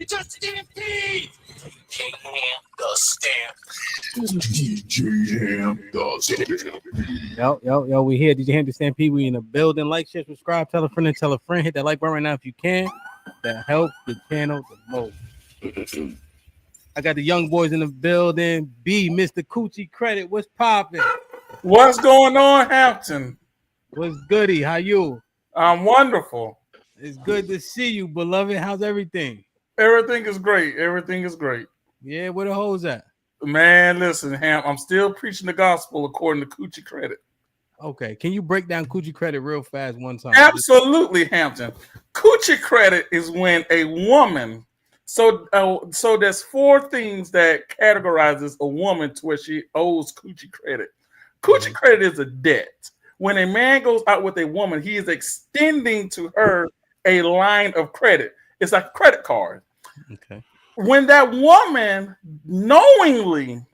Just MP. Yo, we here. Did you hand the stampede? We in the building. Like, share, subscribe, tell a friend, and tell a friend. Hit that like button right now if you can. That helps the channel the most. I got the young boys in the building. B, Mr. Coochie Credit. What's popping? What's going on, Hampton? What's goody? How you? I'm wonderful. It's good to see you, beloved. How's everything? Everything is great. Everything is great. Yeah, where the hoes at? Man, listen, Ham, I'm still preaching the gospel according to Coochie Credit. Okay, can you break down Coochie Credit real fast one time? Absolutely, Hampton. Coochie Credit is when a woman, so there's four things that categorizes a woman to where she owes Coochie Credit. Coochie Credit is a debt. When a man goes out with a woman, he is extending to her a line of credit. It's like a credit card. Okay. When that woman knowingly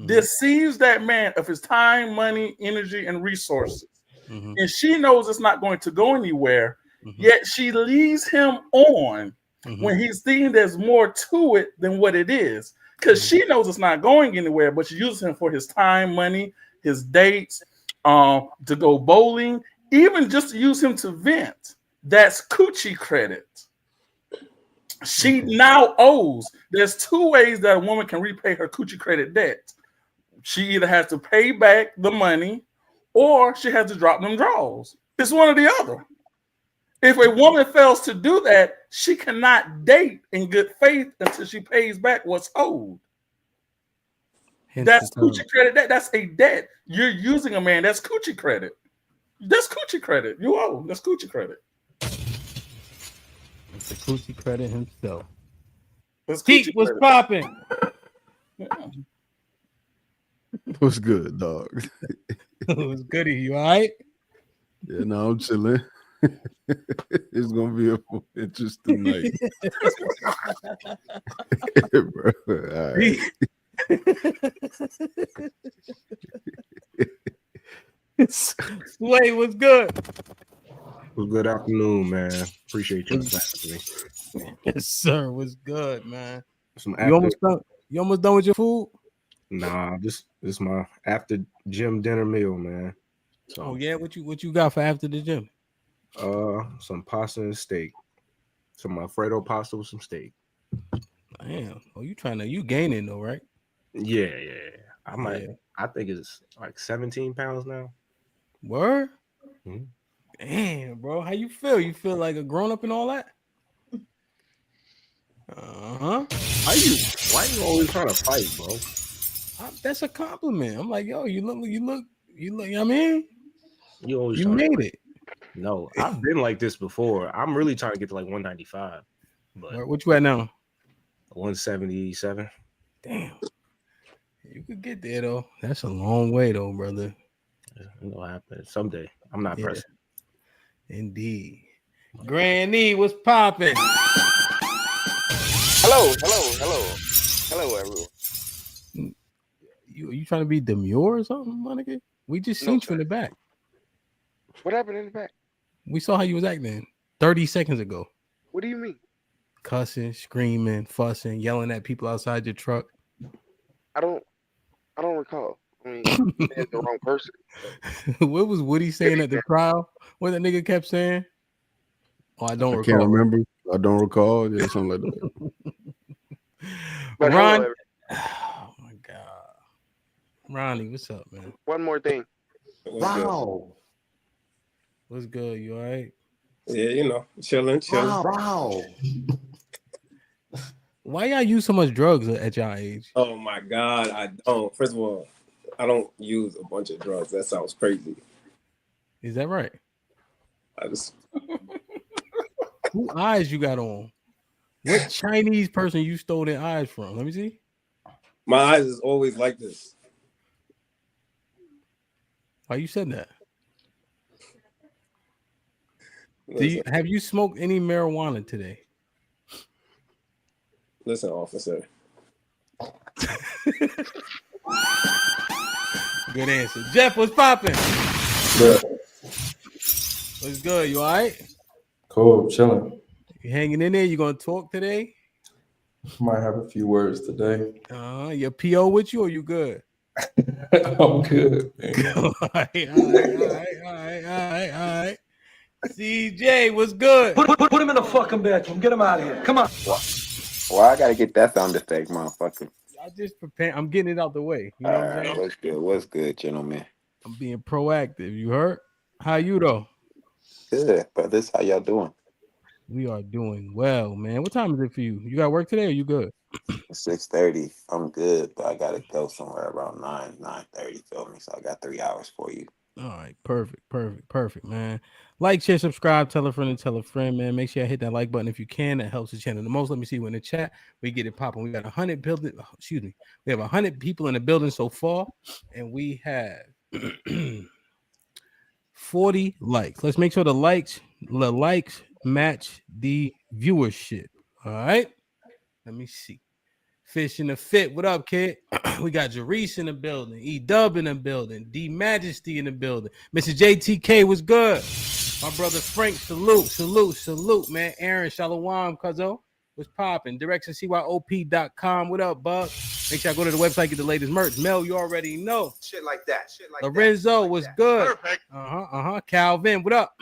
deceives that man of his time, money, energy, and resources, and she knows it's not going to go anywhere, yet she leads him on when he's thinking there's more to it than what it is, because she knows it's not going anywhere, but she uses him for his time, money, his dates, to go bowling, even just to use him to vent. That's Coochie Credit. She now owes. There's two ways that a woman can repay her Coochie Credit debt. She either has to pay back the money or she has to drop them draws. It's one or the other. If a woman fails to do that, she cannot date in good faith until she pays back what's owed. That's Coochie Credit. That's a debt. You're using a man. That's Coochie Credit. That's Coochie Credit. You owe. That's Coochie Credit. The Coochie Credit himself. Pete, what's popping? Yeah. What's good, dog? What's goody? You all right? Yeah, no, I'm chilling. It's gonna be an interesting night. Bro, all right. Sway, what's good? Well, good afternoon, man. Appreciate you inviting me. Yes, sir. What's good, man? You almost done with your food? Nah, this is my after gym dinner meal, man. So, oh yeah, what you got for after the gym? Some pasta and steak. Some Alfredo pasta with some steak. Damn. Oh, you gaining though, right? Yeah. I think it's like 17 pounds now. Word? Mm-hmm. Damn, bro. How you feel? You feel like a grown-up and all that? Why you always trying to fight, bro? That's a compliment. I'm like, yo, you look, you know what I mean? You made it. No, I've been like this before. I'm really trying to get to like 195. But what you at now? 177. Damn. You could get there though. That's a long way though, brother. It'll happen someday. I'm not pressing. Indeed. Granny, what's popping? Hello, everyone. You trying to be demure or something, Monica? We just seen you in the back. What happened in the back? We saw how you was acting 30 seconds ago. What do you mean? Cussing, screaming, fussing, yelling at people outside your truck. I don't recall. I mean, you're the wrong person. What was Woody saying at the trial? What that nigga kept saying? Oh, I don't recall. Can't remember. I don't recall. Yeah, something like that. But Ron, oh my God, Ronnie, what's up, man? One more thing. Wow. What's good? You all right? Yeah, chilling. Wow. Why y'all use so much drugs at y'all age? Oh my God, I don't. First of all, I don't use a bunch of drugs. That sounds crazy. Is that right? I just Who eyes you got on? What Chinese person you stole their eyes from? Let me see. my eyes is always like this. Why you said that? Listen, Have you smoked any marijuana today? listen, officer. Good answer. Jeff, what's popping? Yeah. What's good? You all right? Cool, chilling. You hanging in there? You gonna talk today? Might have a few words today. Your PO with you or you good? I'm good, man. all right. CJ, what's good? Put him in the fucking bedroom. Get him out of here. Come on. Well, I gotta get that sound effect, motherfucker. I just prepare. I'm getting it out the way. You know what I'm saying? What's good? What's good, gentlemen? I'm being proactive. You heard? How you though? Good, brothers. How y'all doing? We are doing well, man. What time is it for you? You got work today or you good? 6:30. I'm good, but I gotta go somewhere around 9:30. Feel me? So I got 3 hours for you. All right, perfect, man. Like, share, subscribe, tell a friend, man. Make sure you hit that like button if you can. That helps the channel the most. Let me see you in the chat. We get it popping. We got 100 building. Excuse me. We have 100 people in the building so far, and we have 40 likes. Let's make sure the likes match the viewership. All right. Let me see. Fish in the fit. What up, kid? We got Jarice in the building. E-Dub in the building. D Majesty in the building. Mr. JTK was good. My brother Frank, salute, man. Aaron, Shalom, cuzzo. What's popping? DirectionCYOP.com. What up, Bug? Make sure I go to the website, get the latest merch. Mel, you already know. Shit like that. Lorenzo was good. Perfect. Calvin, what up?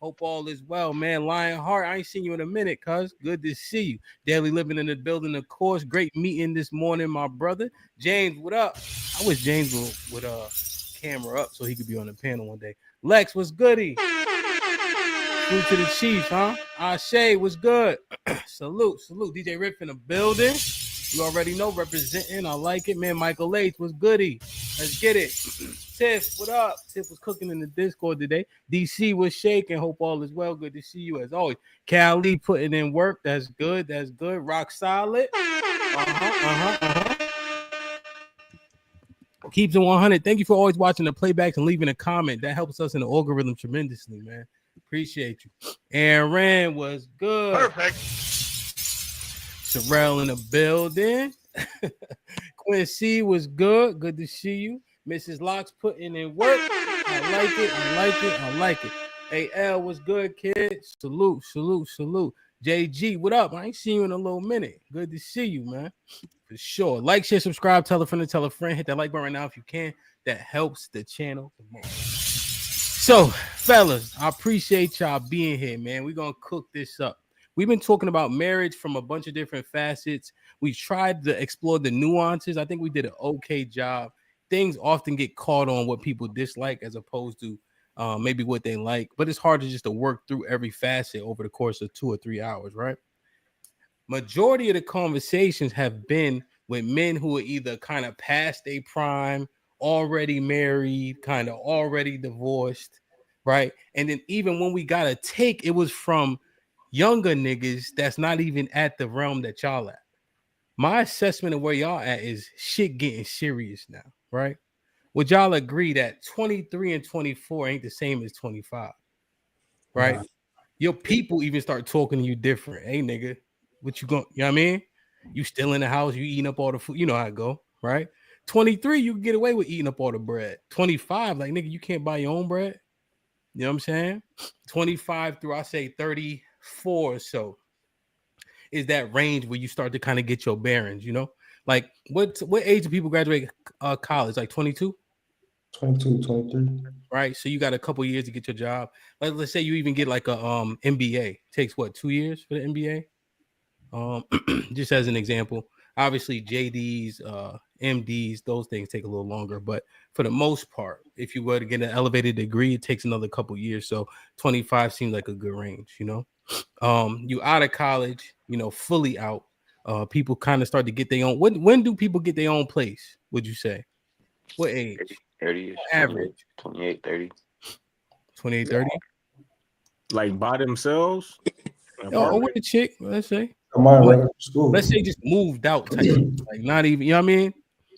Hope all is well, man. Lionheart, I ain't seen you in a minute, cuz. Good to see you. Daily Living in the building, of course. Great meeting this morning, my brother. James, what up? I wish James would camera up so he could be on the panel one day. Lex, what's goody? Salute to the Chiefs, huh? Ashe, what's good? Salute. DJ Rip in the building. You already know, representing. I like it, man. Michael H, what's goody? Let's get it. Tiff, what up? Tiff was cooking in the Discord today. DC was shaking. Hope all is well. Good to see you as always. Cali putting in work. That's good. Rock solid. Keeps it 100. Thank you for always watching the playbacks and leaving a comment. That helps us in the algorithm tremendously, man. Appreciate you. Aaron was good. Perfect. Terrell in the building. Quincy was good. Good to see you. Mrs. Locks putting in work. I like it. AL was good, kid. Salute. JG, what up? I ain't seen you in a little minute. Good to see you, man. For sure. Like, share, subscribe, tell a friend. Hit that like button right now if you can. That helps the channel the most. So, fellas, I appreciate y'all being here, man. We're going to cook this up. We've been talking about marriage from a bunch of different facets. We tried to explore the nuances. I think we did an okay job. Things often get caught on what people dislike as opposed to maybe what they like. But it's hard to work through every facet over the course of 2 or 3 hours, right? Majority of the conversations have been with men who are either kind of past their prime, already married, kind of already divorced, right? And then even when we got a take, it was from younger niggas that's not even at the realm that y'all at. My assessment of where y'all at is shit getting serious now, right? Would y'all agree that 23 and 24 ain't the same as 25, right? Your people even start talking to you different. Hey, nigga, what you going, you know what I mean? You still in the house, you eating up all the food. You know how it go, right? 23, you can get away with eating up all the bread. 25, like, nigga, you can't buy your own bread. You know what I'm saying? 25 through, I say 34 or so is that range where you start to kind of get your bearings, you know? Like, what age do people graduate college? Like 22? 22, 23. Right? So you got a couple years to get your job. Let's say you even get like a MBA. Takes what, 2 years for the MBA? Just as an example. Obviously, JDs, MDs, those things take a little longer. But for the most part, if you were to get an elevated degree, it takes another couple years. So 25 seems like a good range, you know? You out of college, you know, fully out. People kind of start to get their own. When do people get their own place, would you say? What age? 30, Average. 28, 30. 28, 30? Like by themselves? Or with a chick, let's say. School. Let's say just moved out type. Like not even, you know what I mean?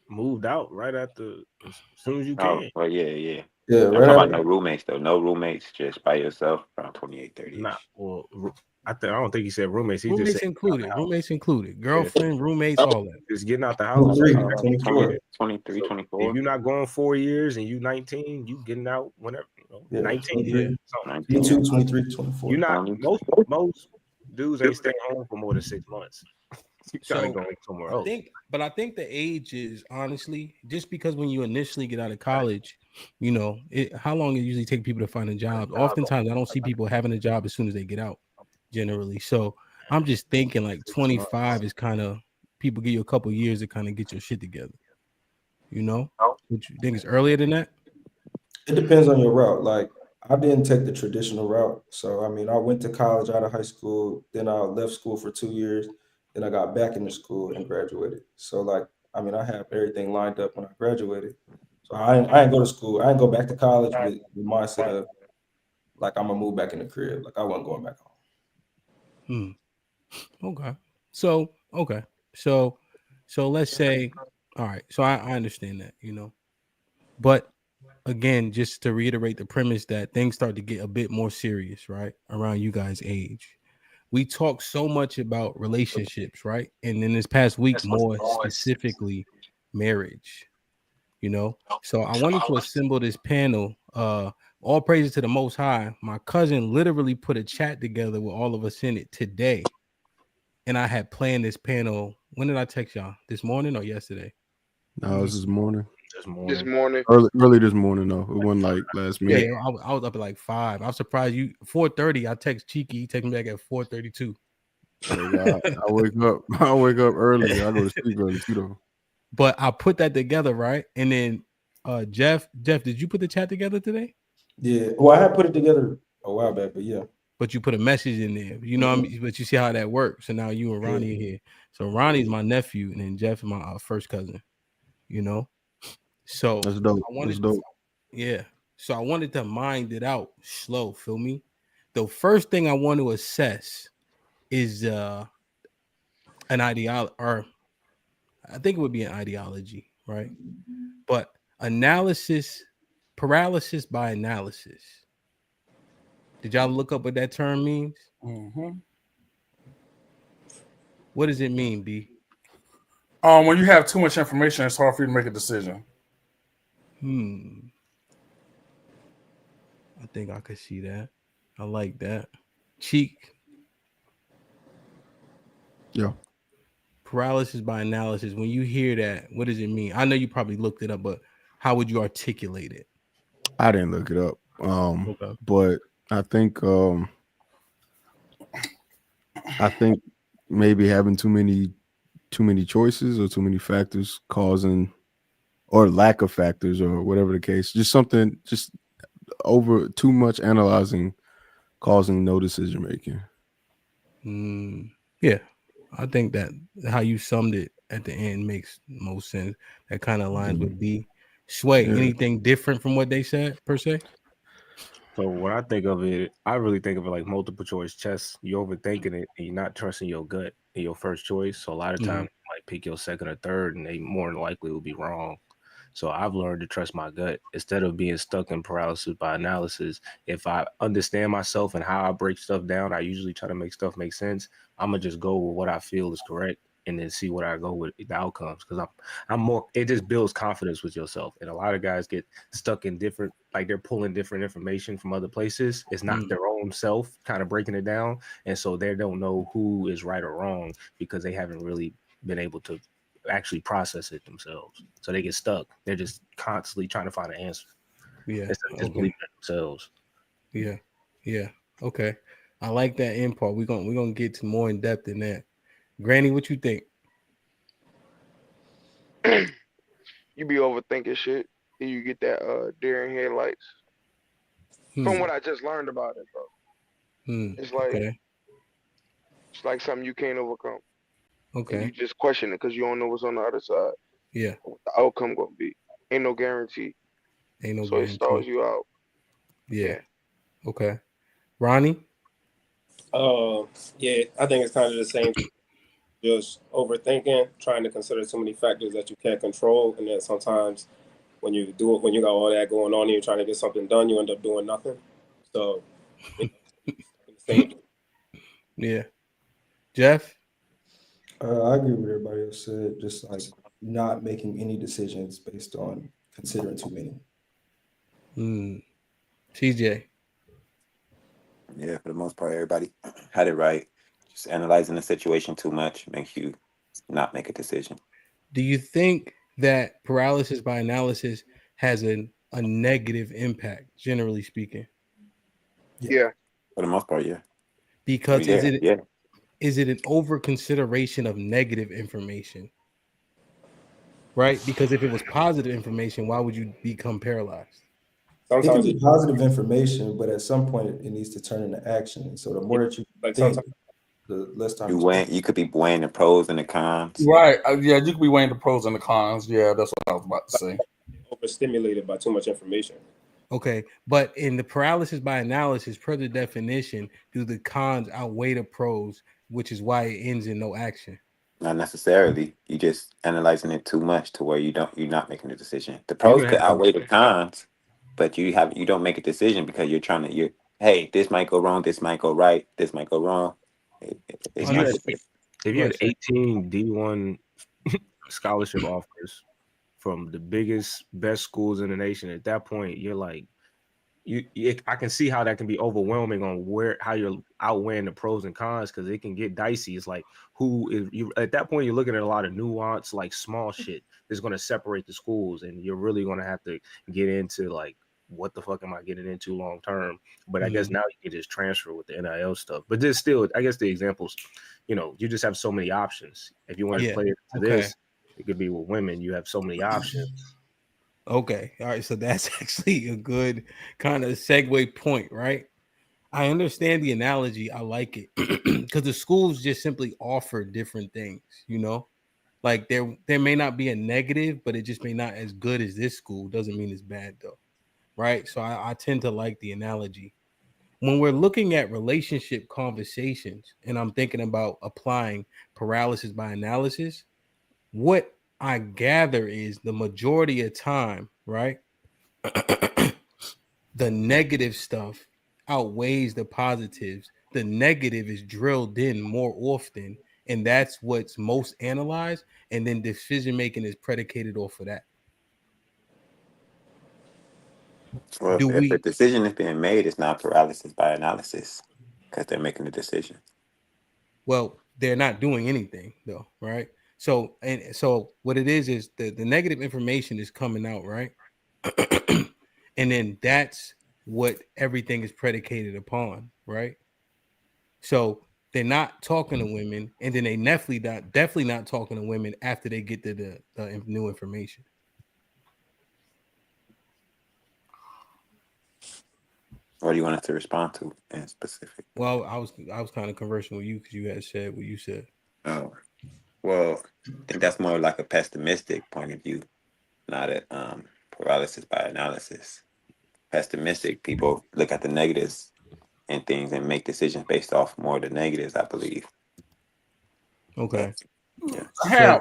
Moved out right after as soon as you Oh, can. well, yeah. Yeah, I'm talking about no roommates, though. No roommates, just by yourself, around 28, 30. Nah, well, I don't think he said roommates. He Roommates just said included. Roommates included. Girlfriend, roommates, all that. just getting out the house. 23, 24. 23, 24. If you're not going 4 years and you 19, you getting out whenever. Yeah, 19. Yeah. Me too, 23, 24. You're not most dudes ain't staying home for more than 6 months. You gotta So go somewhere I else. think the age is honestly just because when you initially get out of college, you know, how long it usually take people to find a job. Oftentimes, I don't see people having a job as soon as they get out. Generally, so I'm just thinking like 25 is kind of people give you a couple years to kind of get your shit together. You know, would you think it's earlier than that? It depends on your route. Like, I didn't take the traditional route. So, I mean, I went to college out of high school, then I left school for 2 years, then I got back into school and graduated. So, like, I mean, I have everything lined up when I graduated. So I ain't go to school. I ain't go back to college with the mindset of like I'm gonna move back in the crib. Like I wasn't going back home. Okay. So let's say, all right. So I understand that, you know, but again, just to reiterate the premise that things start to get a bit more serious, right? Around you guys' age. We talk so much about relationships, right? And in this past week, more specifically, marriage, you know. So I wanted to assemble this panel. All praises to the Most High. My cousin literally put a chat together with all of us in it today. And I had planned this panel. When did I text y'all? This morning or yesterday? No, this is morning. This morning. Early this morning, though. It wasn't like last minute. Yeah, I was up at like 5. I was surprised you 4:30. I text Cheeky, he texted me back at 4:32. I wake up. I wake up early. I go to sleep early too, though. But I put that together, right? And then Jeff, did you put the chat together today? Yeah. Well, I had put it together a while back, but yeah. But you put a message in there, you know what I mean? But you see how that works. So now you and Ronnie are here. So Ronnie's my nephew, and then Jeff is my first cousin, you know? So That's dope. That's dope. Yeah. So I wanted to mind it out slow, feel me? The first thing I want to assess is an ideology, or I think it would be an ideology, right? But paralysis by analysis. Did y'all look up what that term means? Mm-hmm. What does it mean, B? When you have too much information, it's hard for you to make a decision. I think I could see that. I like that. Cheek. Yeah. Paralysis by analysis. When you hear that, what does it mean? I know you probably looked it up, but how would you articulate it? I didn't look it up. Okay. But I think maybe having too many choices or too many factors causing, or lack of factors, or whatever the case, just over too much analyzing causing no decision making. Yeah, I think that how you summed it at the end makes most sense. That kind of aligns with B. Sway, anything different from what they said per se? So when I think of it, I really think of it like multiple choice chess. You're overthinking it and you're not trusting your gut in your first choice. So a lot of times you might pick your second or third and they more than likely will be wrong. So I've learned to trust my gut instead of being stuck in paralysis by analysis. If I understand myself and how I break stuff down, I usually try to make stuff make sense. I'm gonna just go with what I feel is correct and then see what I go with the outcomes. Because I'm more, it just builds confidence with yourself. And a lot of guys get stuck in different, like they're pulling different information from other places. It's not their own self kind of breaking it down. And so they don't know who is right or wrong because they haven't really been able to actually process it themselves. So they get stuck. They're just constantly trying to find an answer. Yeah. Instead of just believing in themselves. Yeah. Yeah. Okay. I like that end part. We're gonna get to more in depth in that. Granny, what you think? You be overthinking shit, and you get that deer in headlights. From what I just learned about it, bro. It's like something you can't overcome. Okay. And you just question it because you don't know what's on the other side. Yeah. What the outcome gonna be. Ain't no guarantee. So it stalls you out. Yeah. Okay. Ronnie? Yeah, I think it's kind of the same. Just overthinking, trying to consider too many factors that you can't control, and then sometimes when you got all that going on and you're trying to get something done, you end up doing nothing. So, same. Yeah. Jeff? I agree with everybody else said. Just like not making any decisions based on considering too many. TJ. Yeah, for the most part, everybody had it right. Just analyzing the situation too much makes you not make a decision. Do you think that paralysis by analysis has a negative impact, generally speaking? Yeah. For the most part, yeah. Because Yeah, yeah. is it an over consideration of negative information? Right? Because if it was positive information, why would you become paralyzed? It can Sometimes be positive information, but at some point it needs to turn into action. So the more that you like think, sometimes the less time You you spend. you could be weighing the pros and the cons. Right. Yeah, you could be weighing the pros and the cons. Yeah, that's what I was about to say. overstimulated by too much information. Okay, but in the paralysis by analysis, per the definition, do the cons outweigh the pros, which is why it ends in no action? Not necessarily. You just analyzing it too much to where you're not making a decision. The You pros can could have outweigh the cons, but you don't make a decision because you're hey, this might go wrong, this might go right, this might go wrong. It's if you not had just if Go you ahead, had 18 D1 scholarship offers from the biggest, best schools in the nation, at that point, you're like, I can see how that can be overwhelming on how you're outweighing the pros and cons, because it can get dicey. It's like, who is you at that point? You're looking at a lot of nuance, like small shit that's going to separate the schools, and you're really going to have to get into like, what the fuck am I getting into long term? But I guess now you can just transfer with the NIL stuff. But there's still, I guess the examples, you just have so many options. If you want to play it to this, it could be with women. You have so many options. Okay. All right. So that's actually a good kind of segue point, right? I understand the analogy. I like it because the schools just simply offer different things, like there may not be a negative, but it just may not as good as this school. Doesn't mean it's bad though. Right. So I tend to like the analogy. When we're looking at relationship conversations and I'm thinking about applying paralysis by analysis, what I gather is the majority of time, right? The negative stuff outweighs the positives. The negative is drilled in more often, and that's what's most analyzed. And then decision making is predicated off of that. well, if a decision is being made, it's not paralysis by analysis because they're making a decision. Well, they're not doing anything though, right? So what it is the negative information is coming out, right? And then that's what everything is predicated upon, right? So they're not talking to women, and then they definitely not talking to women after they get to the new information. What do you want us to respond to in specific? Well, I was kind of conversing with you because you had said what you said. Oh, well, I think that's more like a pessimistic point of view, not a paralysis by analysis. Pessimistic people look at the negatives and things and make decisions based off more of the negatives, I believe. Okay. Yeah.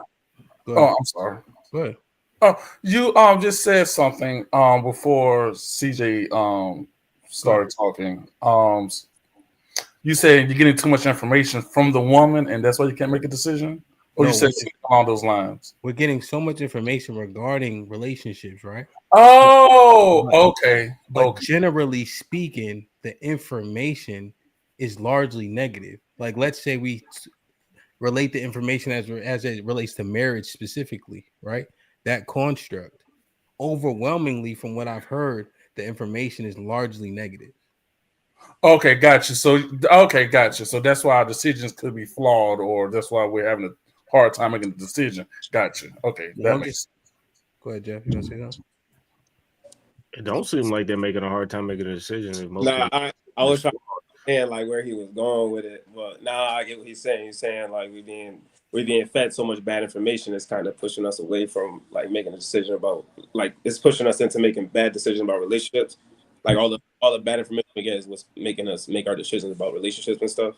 I'm sorry. Go ahead. Oh, you just said something before CJ started talking. You said you're getting too much information from the woman, and that's why you can't make a decision. Or No, you said something along those lines. We're getting so much information regarding relationships, right? Oh, okay. But generally speaking, the information is largely negative. Like, let's say we relate the information as it relates to marriage specifically, right? That construct, overwhelmingly, from what I've heard, the information is largely negative. Okay, gotcha. So, gotcha. So that's why our decisions could be flawed, or that's why we're having a hard time making the decision. Gotcha. Okay, that makes sense. Go ahead, Jeff. You want to say something? It don't seem like they're making a hard time making a decision. Nah, I was trying to understand like where he was going with it, but now I get what he's saying. He's saying like we're being fed so much bad information, it's kind of pushing us away from like making a decision about, like, it's pushing us into making bad decisions about relationships. Like all the bad information we get is what's making us make our decisions about relationships and stuff.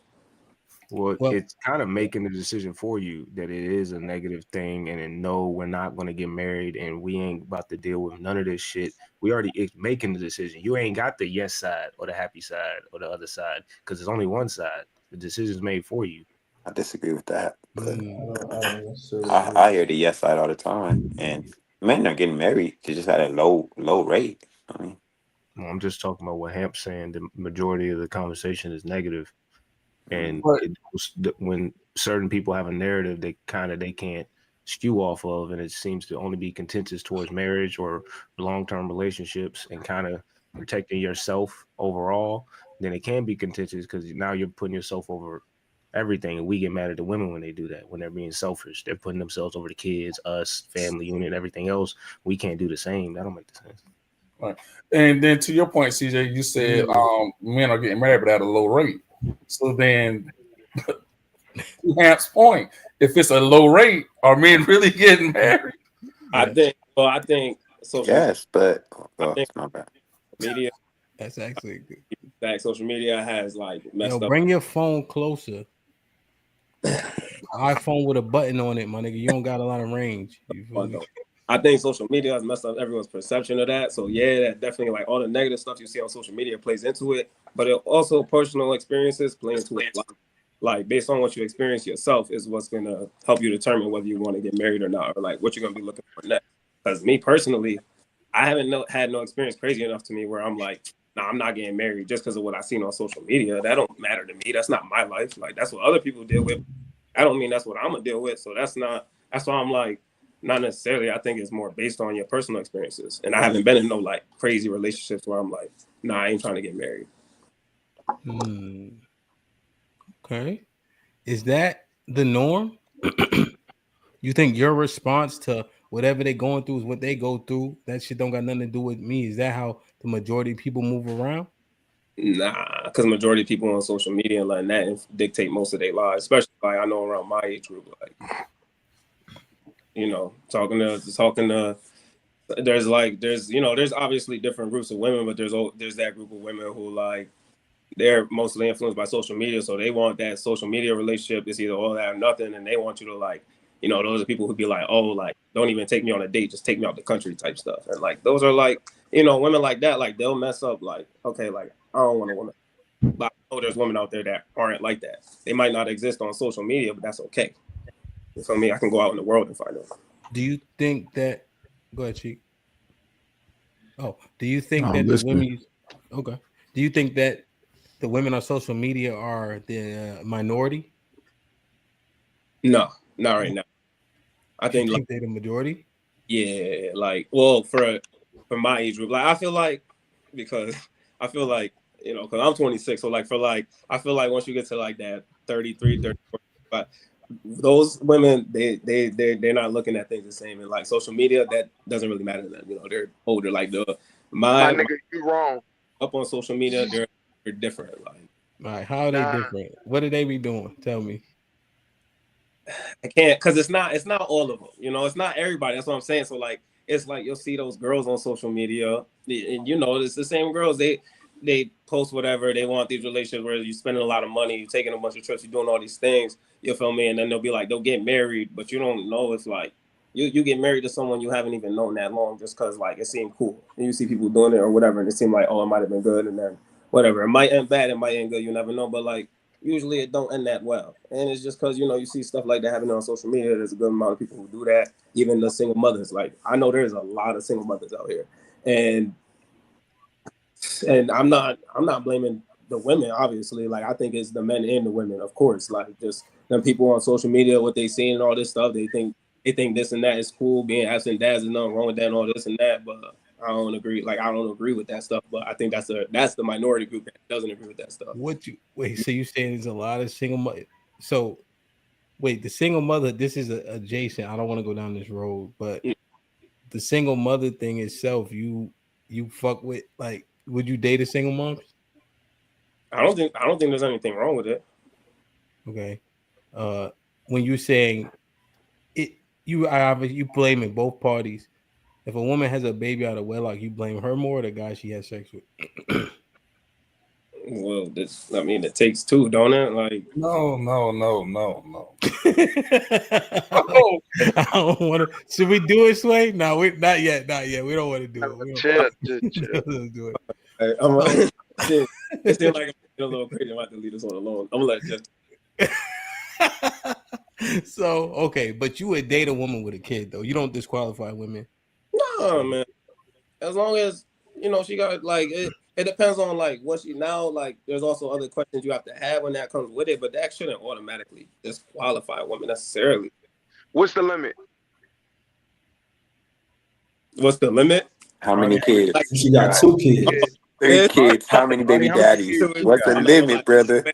Well, it's kind of making the decision for you that it is a negative thing, and then no, we're not going to get married, and we ain't about to deal with none of this shit. We already making the decision. You ain't got the yes side or the happy side or the other side, because there's only one side. The decision's made for you. I disagree with that, but I hear the yes side all the time, and men are getting married just at a low rate. I mean, Well, I'm just talking about what Hamp's saying. The majority of the conversation is negative, and when certain people have a narrative, they can't skew off of, and it seems to only be contentious towards marriage or long-term relationships and kind of protecting yourself overall. Then it can be contentious because now you're putting yourself over everything, and we get mad at the women when they do that, when they're being selfish. They're putting themselves over the kids, us, family unit, everything else. We can't do the same. That don't make sense. Right. And then to your point, CJ, you said men are getting married but at a low rate. So then, to Hamp's point, if it's a low rate, are men really getting married? I think social. Yes, but I think my bad. Media. That's actually good. That social media has like messed up. Bring your phone closer. iPhone with a button on it, my nigga. You don't got a lot of range. You feel me? I think social media has messed up everyone's perception of that. So yeah, that definitely, like, all the negative stuff you see on social media plays into it, but it also personal experiences play into it. Like based on what you experience yourself is what's gonna help you determine whether you want to get married or not, or like what you're gonna be looking for next. Because me personally, I haven't had no experience crazy enough to me where I'm like, nah, I'm not getting married just because of what I've seen on social media. That don't matter to me. That's not my life. Like that's what other people deal with. I don't mean that's what I'm gonna deal with. So that's why I'm like, not necessarily. I think it's more based on your personal experiences. And I haven't been in no like crazy relationships where I'm like, nah, I ain't trying to get married. Okay. Is that the norm? You think your response to whatever they're going through is what they go through? That shit don't got nothing to do with me. Is that how the majority of people move around? Nah, because the majority of people on social media and letting that dictate most of their lives, especially like I know around my age group, like, you know, talking to there's obviously different groups of women, but there's that group of women who like they're mostly influenced by social media, so they want that social media relationship. It's either all that or nothing, and they want you to like, you know, those are people who be like, oh, like don't even take me on a date, just take me out the country type stuff, and like those are like, you know, women like that, like they'll mess up, like, okay, like I don't want a woman. But I know there's women out there that aren't like that. They might not exist on social media, but that's okay. You feel me? I can go out in the world and find them. Do you think that? Go ahead, Cheek. Oh, do you think No, that I'm the listening. women? Okay. Do you think that the women on social media are the minority? No, not right now. I think like, they're the majority. Yeah, like, well, for my age group, like I feel like because you know, because I'm 26, so like I feel like once you get to like that 33, 34, but those women they're not looking at things the same, and like social media that doesn't really matter to them. You know, they're older. Like My nigga, you wrong. Up on social media, they're different. Like, all right, how are they different? What do they be doing? Tell me. I can't, because it's not all of them. You know, it's not everybody. That's what I'm saying. So like, it's like you'll see those girls on social media, and you know, it's the same girls. They post whatever they want, these relationships where you're spending a lot of money, you're taking a bunch of trips, you're doing all these things. You feel me? And then they'll be like, they'll get married, but you don't know if like you get married to someone you haven't even known that long just because like it seemed cool, and you see people doing it or whatever, and it seemed like, oh, it might have been good, and then whatever, it might end bad, it might end good, you never know. But like usually it don't end that well, and it's just because, you know, you see stuff like that happening on social media. There's a good amount of people who do that, even the single mothers. Like I know there's a lot of single mothers out here, and I'm not blaming the women, obviously. Like I think it's the men and the women, of course. Like just them people on social media, what they see and all this stuff, they think this and that is cool. Being absent dads is nothing wrong with that and all this and that, but I don't agree. Like I don't agree with that stuff. But I think that's the minority group that doesn't agree with that stuff. So you saying there's a lot of single mother? So wait, the single mother. This is adjacent. I don't want to go down this road, but the single mother thing itself, you fuck with. Like, would you date a single mom? I don't think there's anything wrong with it. Okay. When you're saying it, you blaming both parties. If a woman has a baby out of wedlock, you blame her more or the guy she has sex with? Well, it takes two, don't it? Like No. I don't want to. Should we do it, Sway? No, we not yet. We don't want to do it. Chill. Do it. It seems like I'm a little crazy. I might have to leave this one alone. I'm gonna let just. So okay, but you would date a woman with a kid though. You don't disqualify women. No, man. As long as You know, she got like it. It depends on like what she now like. There's also other questions you have to have when that comes with it, but that shouldn't automatically disqualify a woman necessarily. What's the limit? What's the limit? How many kids? Like, She got 2 kids. 3 kids. How many baby daddies? What's the limit, brother?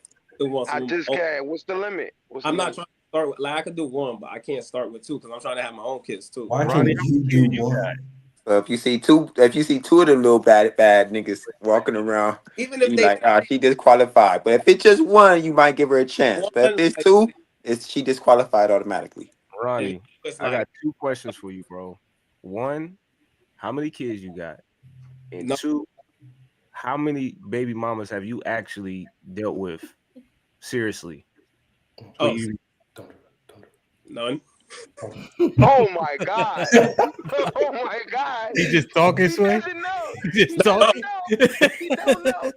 I just can't. What's the limit? I'm not trying to start with like I could do 1, but I can't start with 2 because I'm trying to have my own kids too. Why can't you do 1? So if you see two of the little bad niggas walking around, Even if you they like, she disqualified. But if it's just 1, you might give her a chance. But if it's 2, she disqualified automatically. Ronnie, I got 2 questions for you, bro. 1, how many kids you got? And 2, how many baby mamas have you actually dealt with seriously? None. Oh my god! Oh my god! He just talking, Sway. He just talking. He don't know.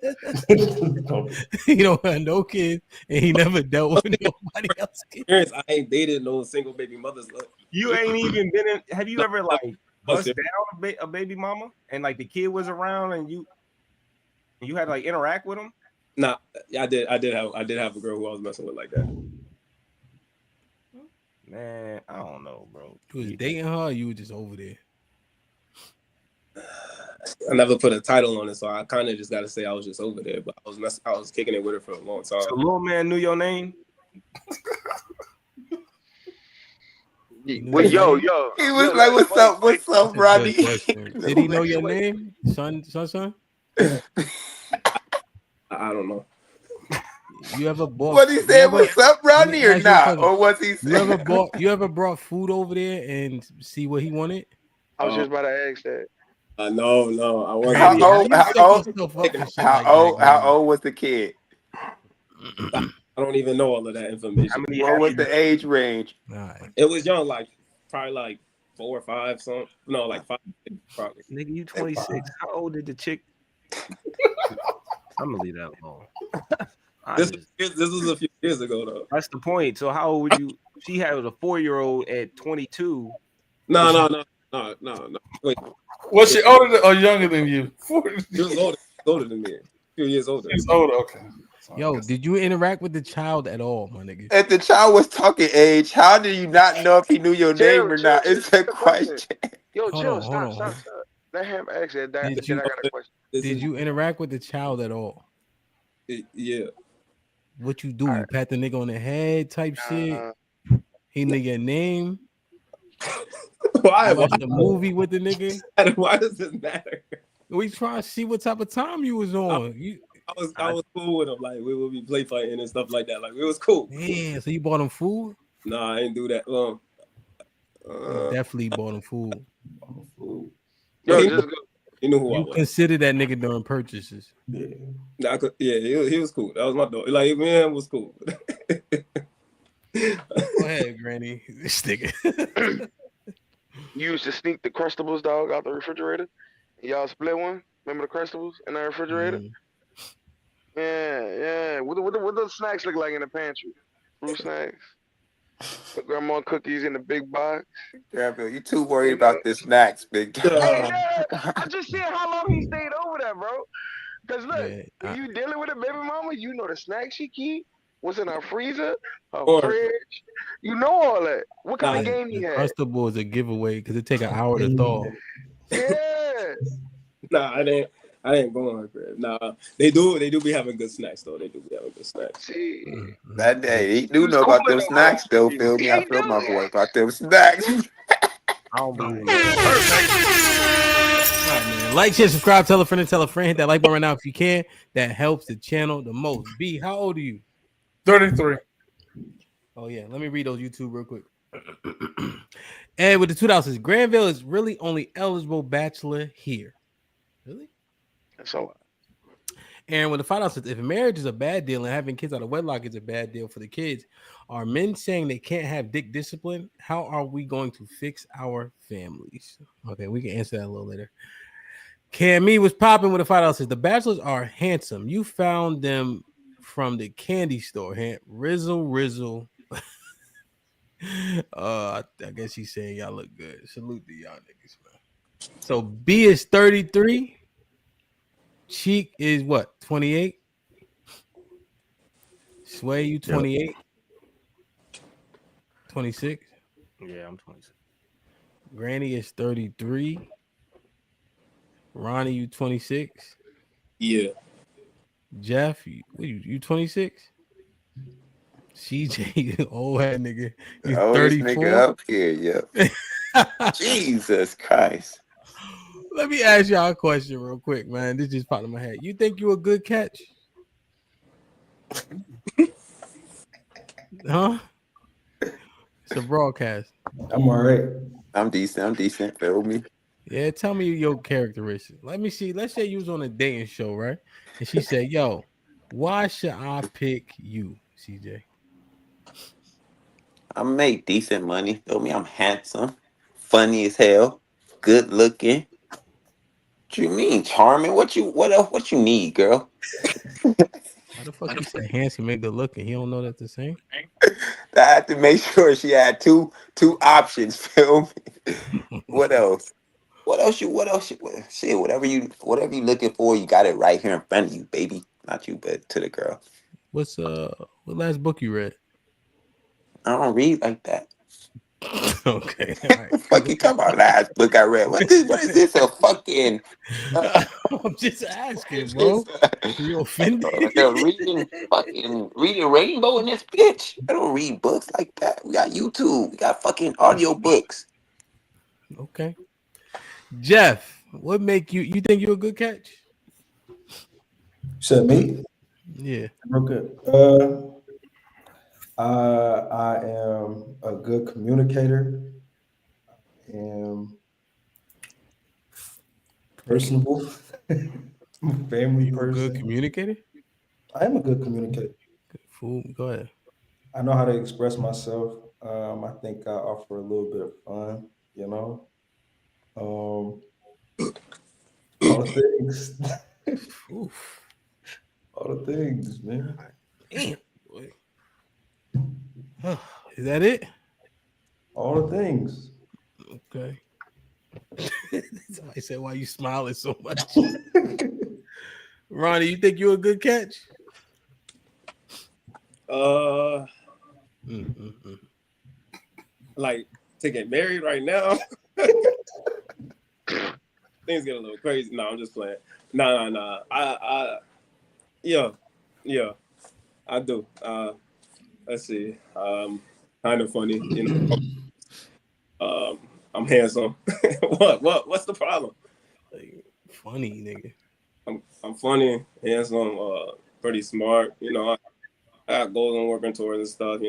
He don't have no kids, and he never dealt with nobody else. I ain't dated no single baby mothers. You ain't even been in. Have you ever like bust down a baby mama and like the kid was around and you had to like interact with him? Nah, I did have a girl who I was messing with like that. Man, I don't know, bro. You was dating her, or you were just over there? I never put a title on it, so I kind of just got to say I was just over there. But I was kicking it with her for a long time. So little man knew your name. Well, yo. He was like, "What's up, Rodney?" Did he know your name, son? I don't know. You ever bought? What he said? What's up, Rodney, or not? Or was he saying? You ever brought food over there and see what he wanted? I was just about to ask that. No, I wasn't. How old was the kid? I don't even know all of that information. What was the age range? It was young, like probably like 4 or 5, something. No, like 5, probably. Nigga, you 26. How old did the chick? I'm gonna leave that alone. This was a few years ago, though. That's the point. So how old were you? She had a 4-year-old at 22. No. Wait. Was she older or younger than you? She was older than me. A few years older. She's older. Okay. Yo, did you interact with the child at all, my nigga? If the child was talking age, how do you not know if he knew your name or not? It's a question. Yo, Hold stop. on. Let him ask that. I got a question. Did you interact with the child at all? Yeah. What you do? You pat the nigga on the head type shit? He knew your name? Why? Watch the movie with the nigga? Why does it matter? We trying to see what type of time you was on. I was cool with him. Like we would be play fighting and stuff like that. Like it was cool. Yeah, so you bought him food? Nah, I didn't do that. Definitely bought him food. Yo, you knew who I You was. consider that nigga during purchases. Yeah, he was cool. That was my dog. Like man was cool. Go ahead, Granny. This nigga. You used to sneak the Crustables, dog, out the refrigerator. Y'all split one. Remember the Crustables in the refrigerator? Yeah. What those snacks look like in the pantry? Fruit snacks. Put grandma cookies in the big box. Grandma, you too worried about the snacks, big guy. Hey, I just seeing how long he stayed over there, bro. Because look, when you dealing with a baby mama, you know the snacks she keep, what's in her freezer, her fridge. You know all that. What kind of game you had? Crustable is a giveaway because it take an hour to thaw. Yeah. Nah, I didn't go on her crib. Nah, they do be having good snacks though. They do be having good snacks. See, that day he do know about them snacks though. Feel me? I feel my boy about them snacks. I don't believe All right, man. Like, share, subscribe, tell a friend, hit that like button right now if you can. That helps the channel the most. B, how old are you? 33. Oh yeah, let me read those YouTube real quick. And with the $2, Granville is really only eligible bachelor here. Really? That's all. And with the $5, if marriage is a bad deal and having kids out of wedlock is a bad deal for the kids, are men saying they can't have dick discipline? How are we going to fix our families? Okay, we can answer that a little later. Cammy was popping with a $5. The Bachelors are handsome. You found them from the candy store. Rizzle. I guess he's saying y'all look good. Salute to y'all niggas, man. So B is 33. Cheek is what? 28. Sway, you 28. 26. Yeah, I'm 26. Granny is 33. Ronnie, you 26. Yeah. Jeff, you 26? CJ, old head nigga. You Oldest 34. nigga up here, yeah. Jesus Christ. Let me ask y'all a question real quick, man. This just popped in my head. You think you a good catch? Huh? It's a broadcast. I'm all right. I'm decent. Feel me? Yeah, tell me your characteristics. Let me see. Let's say you was on a dating show, right? And she said, yo, why should I pick you, CJ? I make decent money. Feel me? I'm handsome, funny as hell, good looking. What you mean, charming? What else? What you need, girl? How the fuck you say handsome, make good looking? He don't know that's the same. I had to make sure she had two options. Feel me? What else? Shit, whatever you looking for, you got it right here in front of you, baby. Not you, but to the girl. What last book you read? I don't read like that. Okay. All right. Fuck you talking about last book I read? What is this? A fucking I'm just asking, bro. You offended? reading Rainbow in this bitch. I don't read books like that. We got YouTube. We got fucking audio books. Okay. Jeff, what make you think you're a good catch? Said me? Yeah. Real good. I am a good communicator. I am personable. I'm a family You a person. good communicator? I am a good communicator. Fool, go ahead. I know how to express myself. I think I offer a little bit of fun, all the things. Oof. All the things, man. Damn. Boy. Is that it? All the things. Okay. Somebody said, why you smiling so much? Ronnie, you think you're a good catch? Like to get married right now. Things get a little crazy. No, I'm just playing. Nah. Yeah, I do. Let's see. Kind of funny, I'm handsome. What's the problem? Like, funny, nigga. I'm funny, handsome, pretty smart. I got goals I'm working towards and stuff.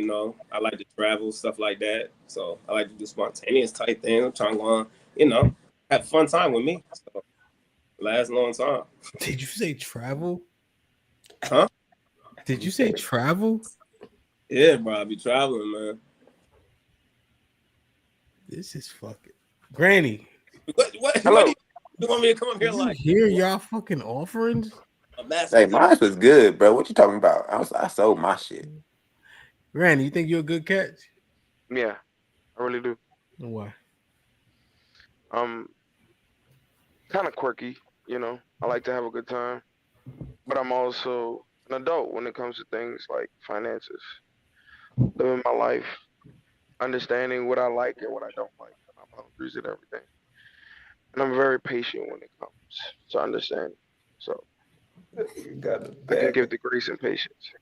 I like to travel, stuff like that. So I like to do spontaneous type things. I'm trying to go on, have a fun time with me. So last long time. Did you say travel? Huh? Did you say travel? Yeah, bro. I be traveling, man. This is fucking Granny. What Hello. do you want me to come up here Did you like? hear y'all fucking offerings? Hey, mine was good, bro. What you talking about? I sold my shit. Granny, you think you're a good catch? Yeah, I really do. Why? Kind of quirky, I like to have a good time, but I'm also an adult when it comes to things like finances, living my life, understanding what I like and what I don't like, my boundaries and everything. And I'm very patient when it comes to understanding. So I can give the grace and patience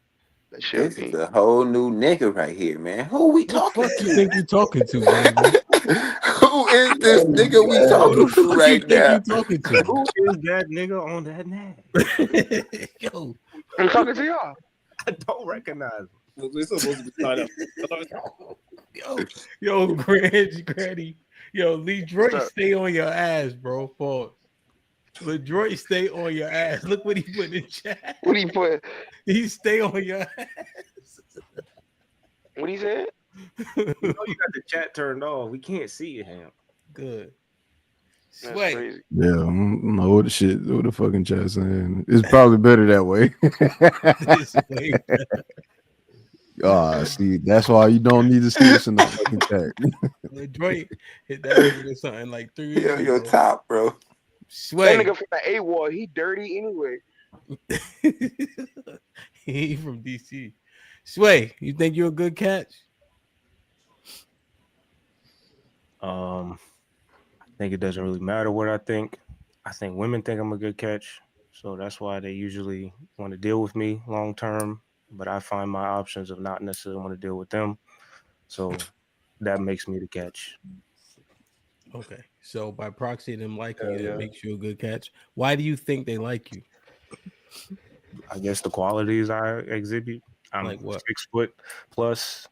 that should This be. is a whole new nigga right here, man. Who we talking What you to? think you talking to, baby? Who is this nigga we talking to What right you think now? you talking to? Who is that nigga on that name? Yo, I'm talking to y'all. I don't recognize him. We're supposed to be signed up. yo, Granny. Yo, Detroit, What's up? stay on your ass, bro. Pause. LeDroit, stay on your ass. Look what he put in the chat. What do you put? He stay on your ass. What he said? You know you got the chat turned off. We can't see it, Ham. Good. That's Sway. crazy. Yeah, I don't know what the fucking chat saying. It's probably better that way. See, that's why you don't need to see this in the fucking chat. LeDroit hit that nigga with something like 3 weeks ago. Your top, bro. Sway. That nigga from the A-Ward, he dirty anyway. He from DC. Sway, you think you're a good catch? I think it doesn't really matter what I think. I think women think I'm a good catch, so that's why they usually want to deal with me long term. But I find my options of not necessarily want to deal with them, so that makes me the catch. Okay, so by proxy, them liking you, that makes you a good catch. Why do you think they like you? I guess the qualities I exhibit. I'm like what? 6 foot plus,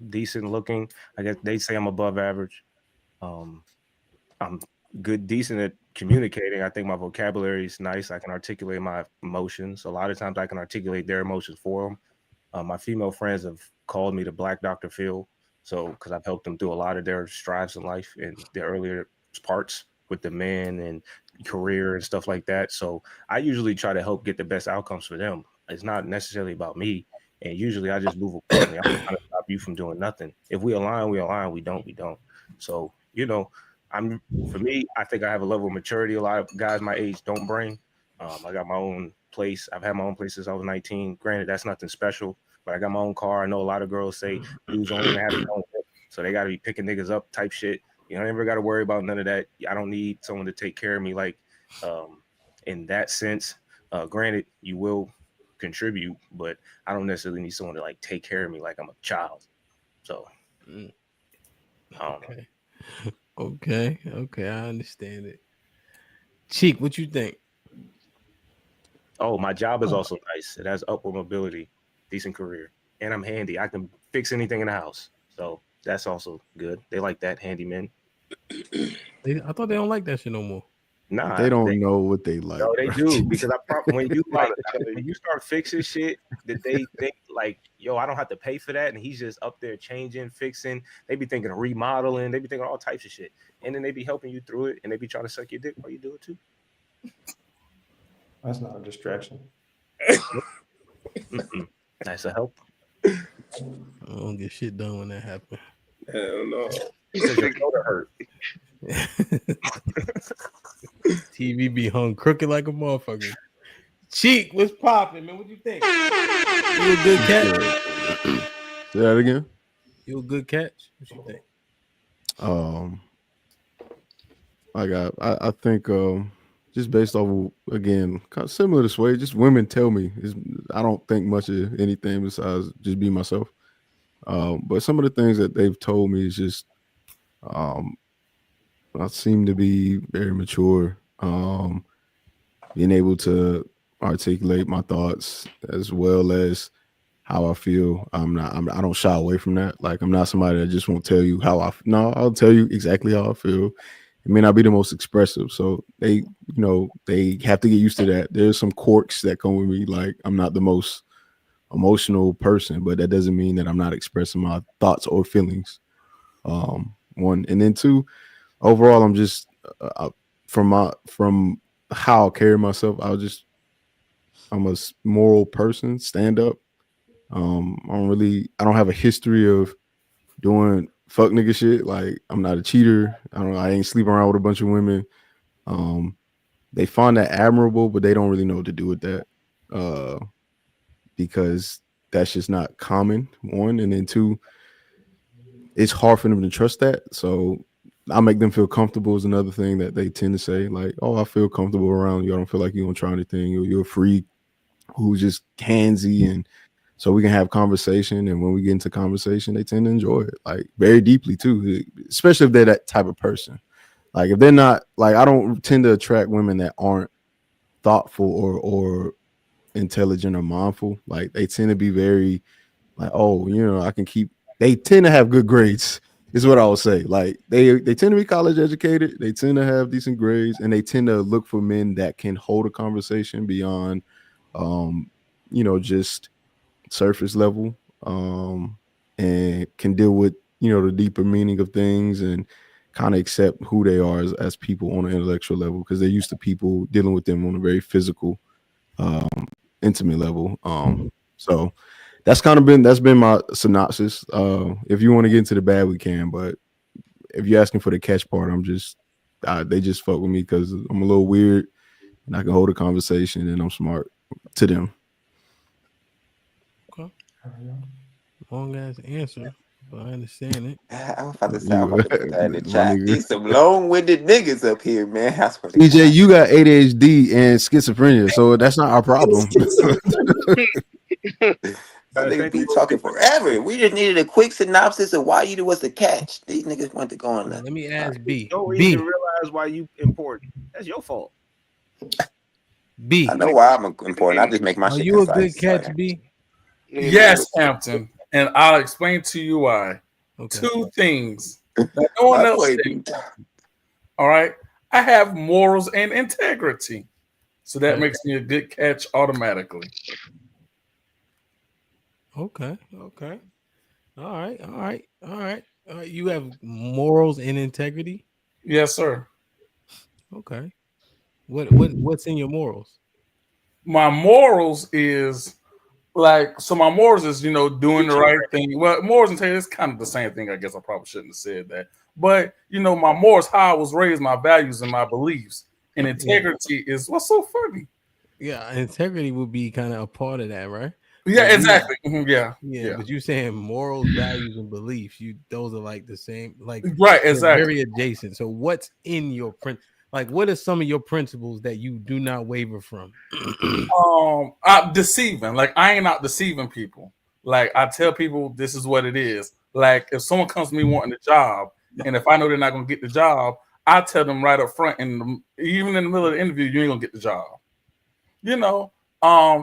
decent looking. I guess they say I'm above average. I'm good, decent at communicating. I think my vocabulary is nice. I can articulate my emotions. A lot of times I can articulate their emotions for them. My female friends have called me the Black Dr. Phil. So, because I've helped them through a lot of their strives in life and their earlier parts with the men and career and stuff like that. So I usually try to help get the best outcomes for them. It's not necessarily about me. And usually I just move accordingly. I'm not trying to stop you from doing nothing. If we align, we align. We don't, we don't. So, for me, I think I have a level of maturity a lot of guys my age don't bring. I got my own place. I've had my own place since I was 19. Granted, that's nothing special, but I got my own car. I know a lot of girls say dudes only have their own whip, so they got to be picking niggas up type shit. I never got to worry about none of that. I don't need someone to take care of me in that sense. Granted, you will contribute, but I don't necessarily need someone to take care of me like I'm a child. So, okay. Okay, I understand it. Cheek, what you think? Oh, my job is also nice. It has upward mobility, decent career, and I'm handy. I can fix anything in the house, so that's also good. They like that, handyman. I thought they don't like that shit no more. Nah, they don't know what they like. No, they do, because when you when you start fixing shit that they think yo, I don't have to pay for that, and he's just up there changing, fixing. They be thinking of remodeling. They be thinking all types of shit, and then they be helping you through it, and they be trying to suck your dick while you do it too. That's not a distraction. Nice to help. I don't get shit done when that happens. Hell no. Because your shoulder hurt. TV be hung crooked like a motherfucker. Cheek, what's popping, man? What you think? You a good catch? Say that again. You a good catch? What you think? I think just based off of, again, kind of similar to Sway, just women tell me. I don't think much of anything besides just be myself. But some of the things that they've told me is just I seem to be very mature, being able to articulate my thoughts as well as how I feel. I don't shy away from that. Like, I'm not somebody that just won't tell you how no, I'll tell you exactly how I feel. It may not be the most expressive, so they have to get used to that. There's some quirks that come with me. Like, I'm not the most emotional person, but that doesn't mean that I'm not expressing my thoughts or feelings. One, and then two, overall, I'm just from how I carry myself. I'm a moral person, stand up. I don't have a history of doing fuck nigga shit. Like, I'm not a cheater. I ain't sleeping around with a bunch of women. They find that admirable, but they don't really know what to do with that. Because that's just not common, one. And then two, it's hard for them to trust that. So I make them feel comfortable is another thing that they tend to say. Like, oh, I feel comfortable around you. I don't feel like you're gonna try anything. You're a freak who's just handsy, and so we can have conversation. And when we get into conversation, they tend to enjoy it, like, very deeply too, especially if they're that type of person. Like, if they're not, like, I don't tend to attract women that aren't thoughtful or intelligent or mindful. Like, they tend to be very like, oh, they tend to have good grades, is what I would say. Like, they tend to be college educated, they tend to have decent grades, and they tend to look for men that can hold a conversation beyond just surface level, and can deal with the deeper meaning of things and kind of accept who they are as people on an intellectual level, because they're used to people dealing with them on a very physical, intimate level. So that's been my synopsis. If you want to get into the bad, we can, but if you're asking for the catch part, I'm just they just fuck with me because I'm a little weird and I can hold a conversation and I'm smart to them. Okay. Long ass answer, but I understand it. I was about to say, I'm about to put that in the My chat. nigga. These some long-winded niggas up here, man. I swear to DJ, God. you got ADHD and schizophrenia, so that's not our problem. That nigga be talking forever. We just needed a quick synopsis of why you was the catch. These niggas want to go on that. Let me ask B. Don't B. even realize why you important. That's your fault. B. I know why I'm important. I just make my Are shit you a concise. good catch, B? Yes, Hampton, and I'll explain to you why. Okay. 2 things that no one else said. All right, I have morals and integrity, so that makes me a good catch automatically. Okay. All right. You have morals and integrity? Yes, sir. Okay. What's in your morals? My morals is my morals is, doing the right thing. Well, morals and integrity is kind of the same thing. I guess I probably shouldn't have said that. But, my morals, how I was raised, my values and my beliefs. And integrity is what's so funny. Yeah, integrity would be kind of a part of that, right? Yeah, But exactly. Yeah. But you're saying morals, values, and beliefs. Those are like the same, like right, exactly. Very adjacent. So what's in your what are some of your principles that you do not waver from? I'm deceiving. Like, I ain't out deceiving people. Like, I tell people this is what it is. Like, if someone comes to me wanting a job, and if I know they're not gonna get the job, I tell them right up front, and even in the middle of the interview, you ain't gonna get the job.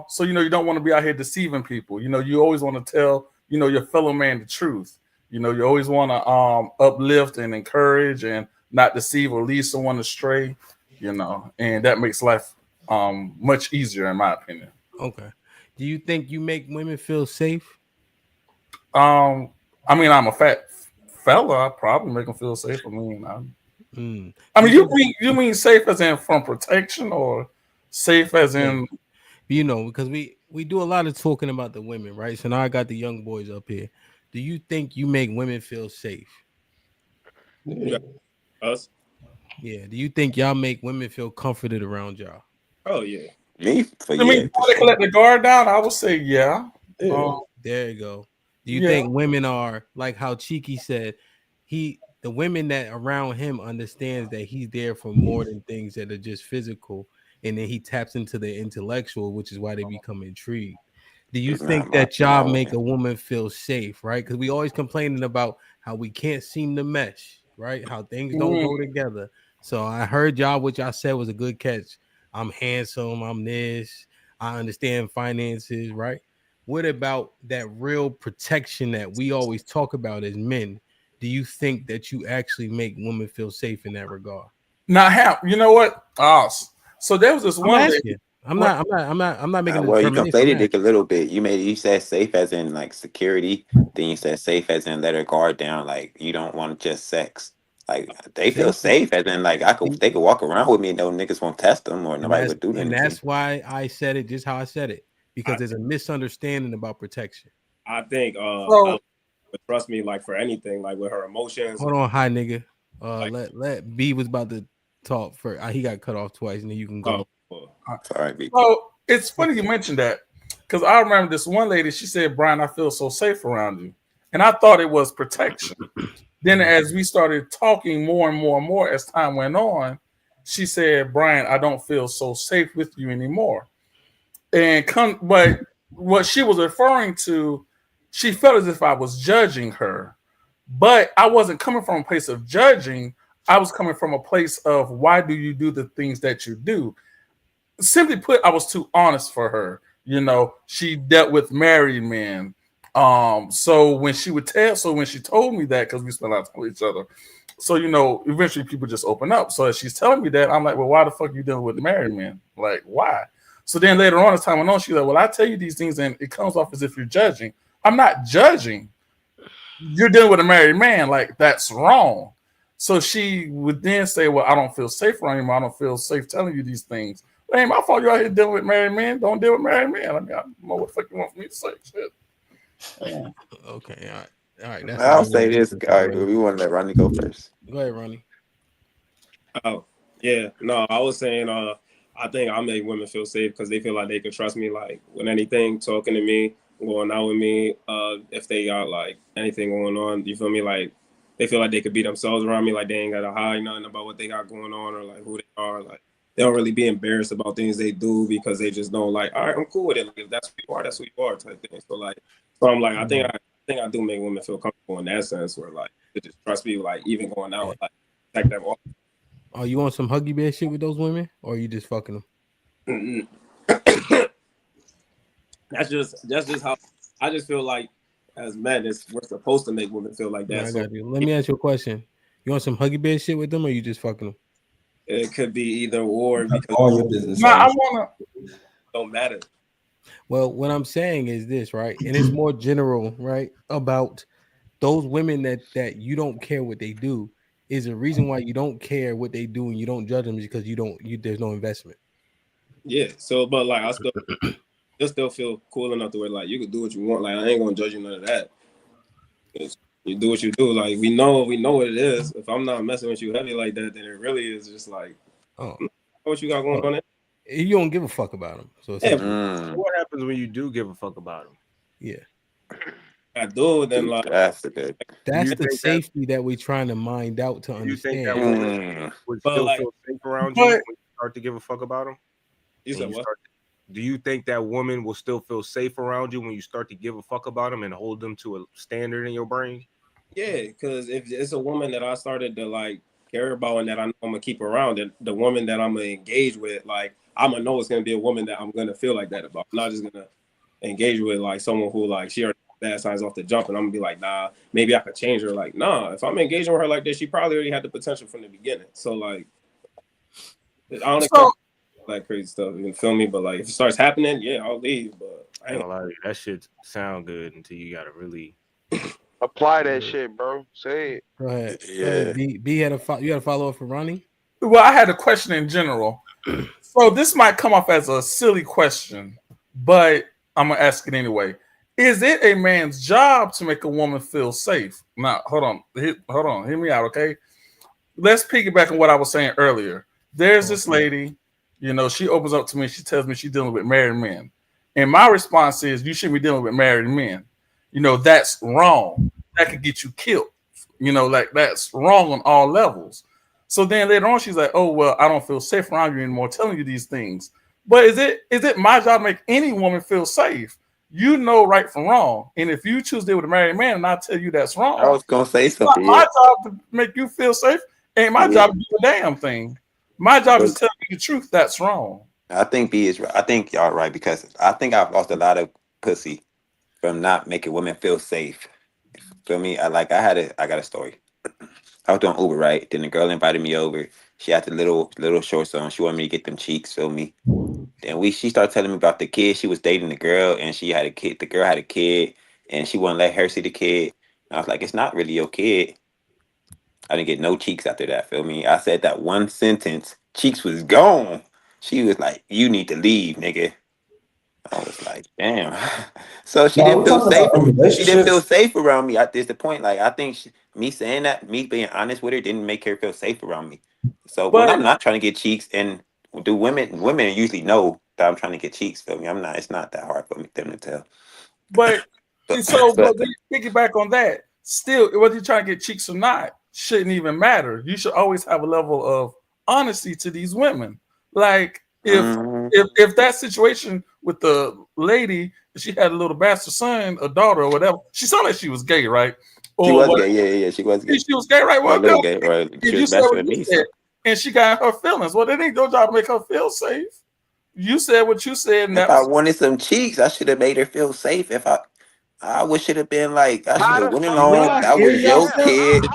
So you don't want to be out here deceiving people. You always want to tell your fellow man the truth. You always want to uplift and encourage and not deceive or lead someone astray. And that makes life much easier in my opinion. Okay. Do you think you make women feel safe? I mean, I'm a fat fella. I probably make them feel safe. I mean, you mean safe as in from protection or safe as in? Because we do a lot of talking about the women, right? So now I got the young boys up here. Do you think you make women feel safe? Yeah. Us? Yeah. Do you think y'all make women feel comforted around y'all? Oh yeah. Me? Before they let the guard down, I would say yeah. There you go. Do you think women are like how Cheeky said? The women that around him understands that he's there for more than things that are just physical, and then he taps into the intellectual, which is why they become intrigued. Do you think that y'all make a woman feel safe, right? Because we always complaining about how we can't seem to mesh, right? How things don't go together. So I heard y'all, what y'all said was a good catch. I'm handsome, I'm this, I understand finances, right? What about that real protection that we always talk about as men? Do you think that you actually make women feel safe in that regard? Now, you know what? So there was this one lady. I'm not making. Well, you conflated it a little bit. You said safe as in like security. Then you said safe as in let her guard down. Like you don't want just sex. Like they feel safe as in like they could walk around with me and no niggas won't test them or nobody would do anything. And that's why I said it just how I said it, because there's a misunderstanding about protection. I think trust me, like for anything, like with her emotions. Hold on, hi nigga. Let B was about to talk for he got cut off twice, and then you can go. Sorry, B. So it's funny you mentioned that, because I remember this one lady, she said, Brian, I feel so safe around you. And I thought it was protection. Then as we started talking more and more and more as time went on, she said, Brian, I don't feel so safe with you anymore. But what she was referring to, she felt as if I was judging her. But I wasn't coming from a place of judging. I was coming from a place of, why do you do the things that you do? Simply put, I was too honest for her. She dealt with married men. So when she told me that, because we spent a lot of time with each other, so eventually people just open up. So as she's telling me that, I'm like, well, why the fuck are you dealing with the married men? Like, why? So then later on as time went on, she's like, well, I tell you these things and it comes off as if you're judging. I'm not judging. You're dealing with a married man. Like, that's wrong. So she would then say, well, I don't feel safe around you. I don't feel safe telling you these things. It ain't my fault you out here dealing with married men. Don't deal with married men. I mean, I don't know what the fuck you want from me to say. Shit. Yeah. Okay, all right. I'll say this, guy. We want to let Ronnie go first. Go ahead, Ronnie. Oh, yeah. No, I was saying, I think I make women feel safe because they feel like they can trust me, like with anything, talking to me, going out with me. If they got like anything going on, you feel me? Like they feel like they could be themselves around me, like they ain't gotta hide nothing about what they got going on or like who they are. Like they don't really be embarrassed about things they do because they just don't like. All right, I'm cool with it. Like if that's who you are, that's who you are, type thing. So I'm like, I think I do make women feel comfortable in that sense, where like they just trust me, like even going out, like protect them. Are you on some huggy bear shit with those women, or are you just fucking them? That's just how I just feel like as men, we're supposed to make women feel like that. No, I got you. Let me ask you a question. You on some huggy bear shit with them, or you just fucking them? It could be either or because all your business. No, I wanna. Don't matter. Well, what I'm saying is this, right? And it's more general, right? About those women that you don't care what they do. Is a reason why you don't care what they do and you don't judge them because there's no investment. Yeah. So, but like I still feel cool enough to where like you can do what you want. Like I ain't gonna judge you none of that. You do what you do. Like we know what it is. If I'm not messing with you heavy like that, then it really is just like what you got going on there. You don't give a fuck about them. So what happens when you do give a fuck about them? Yeah. I do, then like that's the safety that we're trying to mind out to understand. You think that woman would still feel safe around you when you start to give a fuck about them? You said what? Do you think that woman will still feel safe around you when you start to give a fuck about them and hold them to a standard in your brain? Yeah, because if it's a woman that I started to like care about and that I know I'm gonna keep around, and the woman that I'm gonna engage with, like I'm gonna know it's gonna be a woman that I'm gonna feel like that about. I'm not just gonna engage with like someone who like she already bad signs off the jump, and I'm gonna be like, nah, maybe I could change her. Like, nah, if I'm engaging with her like this, she probably already had the potential from the beginning. So like, I don't expect like crazy stuff. You can feel me, but like if it starts happening, yeah, I'll leave. But I ain't gonna lie to you, that shit sound good until you gotta really apply that shit, bro. Say it. Go ahead. Yeah. B had you had a follow up for Ronnie. Well, I had a question in general. So this might come off as a silly question, but I'm gonna ask it anyway. Is it a man's job to make a woman feel safe? Now, hold on, hear me out, okay? Let's piggyback on what I was saying earlier. There's this lady, you know, she opens up to me, she tells me she's dealing with married men. And my response is, you shouldn't be dealing with married men. You know, that's wrong. That could get you killed. You know, like that's wrong on all levels. So then later on, she's like, oh, well, I don't feel safe around you anymore telling you these things. But is it my job to make any woman feel safe? You know right from wrong. And if you choose to deal with a married man and I tell you that's wrong, I was going to say something. My job to make you feel safe ain't my job to do a damn thing. My job is to tell you the truth. That's wrong. I think B is right. I think y'all right because I think I've lost a lot of pussy from not making women feel safe. Feel me? I got a story. I was doing Uber, right? Then the girl invited me over. She had the little shorts on. She wanted me to get them cheeks, feel me? Then she started telling me about the kid. She was dating the girl and she had a kid. The girl had a kid and she wouldn't let her see the kid. And I was like, it's not really your kid. I didn't get no cheeks after that, feel me? I said that one sentence, cheeks was gone. She was like, you need to leave, nigga. I was like, damn. So she didn't feel safe. She didn't feel safe around me. That's the point. Like, I think me saying that, me being honest with her, didn't make her feel safe around me. So when I'm not trying to get cheeks, and do women usually know that I'm trying to get cheeks, feel me? I'm not. It's not that hard for them to tell. But but piggyback on that. Still, whether you're trying to get cheeks or not, shouldn't even matter. You should always have a level of honesty to these women. Like if that situation with the lady, she had a little bastard son, a daughter, or whatever. She sounded like she was gay, right? She was gay. Yeah, she was gay. She was gay, right? Well, little gay, right? She was best with me, and she got her feelings. Well, it ain't your job to make her feel safe. You said what you said. And if I wanted some cheeks, I should have made her feel safe. If I would should have been like, I should have went along. That was your kid.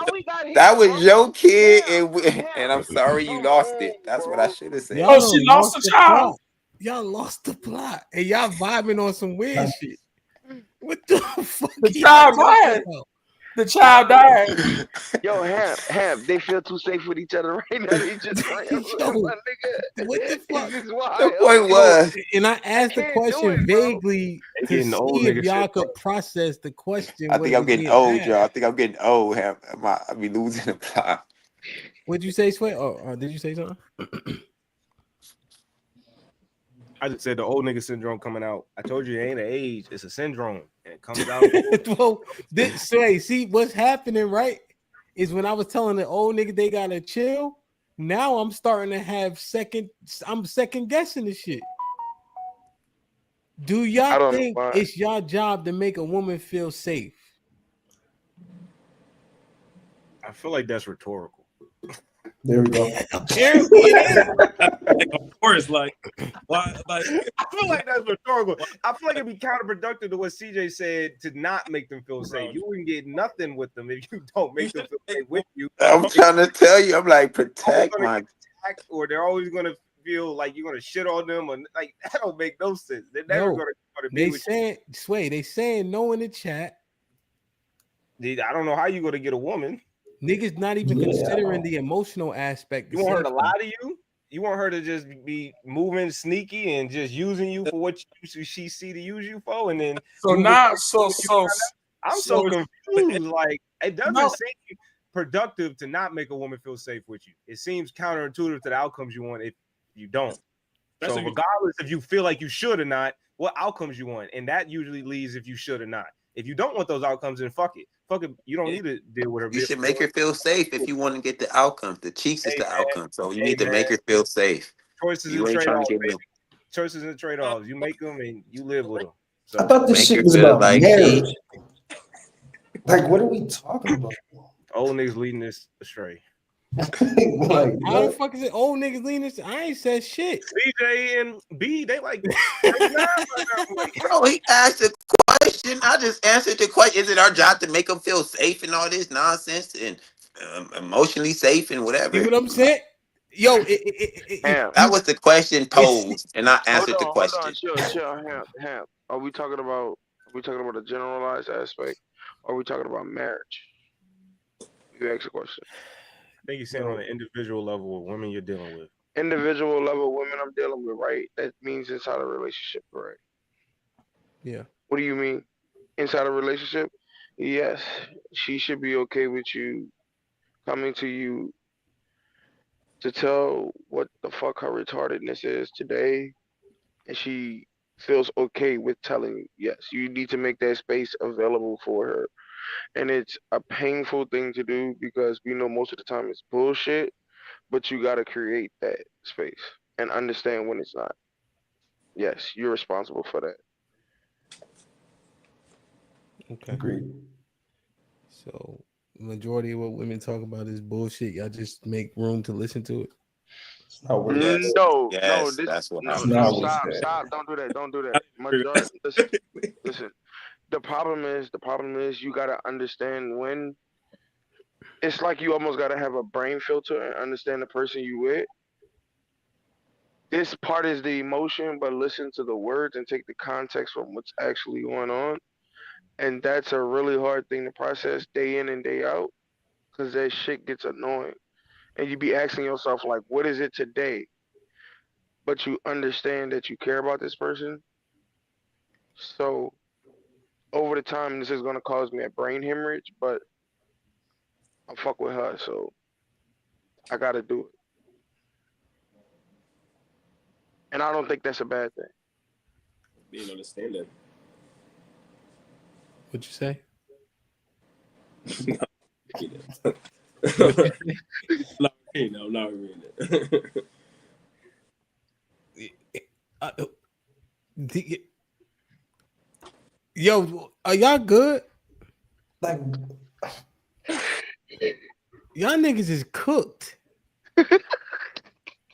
That was your kid, and I'm sorry you lost it. That's what I should have said. Oh, she lost the child. Y'all lost the plot, and y'all vibing on some weird shit. What the fuck? The child died. The child died. Yo, Ham, they feel too safe with each other right now. They just what the fuck? The point was, and I asked the question vaguely to see if y'all could process the question. I think I'm getting old, y'all. I think I'm getting old. I be losing the plot. What'd you say, Sway? Or did you say something? I just said the old nigga syndrome coming out. I told you it ain't an age, it's a syndrome. And it comes out. Well, Sway, see what's happening, right? Is when I was telling the old nigga they gotta chill. Now I'm starting to have I'm second guessing the shit. Do y'all think it's y'all job to make a woman feel safe? I feel like that's rhetorical. There we go. Apparently it is. Of course, like, why? Like, I feel like that's rhetorical. I feel like it'd be counterproductive to what CJ said to not make them feel safe. You wouldn't get nothing with them if you don't make them feel safe with you. I'm trying to tell you, I'm like, protect my. Or they're always gonna feel like you're gonna shit on them, or like that don't make no sense. They're never gonna be with saying you. Sway. They saying no in the chat. I don't know how you gonna get a woman. Niggas not even considering the emotional aspect. You want her to lie to you? You want her to just be moving sneaky and just using you for what she see to use you for, and then I'm so confused. Like it doesn't seem productive to not make a woman feel safe with you. It seems counterintuitive to the outcomes you want if you don't. So regardless if you feel like you should or not, what outcomes you want, and that usually leads if you should or not. If you don't want those outcomes, then fuck it. You don't need to deal with her. You should make her feel safe if you want to get the outcomes. The cheeks is the outcome, so you need to make her feel safe. Choices and trade-offs. Choices and trade-offs. You make them and you live with them. So I thought this shit was about marriage. Like, what are we talking about? Old niggas leading this astray. Like, how the fuck is it old niggas leading this? I ain't said shit. CJ and B, they like bro, he asked a question. I just answered the question. Is it our job to make them feel safe and all this nonsense and emotionally safe and whatever? You know what I'm saying? Yo, that was the question posed, and I answered the question. Hold on, chill. Ham. Are we talking about a generalized aspect? Or are we talking about marriage? You ask a question. I think you're saying on an individual level with women you're dealing with. Individual level women I'm dealing with, right? That means inside a relationship, right? Yeah. What do you mean? Inside a relationship? Yes. She should be okay with you coming to you to tell what the fuck her retardedness is today. And she feels okay with telling you. Yes, you need to make that space available for her. And it's a painful thing to do because we know most of the time it's bullshit, but you got to create that space and understand when it's not. Yes, you're responsible for that. Okay. Agreed. So, majority of what women talk about is bullshit. Y'all just make room to listen to it. No, that's what stop. Don't do that. Majority, listen. The problem is you gotta understand when it's like you almost gotta have a brain filter and understand the person you with. This part is the emotion, but listen to the words and take the context from what's actually going on. And that's a really hard thing to process day in and day out because that shit gets annoying. And you be asking yourself, like, what is it today? But you understand that you care about this person. So over the time, this is going to cause me a brain hemorrhage, but I fuck with her, so I got to do it. And I don't think that's a bad thing. Being understanding. What'd you say? Not reading it. Yo, are y'all good? Like, y'all niggas is cooked. What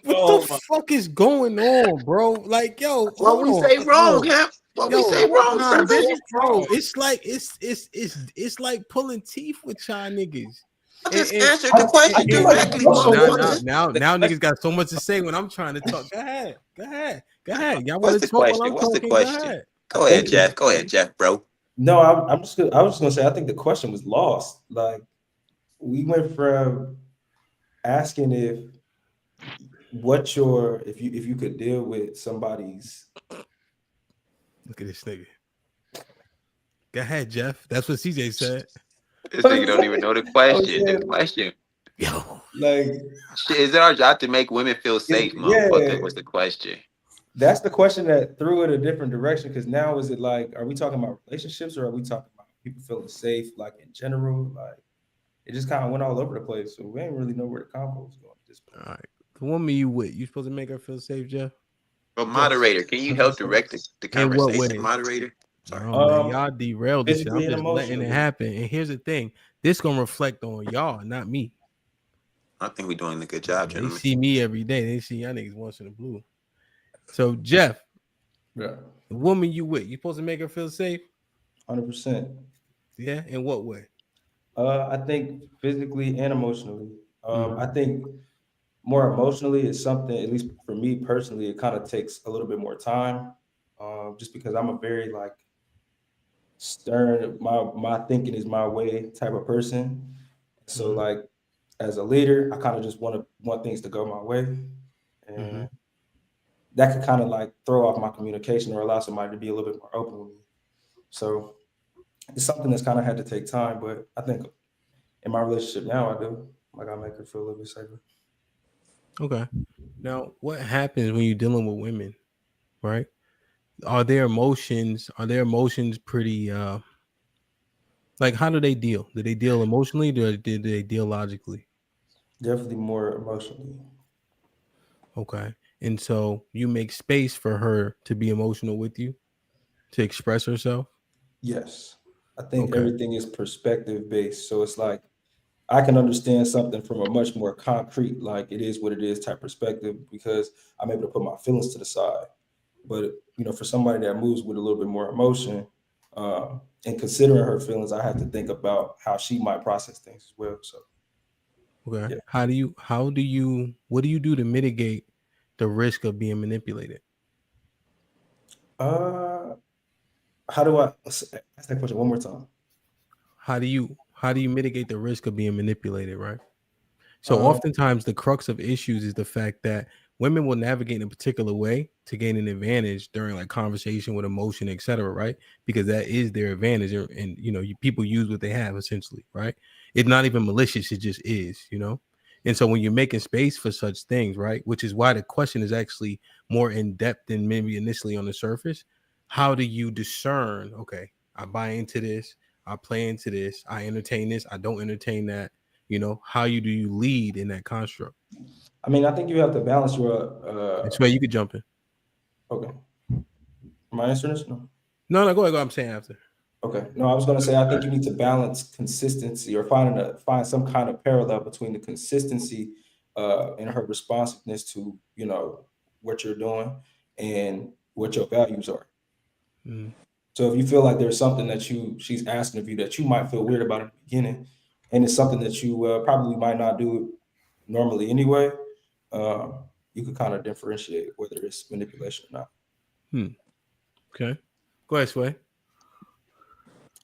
the fuck is going on, bro? Like, yo, what we say wrong, Cap? What we say wrong, bro? It's like it's like pulling teeth with y'all niggas. I just answered the question directly. Now niggas got so much to say when I'm trying to talk. Go ahead. Y'all want to talk while I'm What's the talking? question? Go ahead, Jeff, bro. No, I was just gonna say I think the question was lost. Like, we went from asking if you could deal with somebody's. Look at this nigga. Go ahead, Jeff. That's what CJ said. This nigga don't even know the question. Yo, Like, Shit, is it our job to make women feel safe, motherfucker? yeah, Was the question. that's the question that threw it a different direction. Because now, is it like, are we talking about relationships or are we talking about people feeling safe, like in general? Like, it just kind of went all over the place. So we ain't really know where the convo was going at this point. all right. The woman you with, you supposed to make her feel safe, Jeff? But moderator, can you help direct the In what conversation, way? moderator? Sorry. Oh man, y'all derailed this shit. Physically I'm and just letting it emotionally. happen. And here's the thing: this gonna reflect on y'all, not me. I think we're doing a good job, They gentlemen. see me every day. They see y'all niggas once in a blue. So Jeff, Yeah, the woman you with, you supposed to make her feel safe? 100%. Yeah. In what way? I think physically and emotionally. I think more emotionally is something, at least for me personally, it kind of takes a little bit more time. Just because I'm a very like stern, my thinking is my way type of person. So like as a leader, I kind of just want things to go my way. And that could kind of like throw off my communication or allow somebody to be a little bit more open with me. So it's something that's kind of had to take time, but I think in my relationship now, I do. Like I make her feel a little bit safer. Okay. Now, what happens when you're dealing with women, right? Are their emotions pretty like how do they deal? Do they deal emotionally or do they deal logically? Definitely more emotionally. Okay. And so you make space for her to be emotional with you, to express herself? Yes. I think Okay. everything is perspective based. So it's like I can understand something from a much more concrete, like it is what it is type perspective because I'm able to put my feelings to the side. But for somebody that moves with a little bit more emotion, and considering her feelings, I have to think about how she might process things as well. So Okay. yeah. What do you do to mitigate the risk of being manipulated? How do I ask that question one more time? How do you mitigate the risk of being manipulated, right? So Um, oftentimes the crux of issues is the fact that women will navigate in a particular way to gain an advantage during like conversation with emotion, etc., right? Because that is their advantage, and people use what they have essentially, right? It's not even malicious; it just is, And so when you're making space for such things, right, which is why the question is actually more in depth than maybe initially on the surface. How do you discern? Okay, I buy into this, I play into this, I entertain this, I don't entertain that. How do you lead in that construct? I mean, I think you have to balance your. This way you could jump in. Okay. Am I answering this? No. No, go ahead. I'm saying after. Okay. No, I was going to say I think you need to balance consistency or find some kind of parallel between the consistency and her responsiveness to what you're doing and what your values are. So if you feel like there's something that she's asking of you that you might feel weird about in the beginning, and it's something that you probably might not do normally anyway, you could kind of differentiate whether it's manipulation or not. Okay. Go ahead, Sway.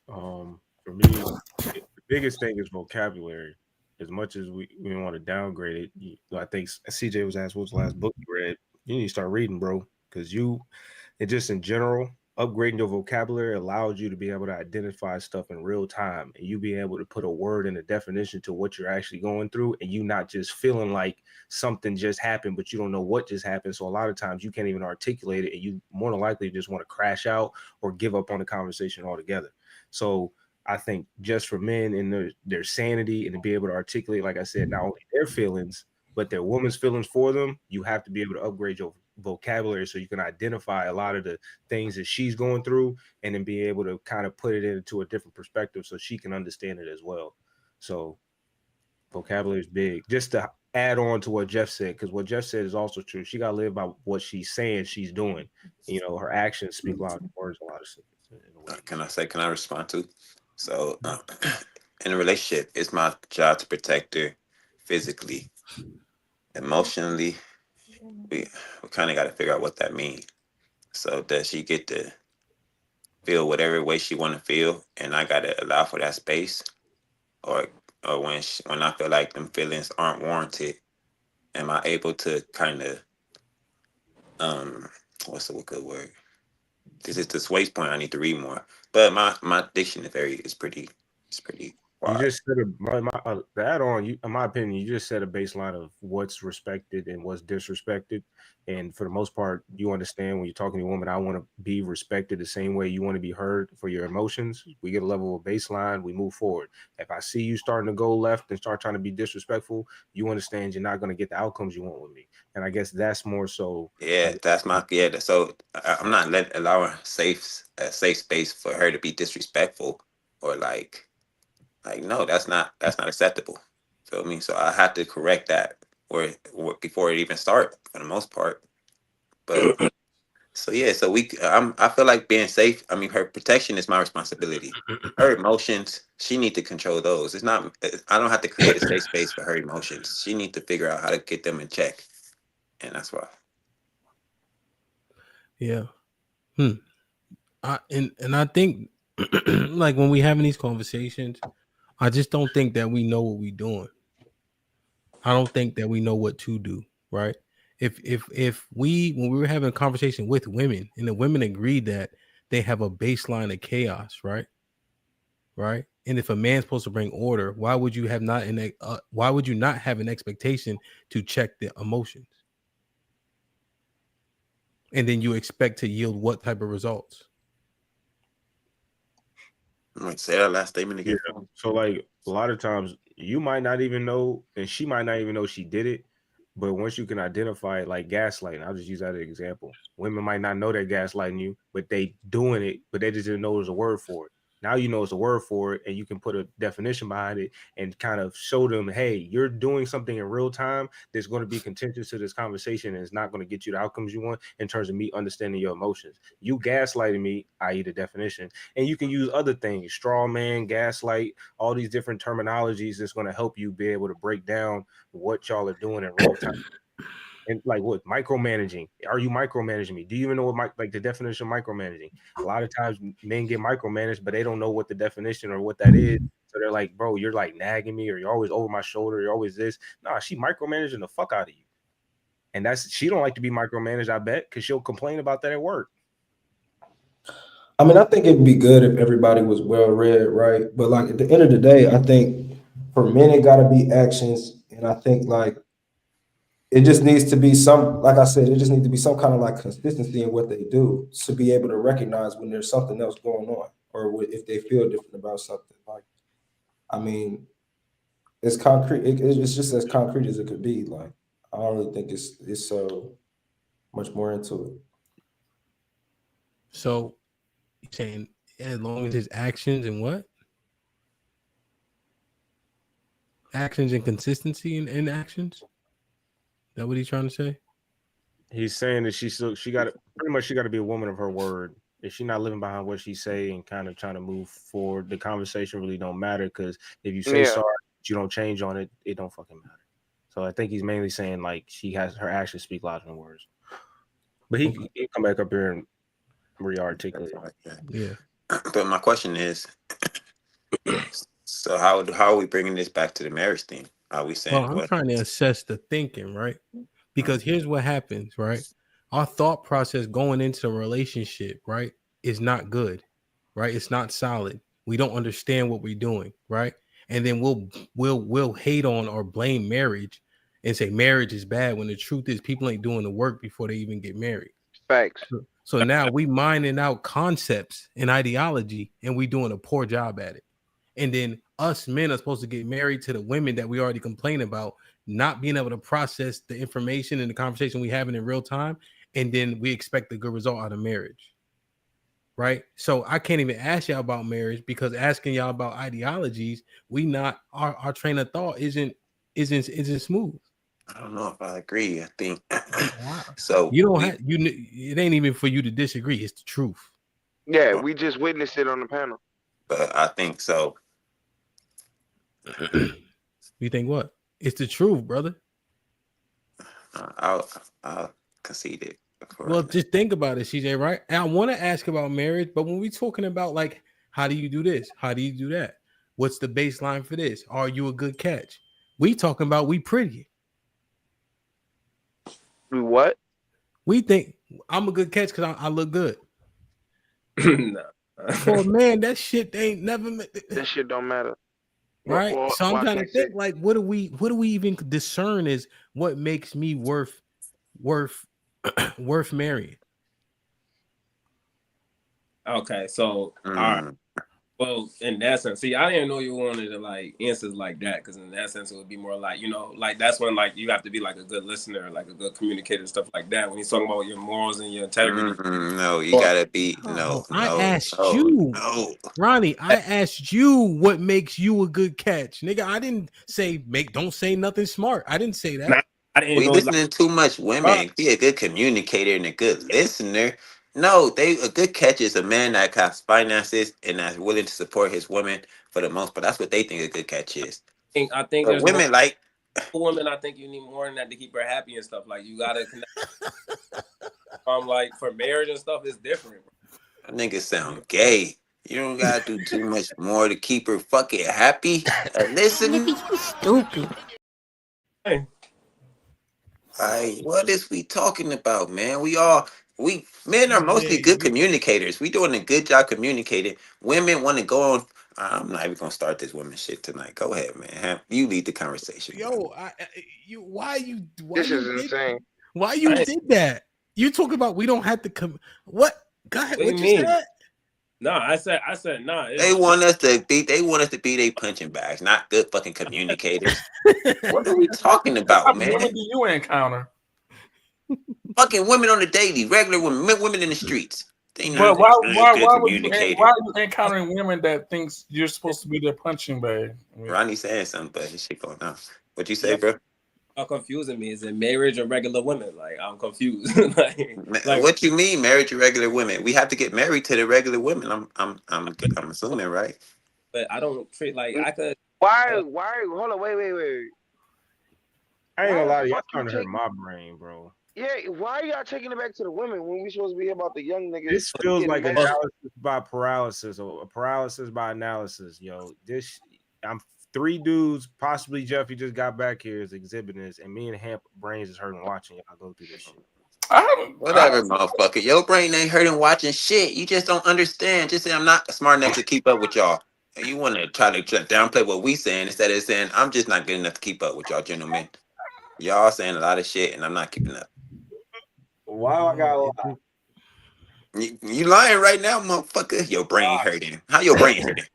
For me, the biggest thing is vocabulary. As much as we want to downgrade it, I think CJ was asked what was the last book you read. You need to start reading, bro, because it just in general, upgrading your vocabulary allows you to be able to identify stuff in real time, and you being able to put a word and a definition to what you're actually going through, and you not just feeling like something just happened, but you don't know what just happened. So a lot of times you can't even articulate it, and you more than likely just want to crash out or give up on the conversation altogether. So I think just for men and their sanity and to be able to articulate, like I said, not only their feelings, but their woman's feelings for them, you have to be able to upgrade your vocabulary so you can identify a lot of the things that she's going through and then be able to kind of put it into a different perspective so she can understand it as well. So vocabulary is big. Just to add on to what Jeff said, because what Jeff said is also true. She got to live by what she's saying she's doing. Her actions speak louder than words a lot of stuff. Can I respond to? So in a relationship, it's my job to protect her physically. Emotionally, we kind of got to figure out what that means. So does she get to feel whatever way she want to feel, and I got to allow for that space? Or when I feel like them feelings aren't warranted, am I able to kind of what's the good word? This is the Sway's point. I need to read more, but my dictionary is pretty You just said that on you. In my opinion, you just set a baseline of what's respected and what's disrespected, and for the most part, you understand when you're talking to a woman. I want to be respected the same way you want to be heard for your emotions. We get a level of baseline. We move forward. If I see you starting to go left and start trying to be disrespectful, you understand you're not going to get the outcomes you want with me. And I guess that's more so. Yeah, that's my So I'm not allowing a safe space for her to be disrespectful or like no, that's not acceptable. Feel me? So I have to correct that or before it even start for the most part. But so yeah, so I feel like being safe. I mean, her protection is my responsibility. Her emotions, she need to control those. It's not. I don't have to create a safe space for her emotions. She need to figure out how to get them in check, and that's why. Yeah. I think like when we having these conversations, I just don't think that we know what we're doing. I don't think that we know what to do, right? If when we were having a conversation with women and the women agreed that they have a baseline of chaos, right? Right? And if a man's supposed to bring order, why would you not have an expectation to check the emotions? And then you expect to yield what type of results? Say that last statement again. Yeah. So like a lot of times you might not even know, and she might not even know she did it. But once you can identify it, like gaslighting, I'll just use that as an example. Women might not know they're gaslighting you, but they doing it, but they just didn't know there's a word for it. Now you know it's a word for it, and you can put a definition behind it and kind of show them, hey, you're doing something in real time that's going to be contentious to this conversation and it's not going to get you the outcomes you want in terms of me understanding your emotions. You gaslighting me, i.e. the definition. And you can use other things, straw man, gaslight, all these different terminologies that's going to help you be able to break down what y'all are doing in real time. And like what micromanaging? Are you micromanaging me? Do you even know what like the definition of micromanaging? A lot of times men get micromanaged, but they don't know what the definition or what that is. So they're like, bro, you're like nagging me, or you're always over my shoulder, you're always this. Nah, she micromanaging the fuck out of you. And she don't like to be micromanaged, I bet, because she'll complain about that at work. I mean, I think it'd be good if everybody was well read, right? But like at the end of the day, I think for men it gotta be actions. And I think like it just needs to be like I said, it just needs to be some kind of like consistency in what they do to be able to recognize when there's something else going on or if they feel different about something. Like, I mean, it's concrete. It's just as concrete as it could be. Like, I don't really think it's so much more into it. So you're saying as long as his actions and what? Actions and consistency in actions? Is that what he's trying to say? He's saying that she got to be a woman of her word. If she's not living behind what she say and kind of trying to move forward, the conversation really don't matter, because if you say sorry, but you don't change on it, it don't fucking matter. So I think he's mainly saying like she has her actions speak louder than words. But he come back up here and re-articulate. Yeah. But my question is, so how are we bringing this back to the marriage thing? Are we saying? Well, I'm trying to assess the thinking, right? Because here's what happens, right? Our thought process going into a relationship, right, is not good, right? It's not solid. We don't understand what we're doing, right? And then we'll hate on or blame marriage and say marriage is bad when the truth is people ain't doing the work before they even get married. Facts. So now we mining out concepts and ideology, and we doing a poor job at it. And then us men are supposed to get married to the women that we already complain about, not being able to process the information and the conversation we having in real time. And then we expect a good result out of marriage. Right. So I can't even ask y'all about marriage, because asking y'all about ideologies, our train of thought isn't smooth. I don't know if I agree. I think so. You don't have it ain't even for you to disagree. It's the truth. Yeah, we just witnessed it on the panel. But I think so. You think what? It's the truth, brother. I'll concede it. Well, just think about it, CJ, right? And I want to ask about marriage, but when we're talking about like, how do you do this? How do you do that? What's the baseline for this? Are you a good catch? We talking about we pretty. We what? We think I'm a good catch because I look good. No. For a man, that shit ain't never. That shit don't matter. right? So I'm trying to think, say? like, what do we even discern is what makes me worth marrying? Okay, so all right. Well, in that sense, see, I didn't know you wanted to like answers like that, because in that sense, it would be more like, you know, like that's when like you have to be like a good listener, like a good communicator, stuff like that. When you're talking about your morals and your integrity, No, you gotta be I asked you, Ronnie. I asked you what makes you a good catch, nigga. I didn't say don't say nothing smart. I didn't say that. I didn't We know. listening to too much women. Be a good communicator and a good listener. No, a good catch is a man that has finances and that's willing to support his woman for the most part. That's what they think a good catch is. I think But there's women like women. I think you need more than that to keep her happy and stuff. Like you gotta connect. Like for marriage and stuff, it's different. Niggas sound gay. You don't gotta do too much more to keep her fucking happy. Listen, stupid. Hey. Like, what is we talking about, man? Men are mostly good communicators. We doing a good job communicating. Women want to go on. I'm not even gonna start this women shit tonight. Go ahead, man. You lead the conversation. Yo, why this is insane. Why you did that? You talk about we don't have to come. What? Go ahead. What you said? No, I said no. They want us to be their punching bags, not good fucking communicators. What are we talking about, man? What women do you encounter? Fucking women on the daily, regular women in the streets. But why are you encountering women that thinks you're supposed to be their punching bag? Ronnie saying something, but his shit going on. What'd you say, bro? Confusing me. Is it marriage or regular women? Like I'm confused. like what you mean, married to regular women? We have to get married to the regular women. I'm assuming, right? But I don't treat like I could. Why? Hold on. Wait. I ain't gonna lie to you. I'm trying to hurt my brain, bro. Yeah, why are y'all taking it back to the women when we supposed to be about the young niggas? This feels like analysis by paralysis or a paralysis by analysis, yo. I'm 3 dudes, possibly Jeff. He just got back here is exhibiting this, and me and Hamp brains is hurting watching y'all go through this shit. Whatever, motherfucker. Your brain ain't hurting watching shit. You just don't understand. Just say I'm not smart enough to keep up with y'all. And you want to try to downplay what we saying instead of saying I'm just not good enough to keep up with y'all, gentlemen. Y'all saying a lot of shit, and I'm not keeping up. Wow, I got a lot. You lying right now, motherfucker. Your brain hurting. How your brain hurting?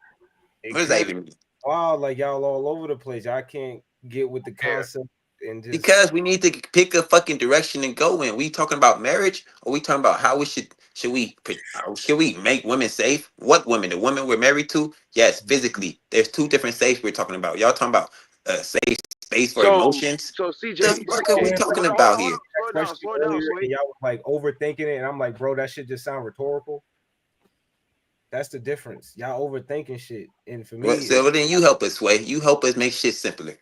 What does that even mean? Wow, like y'all all over the place. I can't get with the concept and just because we need to pick a fucking direction and go in. We talking about marriage, or we talking about how we should we make women safe? What women? The women we're married to? Yes, physically. There's 2 different safes we're talking about. Y'all talking about safe space for emotions. So see, Jeff, what are we talking about here? Slow down. Y'all was like overthinking it, and I'm like, bro, that shit just sound rhetorical. That's the difference. Y'all overthinking shit, and for me, so then you help us, Sway. You help us make shit simpler.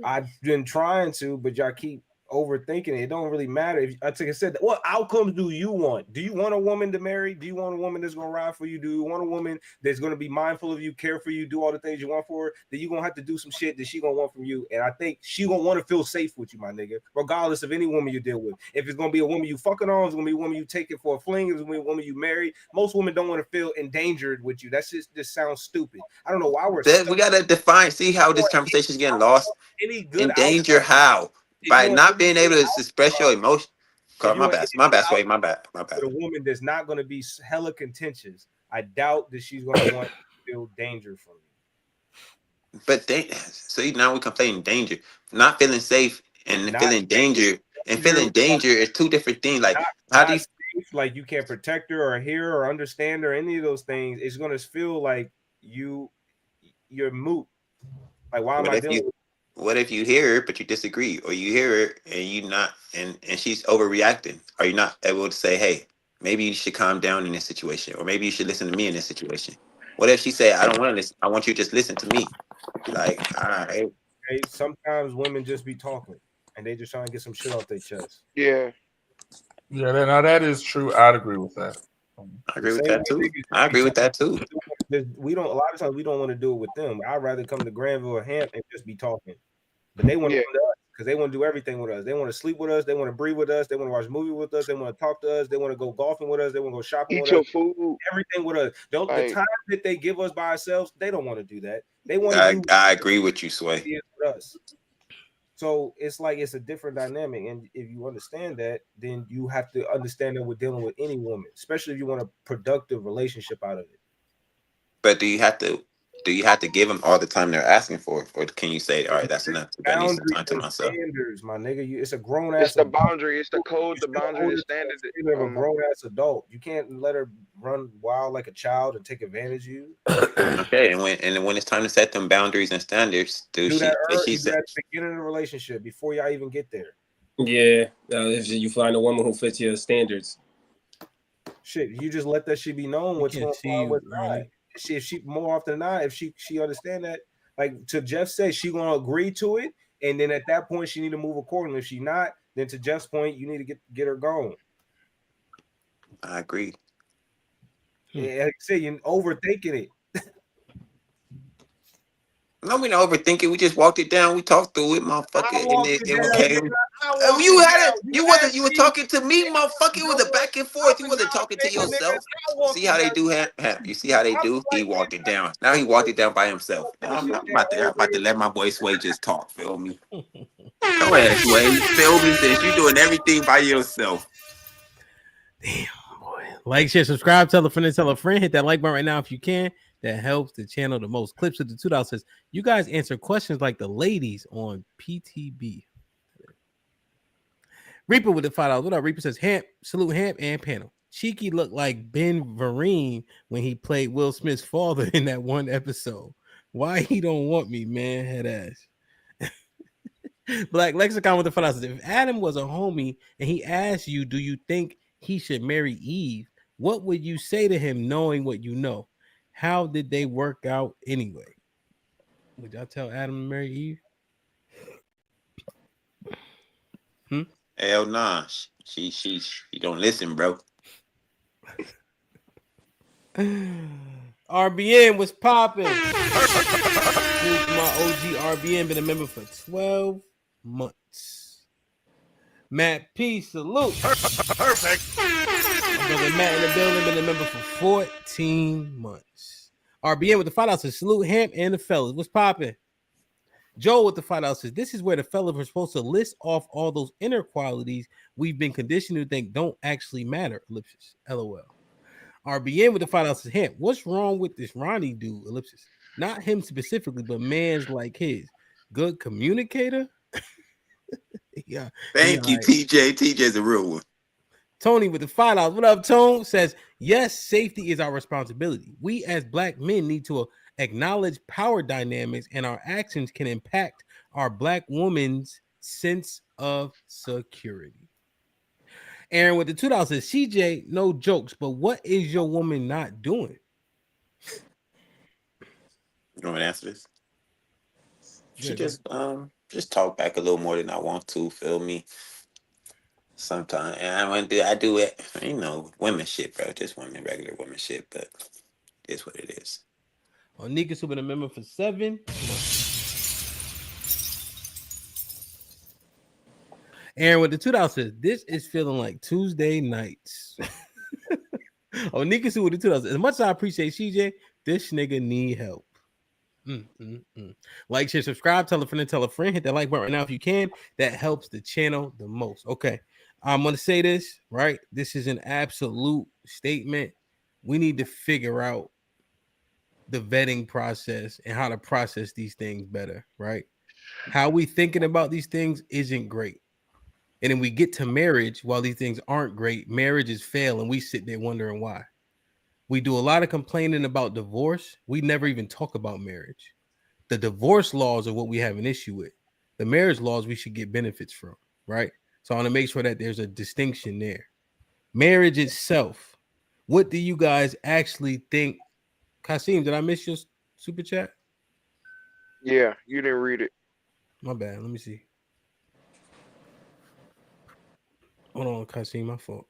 I've been trying to, but y'all keep overthinking it. It don't really matter. If like I said, what outcomes do you want? Do you want a woman to marry? Do you want a woman that's gonna ride for you? Do you want a woman that's gonna be mindful of you, care for you, do all the things you want for her? That you gonna have to do some shit that she gonna want from you. And I think she gonna want to feel safe with you, my nigga, regardless of any woman you deal with. If it's gonna be a woman you fucking on, it's gonna be a woman you take it for a fling, it's gonna be a woman you marry. Most women don't want to feel endangered with you. That's just sounds stupid. I don't know why we gotta define. See how this conversation is getting lost. Endanger how? By not being able to express your emotion. My bad. Sway. My bad. The woman that's not going to be hella contentious. I doubt that she's going to want to feel danger from you. But see, now we complaining danger, not feeling safe and feeling danger. And feeling danger is 2 different things. Like how do you like you can't protect her or hear her or understand her? Any of those things, it's going to feel like you're moot. Like why am I dealing with? What if you hear her, but you disagree, or you hear her and you not, and she's overreacting? Are you not able to say, hey, maybe you should calm down in this situation, or maybe you should listen to me in this situation? What if she say, I don't want to listen. I want you to just listen to me. Like, all right. Hey, sometimes women just be talking and they just trying to get some shit off their chest. Yeah. Now that is true. I'd agree with that. I agree with that too. I agree with that too. We don't. A lot of times we don't want to do it with them. I'd rather come to Granville or Hamp and just be talking. But they want to come to us because they want to do everything with us. They want to sleep with us. They want to breathe with us. They want to watch movies with us. They want to talk to us. They want to go golfing with us. They want to go shopping Eat with your us. food. Everything with us. The Like, time that they give us by ourselves, they don't want to do that. They want to do. I agree with you, Sway. With us. So it's like it's a different dynamic, and if you understand that, then you have to understand that we're dealing with any woman, especially if you want a productive relationship out of it. But do you have to give them all the time they're asking for, or can you say, all right, that's enough? I need some time to myself. Standards, my nigga. It's a grown ass. It's the boundary. It's the code. The boundary. The standard. Of a grown ass adult. You can't let her run wild like a child and take advantage of you. Okay, and when it's time to set them boundaries and standards, do she at the said, beginning of the relationship before y'all even get there. Yeah, if you find a woman who fits your standards, shit, you just let that shit be known what's going on with her. If she more often than not, if she understand that, like to Jeff said, she gonna agree to it, and then at that point she need to move accordingly. If she not, then to Jeff's point, you need to get her going. I agree. Yeah, like I said, you're overthinking it. No, we not overthinking. We just walked it down. We talked through it, motherfucker. And it came. You were talking to me, motherfucker. It was a back and forth. You wasn't talking to yourself. See how they do? You see how they do? He walked it down. Now he walked it down by himself. Now I'm about to let my boy Sway just talk. Feel me? Go ahead, Sway. Feel me, sis. You doing everything by yourself. Damn, boy. Like, share, subscribe, tell a friend. Hit that like button right now if you can. That helps the channel the most. Clips of the $2 says, you guys answer questions like the ladies on PTB. Reaper with the $5. What up? Reaper says, Hamp, salute Hamp and panel. Cheeky looked like Ben Vereen when he played Will Smith's father in that one episode. Why he don't want me, man? Head ass. Black Lexicon with the $5 says, if Adam was a homie and he asked you, do you think he should marry Eve? What would you say to him knowing what you know? How did they work out anyway? Would y'all tell Adam to marry Eve? Hell nah. She don't listen, bro. RBN was popping. My OG RBN been a member for 12 months. Matt P, salute. Perfect. Brother Matt in the building, been a member for 14 months. RBN with the $5 says, salute Hamp and the fellas. What's popping? Joel with the $5 says, this is where the fellas are supposed to list off all those inner qualities we've been conditioned to think don't actually matter. Ellipsis. LOL. RBN with the $5 says, Hamp, what's wrong with this Ronnie dude? Ellipsis. Not him specifically, but mans like his. Good communicator? Yeah. Thank you, TJ. TJ's a real one. Tony with the $5. What up, Tone? Says, yes, safety is our responsibility. We as Black men need to acknowledge power dynamics, and our actions can impact our Black woman's sense of security. Aaron with the $2 says, CJ, no jokes, but what is your woman not doing? You want me to answer this? She just talk back a little more than I want to, feel me? Sometimes, and I do it, you know, women shit, bro. Just regular women shit, but it's what it is. Nika's who been a member for 7 months. Aaron with the $2 says, this is feeling like Tuesday nights. Nika's who with the $2 says, as much as I appreciate CJ, this nigga need help. Like, share, subscribe, tell a friend, hit that like button right now if you can. That helps the channel the most. Okay. I'm going to say this, right? This is an absolute statement. We need to figure out the vetting process and how to process these things better, right? How we thinking about these things isn't great. And then we get to marriage while these things aren't great. Marriages fail and we sit there wondering why. We do a lot of complaining about divorce. We never even talk about marriage. The divorce laws are what we have an issue with. The marriage laws we should get benefits from, right? So I want to make sure that there's a distinction there. Marriage itself, what do you guys actually think? Kasim, did I miss your super chat? Yeah, you didn't read it. My bad. Let me see. Hold on, Kasim, my fault.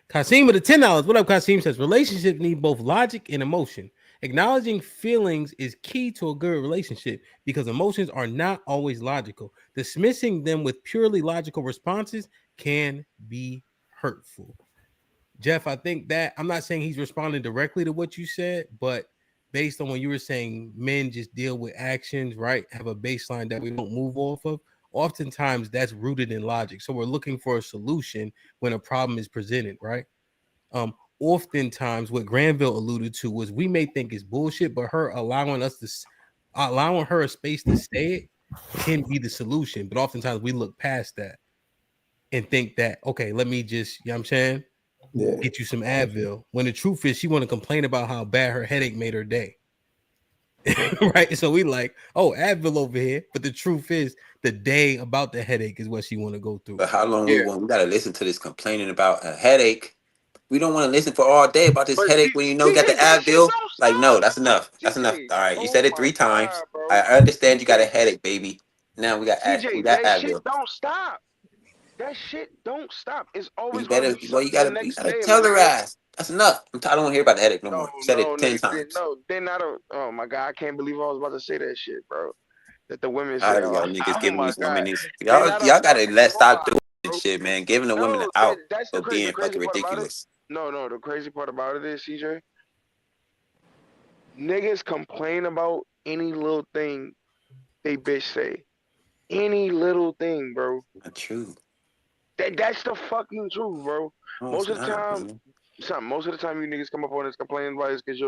Kasim with the $10. What up, Kasim? Says relationships need both logic and emotion. Acknowledging feelings is key to a good relationship because emotions are not always logical. Dismissing them with purely logical responses can be hurtful. Jeff, I think that I'm not saying he's responding directly to what you said, but based on what you were saying, men just deal with actions, right? Have a baseline that we don't move off of. Oftentimes that's rooted in logic. So we're looking for a solution when a problem is presented, right? Oftentimes what Granville alluded to was we may think it's bullshit, but her allowing her a space to say it can be the solution. But oftentimes we look past that and think that, okay, let me just, you know what I'm saying? Yeah. Get you some Advil. When the truth is she want to complain about how bad her headache made her day. Right? So we like, oh, Advil over here. But the truth is the day about the headache is what she want to go through. But how long we gotta listen to this complaining about a headache? We don't want to listen for all day about this headache when you know you got the Advil. Like, no, that's enough. That's enough. All right, you said it 3 times. I understand you got a headache, baby. Now we got CJ, that Advil. Shit Advil. Don't stop. That shit don't stop. It's always You better, be well, you the gotta next day, tell her nigga. ass. That's enough. I don't want to hear about the headache no more. You said it 10 times. No, they're not a. Oh my god, I can't believe I was about to say that shit, bro. That the women say, All right, oh, y'all niggas giving my these women god, these. they're Y'all not a gotta fucking stop robot, doing bro. this shit, man. Giving the women No, an out that's for the being crazy fucking part about it. ridiculous. No, the crazy part about it is, CJ, niggas complain about any little thing they bitch say. Any little thing, bro. Not true. That's the fucking truth, bro. No, Most it's of the not, time, man. most of the time you niggas come up on this complaining about is because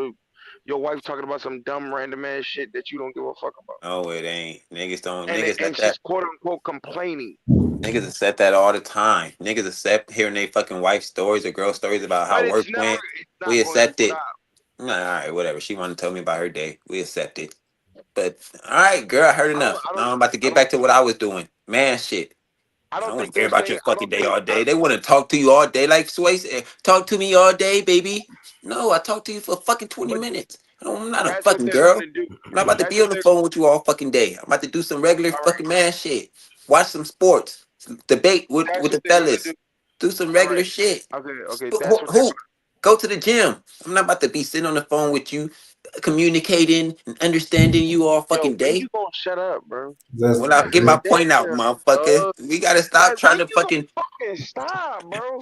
your wife talking about some dumb random ass shit that you don't give a fuck about. No, it ain't. Niggas don't. And, Niggas and let she's quote unquote complaining. Niggas accept that all the time. Niggas accept hearing their fucking wife stories or girl stories about how But work it's went. not We going to accept it. stop. Nah, all right, whatever. She wanted to tell me about her day. We accept it. But all right, girl, I heard enough. Now I'm about to get back to what I was doing. Man, shit. I don't want to hear about your fucking day all day. They want to talk to you all day, like Sway said. Talk to me all day, baby. No, I talk to you for fucking 20 minutes. I'm not a That's fucking what they're girl. going to do. I'm not about to That's be on the phone with you all fucking day. I'm about to do some regular fucking man shit. Watch some sports. Debate with the fellas. Do some regular shit. Okay. Who? Go to the gym. I'm not about to be sitting on the phone with you, communicating and understanding you all fucking day. You gonna shut up, bro? Well, I'll get my point out, motherfucker. We gotta stop trying to fucking stop, bro.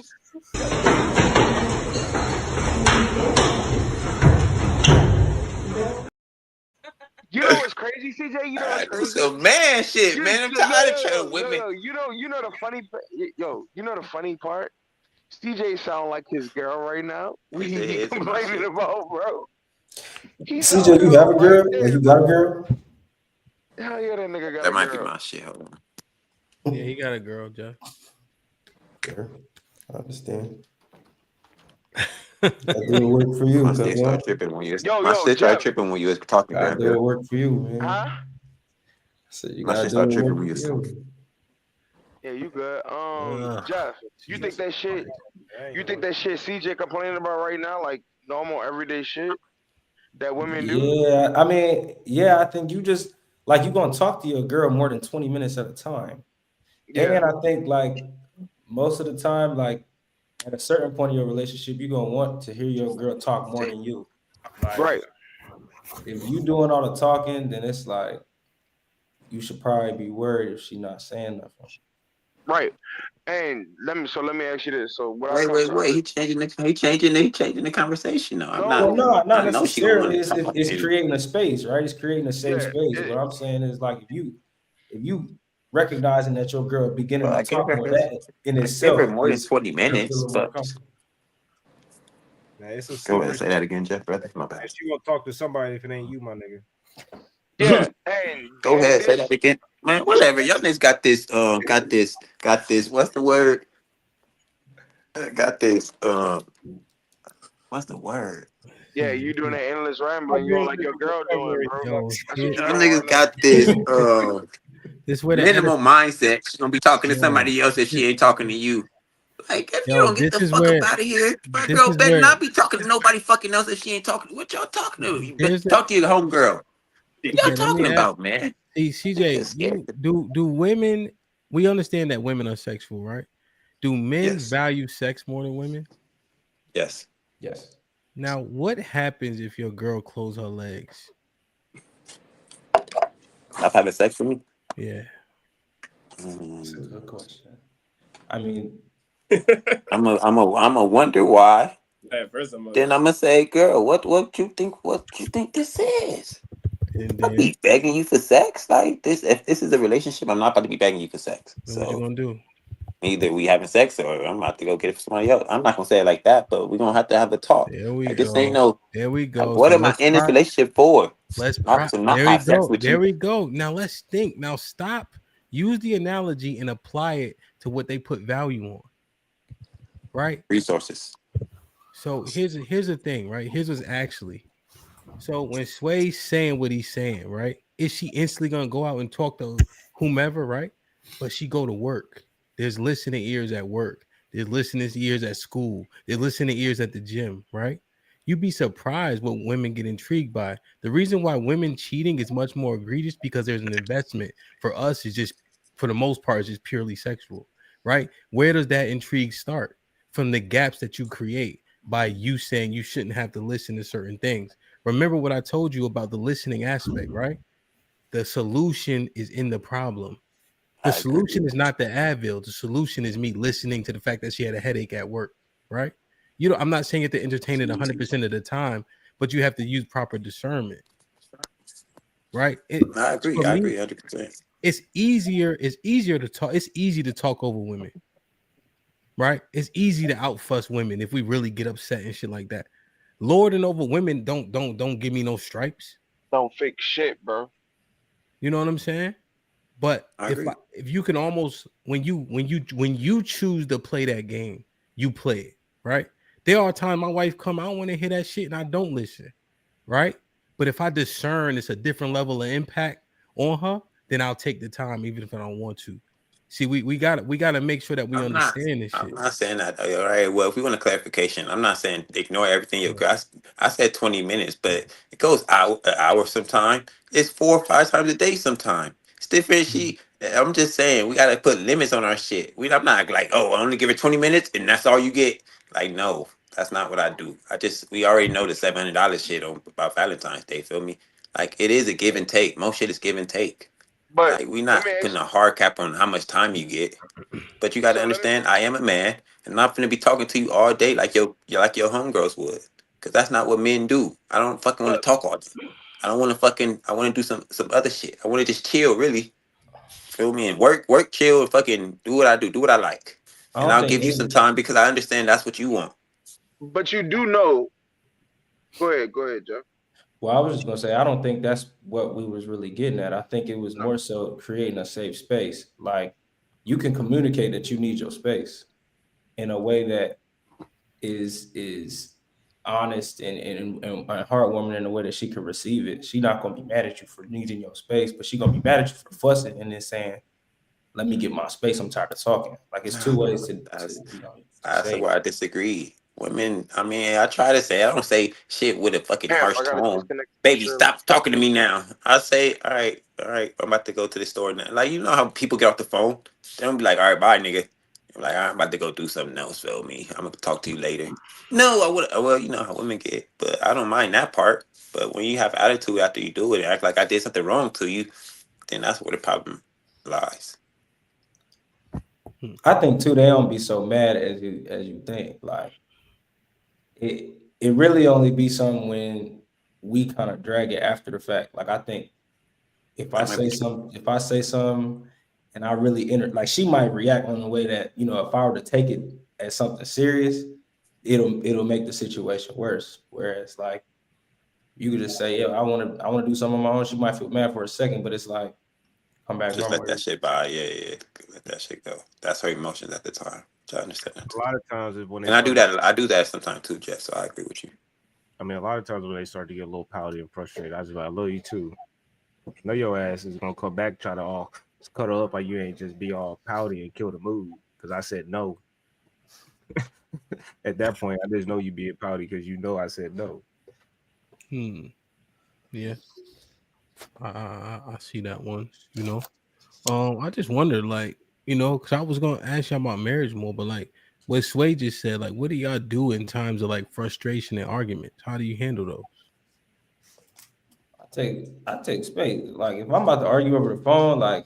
You know what's crazy, CJ? You know what's crazy? Some man shit, man. I'm tired of trying women. You know the funny, you know the funny part. CJ sound like his girl right now. What he be complaining about, bro? CJ, you have a girl? Like you got a girl? Hell yeah, that nigga got that a might girl. be my shit. Hold on. Yeah, he got a girl, Jeff. Sure. I understand. That didn't work for you. My shit started tripping when you was talking. That didn't work for you, man. Huh? I said you my gotta shit started do tripping it when you for was you. Yeah, you good. Jeff, you think that shit? You think that shit CJ complaining about right now, like normal everyday shit that women do? Yeah, I mean, yeah, I think you just like you're gonna talk to your girl more than 20 minutes at a time. Yeah. And I think like most of the time, like at a certain point in your relationship, you're gonna want to hear your girl talk more than you. Like, right. If you doing all the talking, then it's like you should probably be worried if she's not saying nothing. Right. And let me ask you this. So what wait. He changing the conversation. No, I'm not. No, not I know she gonna necessarily. want to It's creating a space, right? It's creating a safe space. What I'm saying is like if you recognizing that your girl beginning to talk more, that in itself more than 20 minutes. But now, it's a go ahead, say that again, Jeff. Brother, my bad. You gonna talk to somebody if it ain't you, my nigga. Yeah, and go ahead, say that again, man. Whatever, y'all niggas got this. What's the word? Got this. What's the word? Yeah, you doing an endless rambling. You don't like your girl doing, bro. Y'all niggas got this. This way minimum mindset. She's gonna be talking to somebody else if she ain't talking to you. Like, if you don't get the fuck up out of here, my girl better not be talking to nobody fucking else if she ain't talking. What y'all talking to? You better talk to your homegirl. What y'all talking about, man? See, CJ, do women? We understand that women are sexual, right? Do men value sex more than women? Yes. Yes. Now, what happens if your girl closes her legs? Stop having sex with me? Yeah. That's a good question. I mean, I'm a wonder why. At first, I'm Then I'm gonna say, girl, what you think this is? And I then, be begging you for sex like this. If this is a relationship, I'm not about to be begging you for sex. then what you So gonna do? either we having sex or I'm about to go get it for somebody else. I'm not gonna say it like that, but we're gonna have to have a talk. There we Like this ain't go. no. There we Like, go. what So am I in this relationship for? Not to not there we have sex go. with There you. we go. Now let's think. Now stop. Use the analogy and apply it to what they put value on. Right? Resources. So here's the thing, right? Here's what's actually. So when Sway's saying what he's saying, right? Is she instantly gonna go out and talk to whomever, right? But she go to work. There's listening ears at work. There's listening ears at school. There's listening ears at the gym, right? You'd be surprised what women get intrigued by. The reason why women cheating is much more egregious because there's an investment. For us, it's just, for the most part, it's just purely sexual, right? Where does that intrigue start? From the gaps that you create by you saying you shouldn't have to listen to certain things. Remember what I told you about the listening aspect, right? The solution is in the problem. The solution is not the Advil. The solution is me listening to the fact that she had a headache at work, right? You know, I'm not saying it to entertain it 100% of the time, but you have to use proper discernment, right? I agree. For I me, agree 100%. it's easier to talk. It's easy to talk over women, right? It's easy to outfuss women if we really get upset and shit like that. Lording over women don't give me no stripes. Don't fake shit, bro. You know what I'm saying? But if you can almost when you choose to play that game, you play it, right? There are times my wife come, I don't want to hear that shit, and I don't listen, right? But if I discern it's a different level of impact on her, then I'll take the time, even if I don't want to. See, we gotta make sure that we understand this shit. I'm not saying that. All right. Well, if we want a clarification, I'm not saying ignore everything. I said 20 minutes, but it goes an hour sometime. It's 4 or 5 times a day sometime. It's different. I'm just saying we gotta put limits on our shit. I'm not like, oh, I only give it 20 minutes and that's all you get. Like, no, that's not what I do. We already know the $700 shit about Valentine's Day. Feel me? Like, it is a give and take. Most shit is give and take. But like, we not putting a hard cap on how much time you get. But you got to understand, I am a man, and I'm not going to be talking to you all day like your homegirls would, because that's not what men do. I don't fucking want to talk all day. I don't want to fucking. I want to do some other shit. I want to just chill, really. Feel me? And work, chill, and fucking do what I do what I like. And I'll give you some time because I understand that's what you want. But you do know. Go ahead, Joe. Well, I was just gonna say I don't think that's what we was really getting at. I think it was more so creating a safe space. Like, you can communicate that you need your space in a way that is honest and heartwarming in a way that she can receive it. She's not gonna be mad at you for needing your space, but she's gonna be mad at you for fussing and then saying, "Let me get my space. I'm tired of talking." Like, it's two ways to That's where I disagree. Women, I mean, I try to say, I don't say shit with a fucking harsh tone. Baby, stop talking to me now. I say, all right, I'm about to go to the store now. Like, you know how people get off the phone? They don't be like, all right, bye, nigga. I'm like, I'm about to go do something else, feel me? I'm gonna talk to you later. No, I would. Well, you know how women get, but I don't mind that part. But when you have attitude after you do it and act like I did something wrong to you, then that's where the problem lies. I think too, they don't be so mad as you think. Like, it really only be something when we kind of drag it after the fact. Like, I think if I say something and I really like, she might react in a way that, you know, if I were to take it as something serious, it'll make the situation worse. Whereas, like, you could just say, yeah, I want to do something on my own. She might feel mad for a second, but it's like, come back. Just let that shit by. Yeah. Let that shit go. That's her emotions at the time. I understand that. A lot of times is when and I do that sometimes too, Jeff. So I agree with you. I mean, a lot of times when they start to get a little pouty and frustrated, I just like, I love you too. Know your ass is gonna come back, try to all cuddle up, like you ain't just be all pouty and kill the mood. Because I said no. At that point, I just know you being pouty because you know I said no. Yeah. I see that one. You know, I just wondered, like, you know, because I was gonna ask you about marriage more, but like, what Sway just said, like, what do y'all do in times of like frustration and arguments? How do you handle those? I take space. Like if I'm about to argue over the phone, like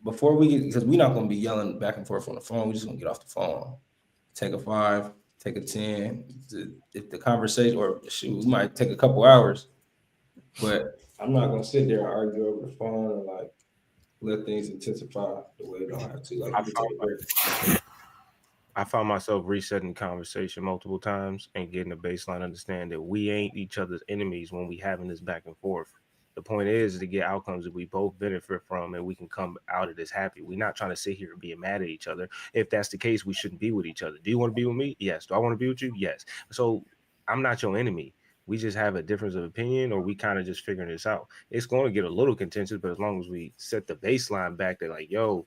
before we get, because we're not gonna be yelling back and forth on the phone. We're just gonna get off the phone. Take a 5, take a 10. If the conversation, or shoot, we might take a couple hours, but I'm not gonna sit there and argue over the phone and like let things intensify the way it don't have to. Like you take a break. I found myself resetting the conversation multiple times and getting a baseline understanding that we ain't each other's enemies when we having this back and forth. The point is to get outcomes that we both benefit from and we can come out of this happy. We're not trying to sit here and being mad at each other. If that's the case, we shouldn't be with each other. Do you want to be with me? Yes. Do I want to be with you? Yes. So I'm not your enemy. We just have a difference of opinion, or we kind of just figuring this out. It's going to get a little contentious, but as long as we set the baseline back, they're like, yo,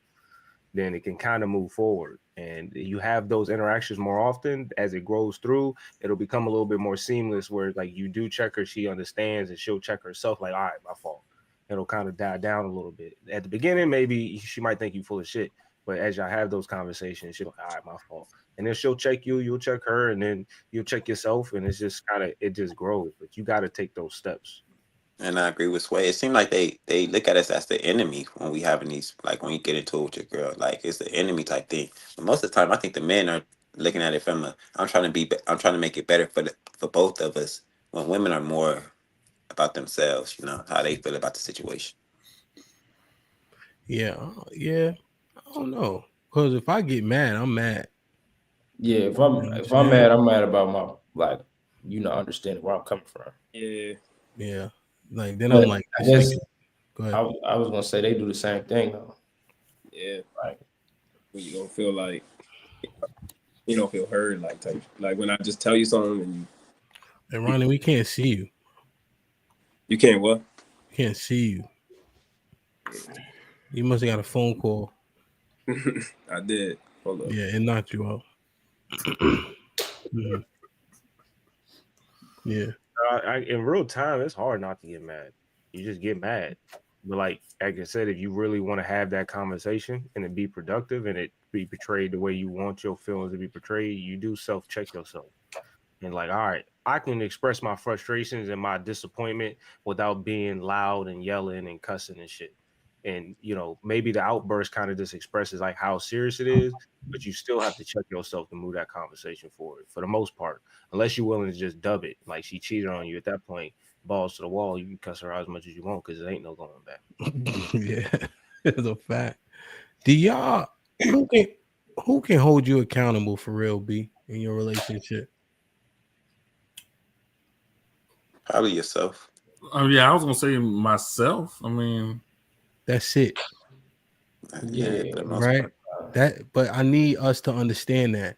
then it can kind of move forward. And you have those interactions more often as it grows through, it'll become a little bit more seamless where like you do check her, she understands, and she'll check herself like, all right, my fault. It'll kind of die down a little bit. At the beginning, maybe she might think you full of shit, but as y'all have those conversations, she'll like, all right, my fault. And then she'll check you, you'll check her, and then you'll check yourself, and it's just kind of, it just grows. But you got to take those steps. And I agree with Sway. It seems like they look at us as the enemy when we having these, like when you get into it with your girl, like it's the enemy type thing. But most of the time, I think the men are looking at it from I'm trying to make it better for both of us. When women are more about themselves, you know, how they feel about the situation. Yeah. I don't know, because if I get mad, I'm mad. Yeah, if I'm mad, I'm mad about my like understanding where I'm coming from. Yeah. Like then I'm like, I guess go ahead. I was gonna say they do the same thing though. Yeah, like when you don't feel like you don't feel heard, like when I just tell you something and Ronnie, we can't see you. You can't what? Can't see you. You must have got a phone call. I did. Hold on. Yeah, it knocked you out. Mm-hmm. Yeah. In real time, it's hard not to get mad. You just get mad. But like I said, if you really want to have that conversation and it be productive and it be portrayed the way you want your feelings to be portrayed, you do self-check yourself. And like, all right, I can express my frustrations and my disappointment without being loud and yelling and cussing and shit. And, maybe the outburst kind of just expresses like how serious it is, but you still have to check yourself to move that conversation forward for the most part, unless you're willing to just dub it. Like she cheated on you at that point, balls to the wall. You can cuss her out as much as you want because it ain't no going back. Yeah, it's a fact. Do y'all, who can hold you accountable for real, B, in your relationship? Probably yourself. Yeah, I was gonna say myself. I mean, that's it. Yeah, right. But I need us to understand that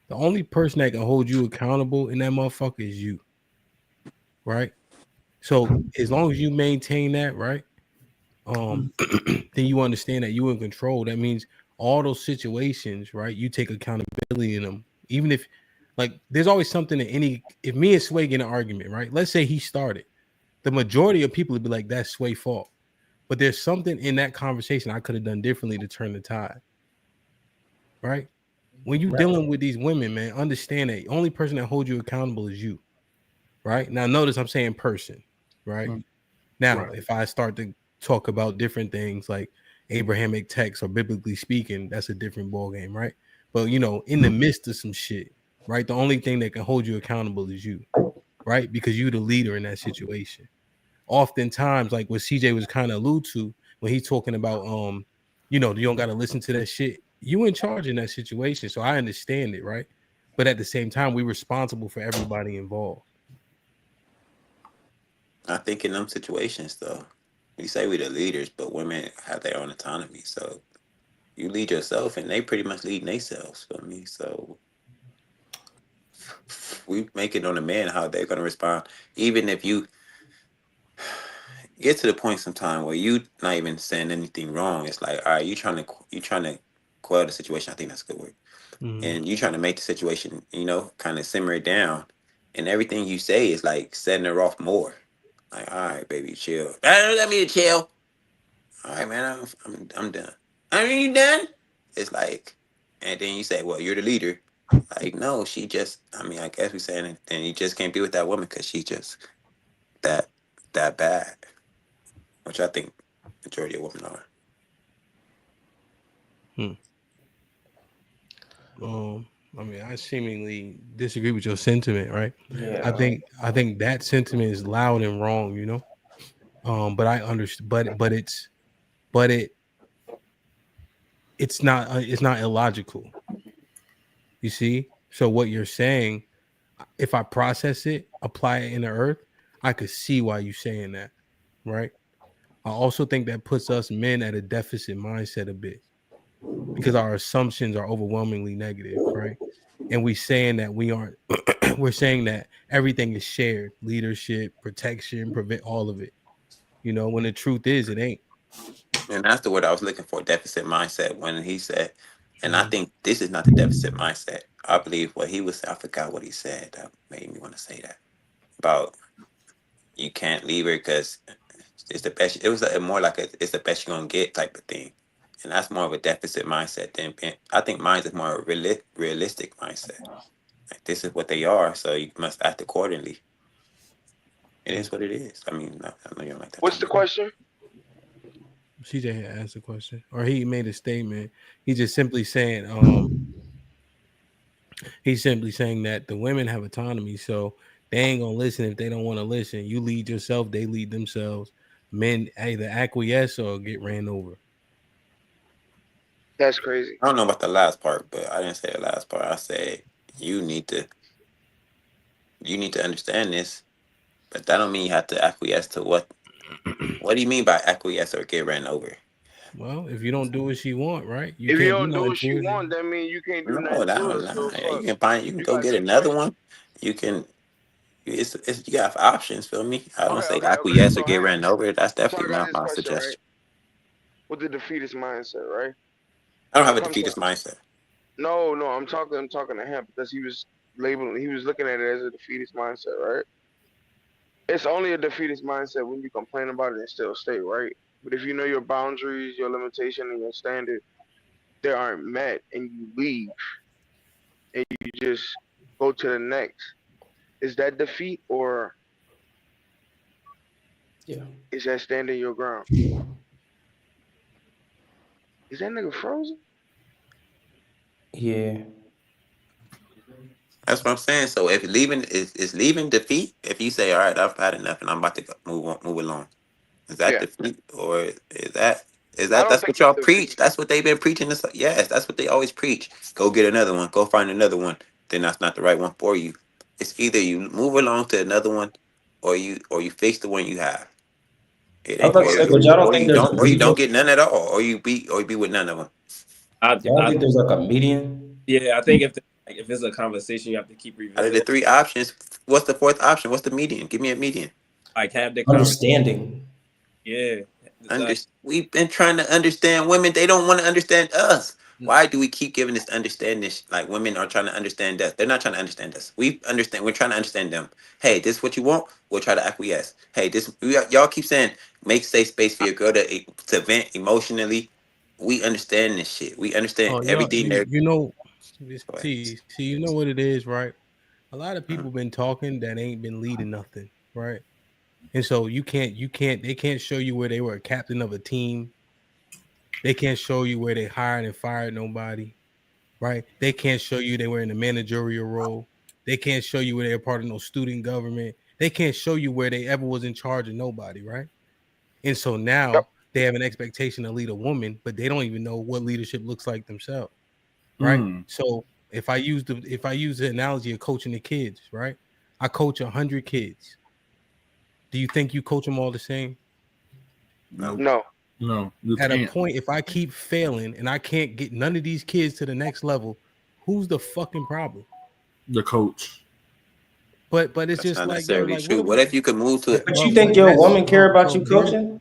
the only person that can hold you accountable in that motherfucker is you. Right. So as long as you maintain that, right, then you understand that you in control. That means all those situations, right, you take accountability in them. Even if, like, there's always something if me and Sway get in an argument, right, let's say he started, the majority of people would be like, that's Sway's fault. But there's something in that conversation I could have done differently to turn the tide. Right? When you're dealing with these women, man, understand that the only person that holds you accountable is you. Right? Now, notice I'm saying person. Right? Now, if I start to talk about different things like Abrahamic texts or biblically speaking, that's a different ballgame, right? But, in the midst of some shit, right, the only thing that can hold you accountable is you. Right? Because you're the leader in that situation. Oftentimes, like what CJ was kind of allude to when he's talking about, you don't got to listen to that shit. You in charge in that situation. So I understand it, right? But at the same time, we're responsible for everybody involved. I think in them situations, though, we say we're the leaders, but women have their own autonomy. So you lead yourself, and they pretty much lead themselves. For me, so we make it on the man how they're gonna respond, even if you get to the point sometime where you not even saying anything wrong. It's like, all right, you trying to quell the situation. I think that's a good word. And you trying to make the situation, kind of simmer it down. And everything you say is like setting her off more. Like, all right, baby, chill. Let me chill. All right, man, I'm done. I mean, you done? It's like, and then you say, well, you're the leader. Like, no, she just. I mean, I guess we're saying it, and you just can't be with that woman because she's just that bad, which I think majority of women are. I mean, I seemingly disagree with your sentiment, right? Yeah. I think that sentiment is loud and wrong, you know. But I understand, but it's not illogical. You see, so what you're saying, if I process it, apply it in the earth, I could see why you're saying that, right? I also think that puts us men at a deficit mindset a bit because our assumptions are overwhelmingly negative, right? And we saying that we aren't. We're saying that everything is shared, leadership, protection, prevent all of it. You know, when the truth is, it ain't. And that's the word I was looking for, deficit mindset. When he said, and I think this is not the deficit mindset. I believe what he was. I forgot what he said that made me want to say that about you can't leave her because it's the best. It was more like it's the best you're gonna get type of thing, and that's more of a deficit mindset than I think mine is more a realistic mindset. Like this is what they are, so you must act accordingly. It is what it is. I mean, I know you don't like that. What's the question? CJ had asked a question, or he made a statement. He's just simply saying, he's simply saying that the women have autonomy, so they ain't gonna listen if they don't want to listen. You lead yourself, they lead themselves. Men either acquiesce or get ran over. That's crazy. I don't know about the last part, but I didn't say the last part. I said you need to understand this, but that don't mean you have to acquiesce to what. What do you mean by acquiesce or get ran over? Well, if you don't do what she want, right? If you can't do don't do nothing what she to it. want, that means you can't do No, nothing to her. So you can fuck. you can You go got get two another choices. one. You can. It's you got options. Feel me? I don't say Okay. acquiesce or So, get ran over. That's so I definitely got not this my question, right? suggestion. With the defeatist mindset, right? I don't When have it a comes to defeatist mindset. no, I'm talking to him because he was looking at it as a defeatist mindset, right? It's only a defeatist mindset when you complain about it and still stay, right? But if you know your boundaries, your limitation, and your standard, they aren't met, and you leave and you just go to the next, is that defeat or Yeah. is that standing your ground? Is that nigga frozen? Yeah. That's what I'm saying. So if leaving is leaving defeat, if you say, all right, I've had enough and I'm about to move along, is that Yeah. defeat or is I that don't that's think what that's y'all defeat. preach? That's what they've been preaching. This, yes, that's what they always preach. Go get another one. Go find another one. Then that's not the right one for you. It's either you move along to another one, or you fix the one you have. It I was ain't about to or say, you but y'all don't or think you there's don't a or you don't median? get none at all, or you be with none of them. Y'all don't think there's like a median? Yeah, I think if it's a conversation, you have to keep Out of the revisiting. three options, what's the fourth option? What's the median? Give me a median. Like have the conversation. Understanding. Yeah. Like, We've been trying to understand women. They don't want to understand us. Why do we keep giving this understanding? Like women are trying to understand us. They're not trying to understand us. We understand. We're trying to understand them. Hey, this is what you want. We'll try to acquiesce. Hey, y'all keep saying make safe space for your girl to vent emotionally. We understand this shit. We understand Oh, everything. you know, Go ahead. see, you know what it is, right? A lot of people been talking that ain't been leading nothing, right? And so they can't show you where they were a captain of a team. They can't show you where they hired and fired nobody, right? They can't show you they were in a managerial role. They can't show you where they were part of no student government. They can't show you where they ever was in charge of nobody, right? And so Yep. now they have an expectation to lead a woman, but they don't even know what leadership looks like themselves, right? So if I use the analogy of coaching the kids, right? I coach 100 kids. Do you think you coach them all the same? No. No, you At a can't. point, if I keep failing and I can't get none of these kids to the next level, who's the fucking problem? The coach. But it's That's just not like, yo, necessarily like true. What if you could move to? But you think your woman care about you coaching?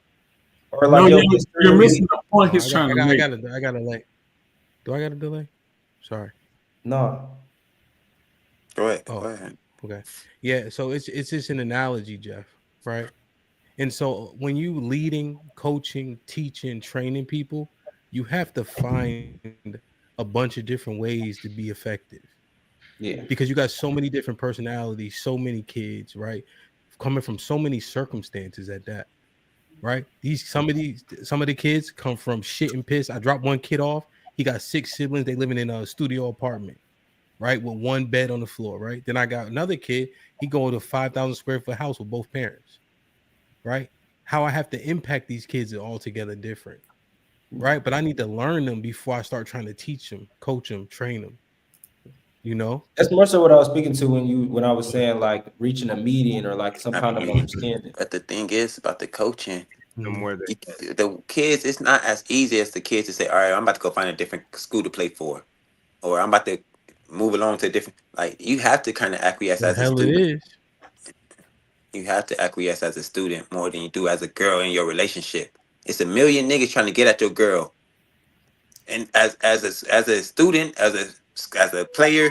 Or like your history you're of missing leading? the point he's trying to make. I got a delay. Do I got a delay? Sorry. No. Go ahead. Oh, Go ahead. okay. Yeah, so it's just an analogy, Jeff, right? And so when you leading, coaching, teaching, training people, you have to find a bunch of different ways to be effective. Yeah. Because you got so many different personalities, so many kids, right? Coming from so many circumstances at that, right? Some of the kids come from shit and piss. I dropped one kid off. He got 6 siblings. They living in a studio apartment, right, with one bed on the floor, right? Then I got another kid. He go to a 5,000 square foot house with both parents, right? How I have to impact these kids is altogether different, right? But I need to learn them before I start trying to teach them, coach them, train them. You know, that's more so what I was speaking to when I was saying like reaching a median or like some kind of understanding. But the thing is about the coaching, Somewhere the kids, it's not as easy as the kids to say, all right, I'm about to go find a different school to play for, or I'm about to move along to a different. Like you have to kind of acquiesce as a student. It is. You have to acquiesce as a student more than you do as a girl in your relationship. It's a million niggas trying to get at your girl, and as a student, as a player,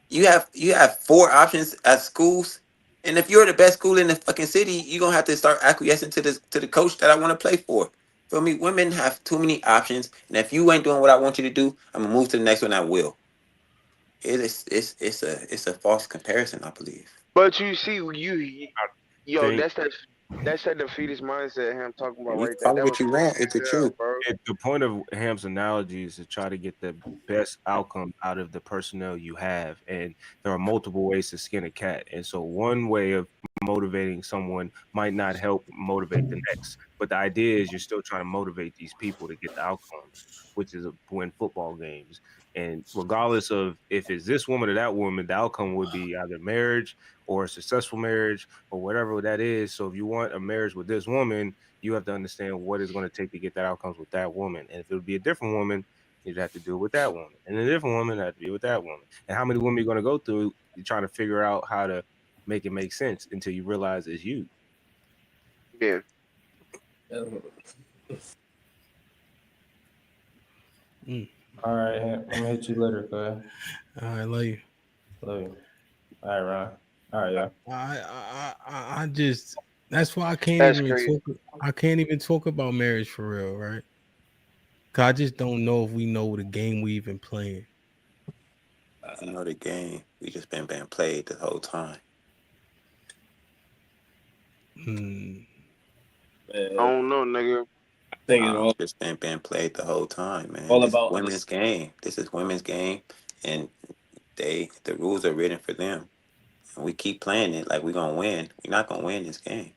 you have 4 options at schools, and if you're the best school in the fucking city, you're gonna have to start acquiescing to the coach that I want to play for. Feel me? Women have too many options, and if you ain't doing what I want you to do, I'm gonna move to the next one. I will. It's a false comparison, I believe. But you see, that's that defeatist mindset Ham talking about right there. That what you want. It's the truth, bro. The point of Ham's analogy is to try to get the best outcome out of the personnel you have, and there are multiple ways to skin a cat. And so, one way of motivating someone might not help motivate the next, but the idea is you're still trying to motivate these people to get the outcomes, which is win football games. And regardless of if it's this woman or that woman, the outcome would be either marriage or a successful marriage or whatever that is. So if you want a marriage with this woman, you have to understand what it's going to take to get that outcomes with that woman. And if it would be a different woman, you'd have to do it with that woman. And a different woman have to be with that woman. And how many women you're going to go through, you're trying to figure out how to make it make sense until you realize it's you. Yeah. All right, I'm gonna hit you later, go ahead. All right, love you. Love you. All right, Ron. All right, y'all. I just that's why I can't even talk about marriage for real, right? Cause I just don't know if we know the game we even playing. I know the game. We just been played the whole time. I don't know, nigga. It's been played the whole time, man. All This about is women's game. This is women's game, and the rules are written for them. And we keep playing it like we're gonna win. We're not gonna win this game.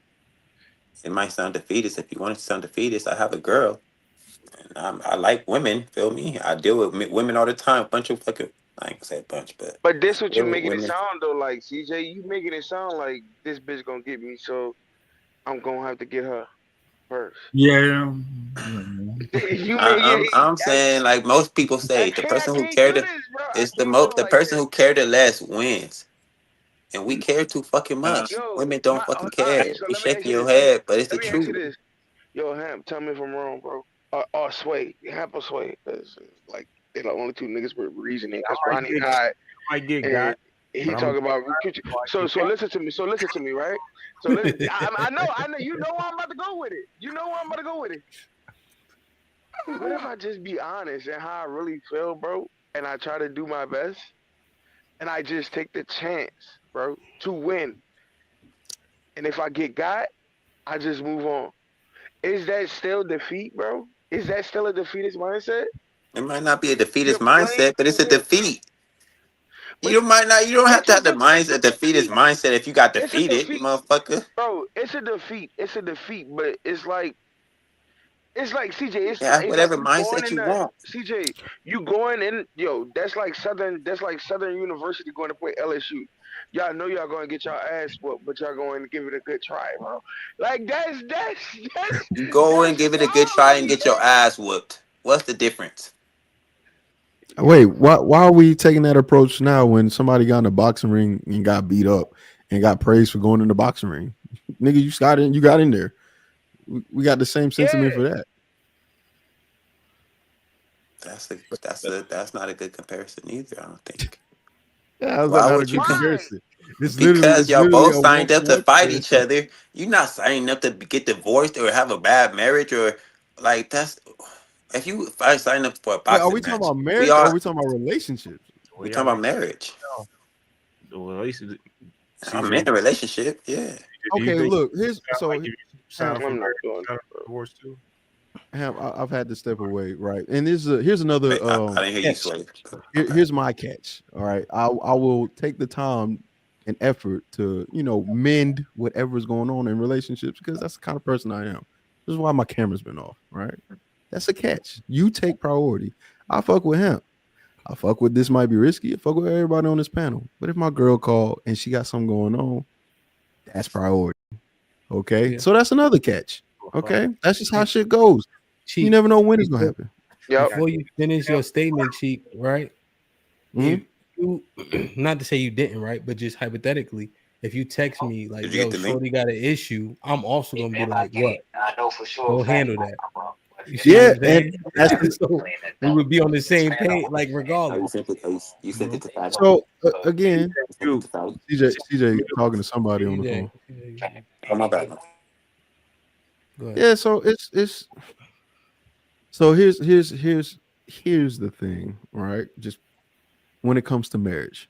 It might sound defeatist. If you want it to sound defeatist, I have a girl, and I like women. Feel me? I deal with women all the time. Bunch of fucking. I ain't gonna say a bunch, but this what you making it sound though, like CJ. You making it sound like this bitch gonna get me, so I'm gonna have to get her first. Yeah. I'm saying like most people say, the person who cared the person who cared the less wins. And we care too fucking much. Women don't fucking care. You shaking your head, but it's the truth. Yo, Hamp, tell me if I'm wrong, bro. Or Sway, Hamp or Sway. Like they're the only 2 niggas with reasoning. Because Ronnie died. He talk about so listen to me. So listen to me, right? So listen, I know. You know where I'm about to go with it. What if I just be honest and how I really feel, bro? And I try to do my best, and I just take the chance, bro, to win. And if I get got, I just move on. Is that still defeat, bro? Is that still a defeatist mindset? It might not be a defeatist mindset, but it's a defeat. You don't have to have the defeatist mindset if you got defeated, motherfucker. Bro, it's a defeat. But it's like CJ. It's whatever like mindset you want. CJ, you going in, that's like Southern University going to play LSU. Y'all know y'all going to get y'all ass whooped, but y'all going to give it a good try, bro. Like that's you go and give it a good try and get your ass whooped. What's the difference? Wait, why are we taking that approach now when somebody got in the boxing ring and got beat up and got praised for going in the boxing ring? Nigga, you got in there. We got the same sentiment for that. That's not a good comparison either, I don't think. Yeah, why would you comparison? Because y'all both signed up to fight each other. You're not signing up to get divorced or have a bad marriage or like if you sign up for a boxing are we talking about marriage or are we talking about relationships? We're talking about marriage. Well, at least I'm in a relationship. Yeah. Okay, look. Here's so. Sign up for divorce too. I've had to step away, right? And here's another. Wait, I didn't hear you, Sway. Here's my catch. All right, I will take the time and effort to mend whatever's going on in relationships because that's the kind of person I am. This is why my camera's been off. Right, that's a catch. You take priority. I fuck with him. I fuck with this might be risky. I fuck with everybody on this panel. But if my girl called and she got something going on, that's priority. Okay, so that's another catch. Okay, that's just how shit goes. Cheek. You never know when it's gonna happen. Before you finish your statement, Cheek, right? Mm-hmm. If you, not to say you didn't, right? But just hypothetically, if you text me like, "Yo, Shorty got an issue," I'm also gonna be like, "What? I know for sure. Go handle that." Yeah, and that's so we would be on the same page, like regardless. You sent it to Fat. So again, CJ talking to somebody on the phone. Oh my bad. Yeah, so it's so here's the thing, right? Just when it comes to marriage,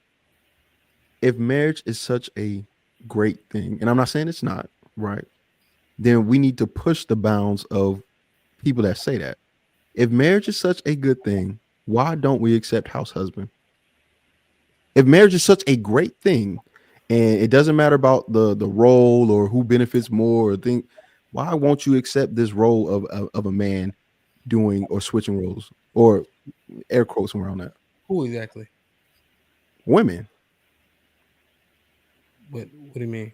if marriage is such a great thing, and I'm not saying it's not, right? Then we need to push the bounds of people that say that. If marriage is such a good thing, why don't we accept house husband? If marriage is such a great thing, and it doesn't matter about the role or who benefits more or think, why won't you accept this role of a man doing or switching roles or air quotes around that? Who exactly? Women. What do you mean?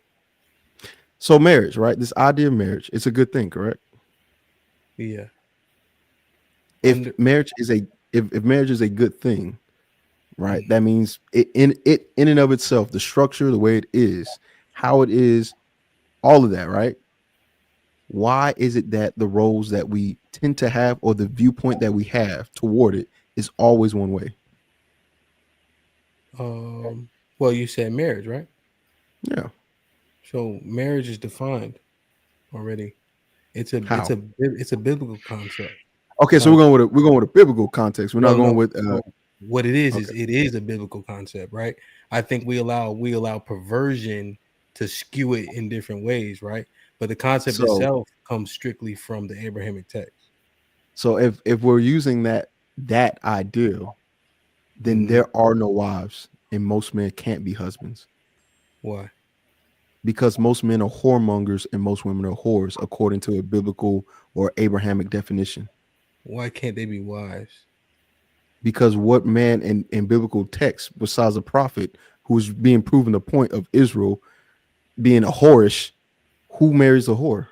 So marriage, right? This idea of marriage, it's a good thing, correct? Yeah. If marriage is a good thing, right? That means in and of itself, the structure, the way it is, how it is, all of that, right? Why is it that the roles that we tend to have or the viewpoint that we have toward it is always one way? Well, you said marriage, right? Yeah. So marriage is defined already. It's a biblical concept. Okay, so we're going with a biblical context. We're not going with what it is it is a biblical concept, right? I think we allow perversion to skew it in different ways, right? But the concept itself comes strictly from the Abrahamic text. So if we're using that ideal, then there are no wives, and most men can't be husbands. Why? Because most men are whoremongers and most women are whores, according to a biblical or Abrahamic definition. Why can't they be wives? Because what man in biblical text, besides a prophet who's being proven the point of Israel being a whorish, who marries a whore?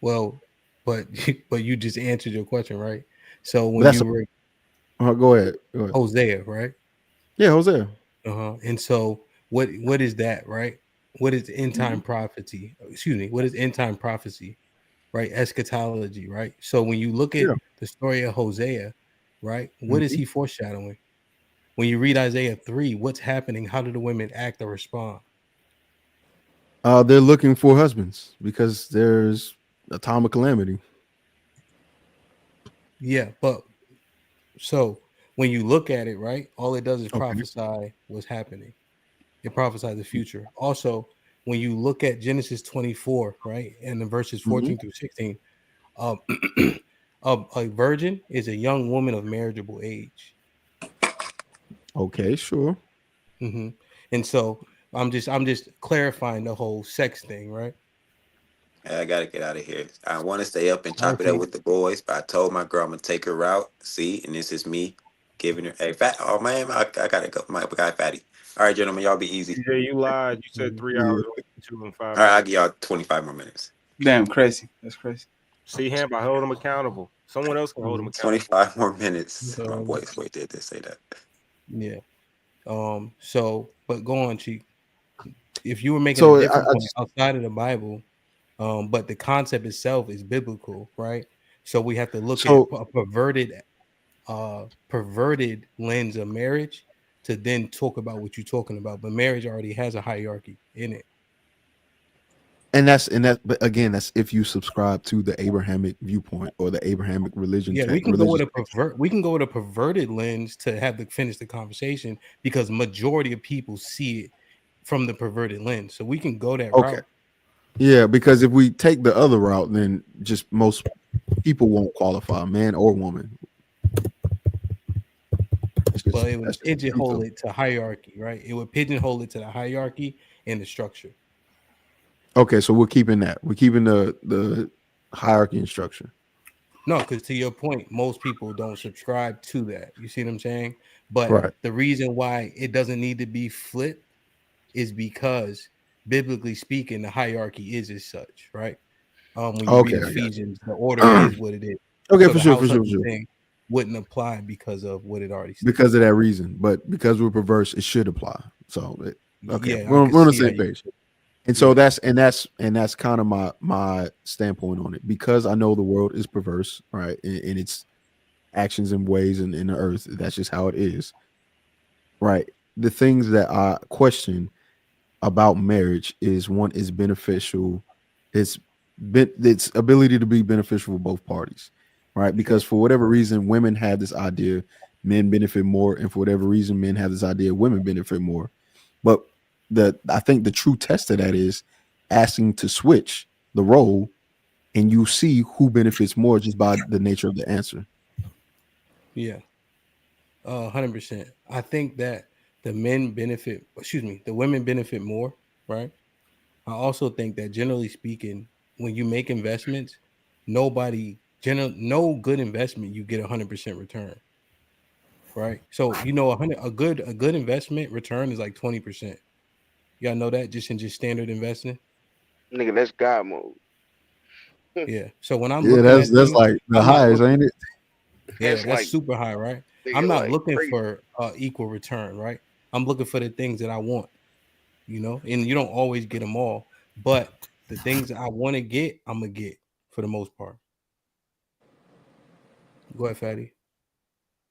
Well, but you just answered your question, right? So when go ahead. Hosea, right? Yeah, Hosea. And so what is that, right? What is end time prophecy? Excuse me. What is end time prophecy? Right? Eschatology, right? So when you look at the story of Hosea, right? What is he foreshadowing? When you read Isaiah 3, what's happening? How do the women act or respond? They're looking for husbands because there's a time of calamity. Yeah, but so when you look at it, right, all it does is prophesy what's happening. It prophesies the future. Also, when you look at Genesis 24, right, and the verses 14 through 16, a virgin is a young woman of marriageable age. Okay, sure. And so I'm just clarifying the whole sex thing, right? I gotta get out of here. I want to stay up and chop it up with the boys, but I told my girl I'm gonna take her out. See, and this is me giving her a fat. Oh man, I gotta go. My guy Fatty. All right, gentlemen, y'all be easy. Yeah, you lied. You said 3 hours, 2 and 5. All right, I'll give y'all 25 more minutes. Damn, crazy. That's crazy. See him, I hold him accountable. Someone else can hold him accountable. 25 more minutes. My boys did they say that? Yeah. So, but go on, Chief. If you were making a different point outside of the Bible, but the concept itself is biblical, right? So we have to look at a perverted lens of marriage to then talk about what you're talking about. But marriage already has a hierarchy in it. And that, but again, that's if you subscribe to the Abrahamic viewpoint or the Abrahamic religion. Yeah, we can go with a perverted lens to finish the conversation, because majority of people see it from the perverted lens. So we can go that route. Yeah, because if we take the other route, then just most people won't qualify, man or woman. Well, it would pigeonhole it to hierarchy, right? It would pigeonhole it to the hierarchy and the structure. Okay, so we're keeping that. We're keeping the hierarchy and structure. No, because to your point, most people don't subscribe to that. You see what I'm saying? But the reason why it doesn't need to be flipped is because, biblically speaking, the hierarchy is as such, right? When you read Ephesians, the order is what it is. Okay, so for sure. Thing wouldn't apply because of what it already said. Because of that reason, but because we're perverse, it should apply. So, okay, yeah, we're on the same page. And so that's kind of my standpoint on it, because I know the world is perverse, right? In its actions and ways in the earth. That's just how it is, right? The things that I question about marriage is, one, is beneficial. Its ability to be beneficial for both parties, right? Because for whatever reason, women have this idea men benefit more, and for whatever reason, men have this idea women benefit more. But I think the true test of that is asking to switch the role, and you see who benefits more just by the nature of the answer. Yeah, 100%. I think that the women benefit more, right? I also think that, generally speaking, when you make investments, no good investment you get 100% return, right? So a good investment return is like 20%. Y'all know that just in standard investing? Nigga, that's God mode. Yeah. So when I'm looking at that's like the highest, ain't it? Yeah, that's like super high, right? I'm not looking for equal return, right? I'm looking for the things that I want, and you don't always get them all, but the things that I want to get, I'm gonna get for the most part. Go ahead, Fatty.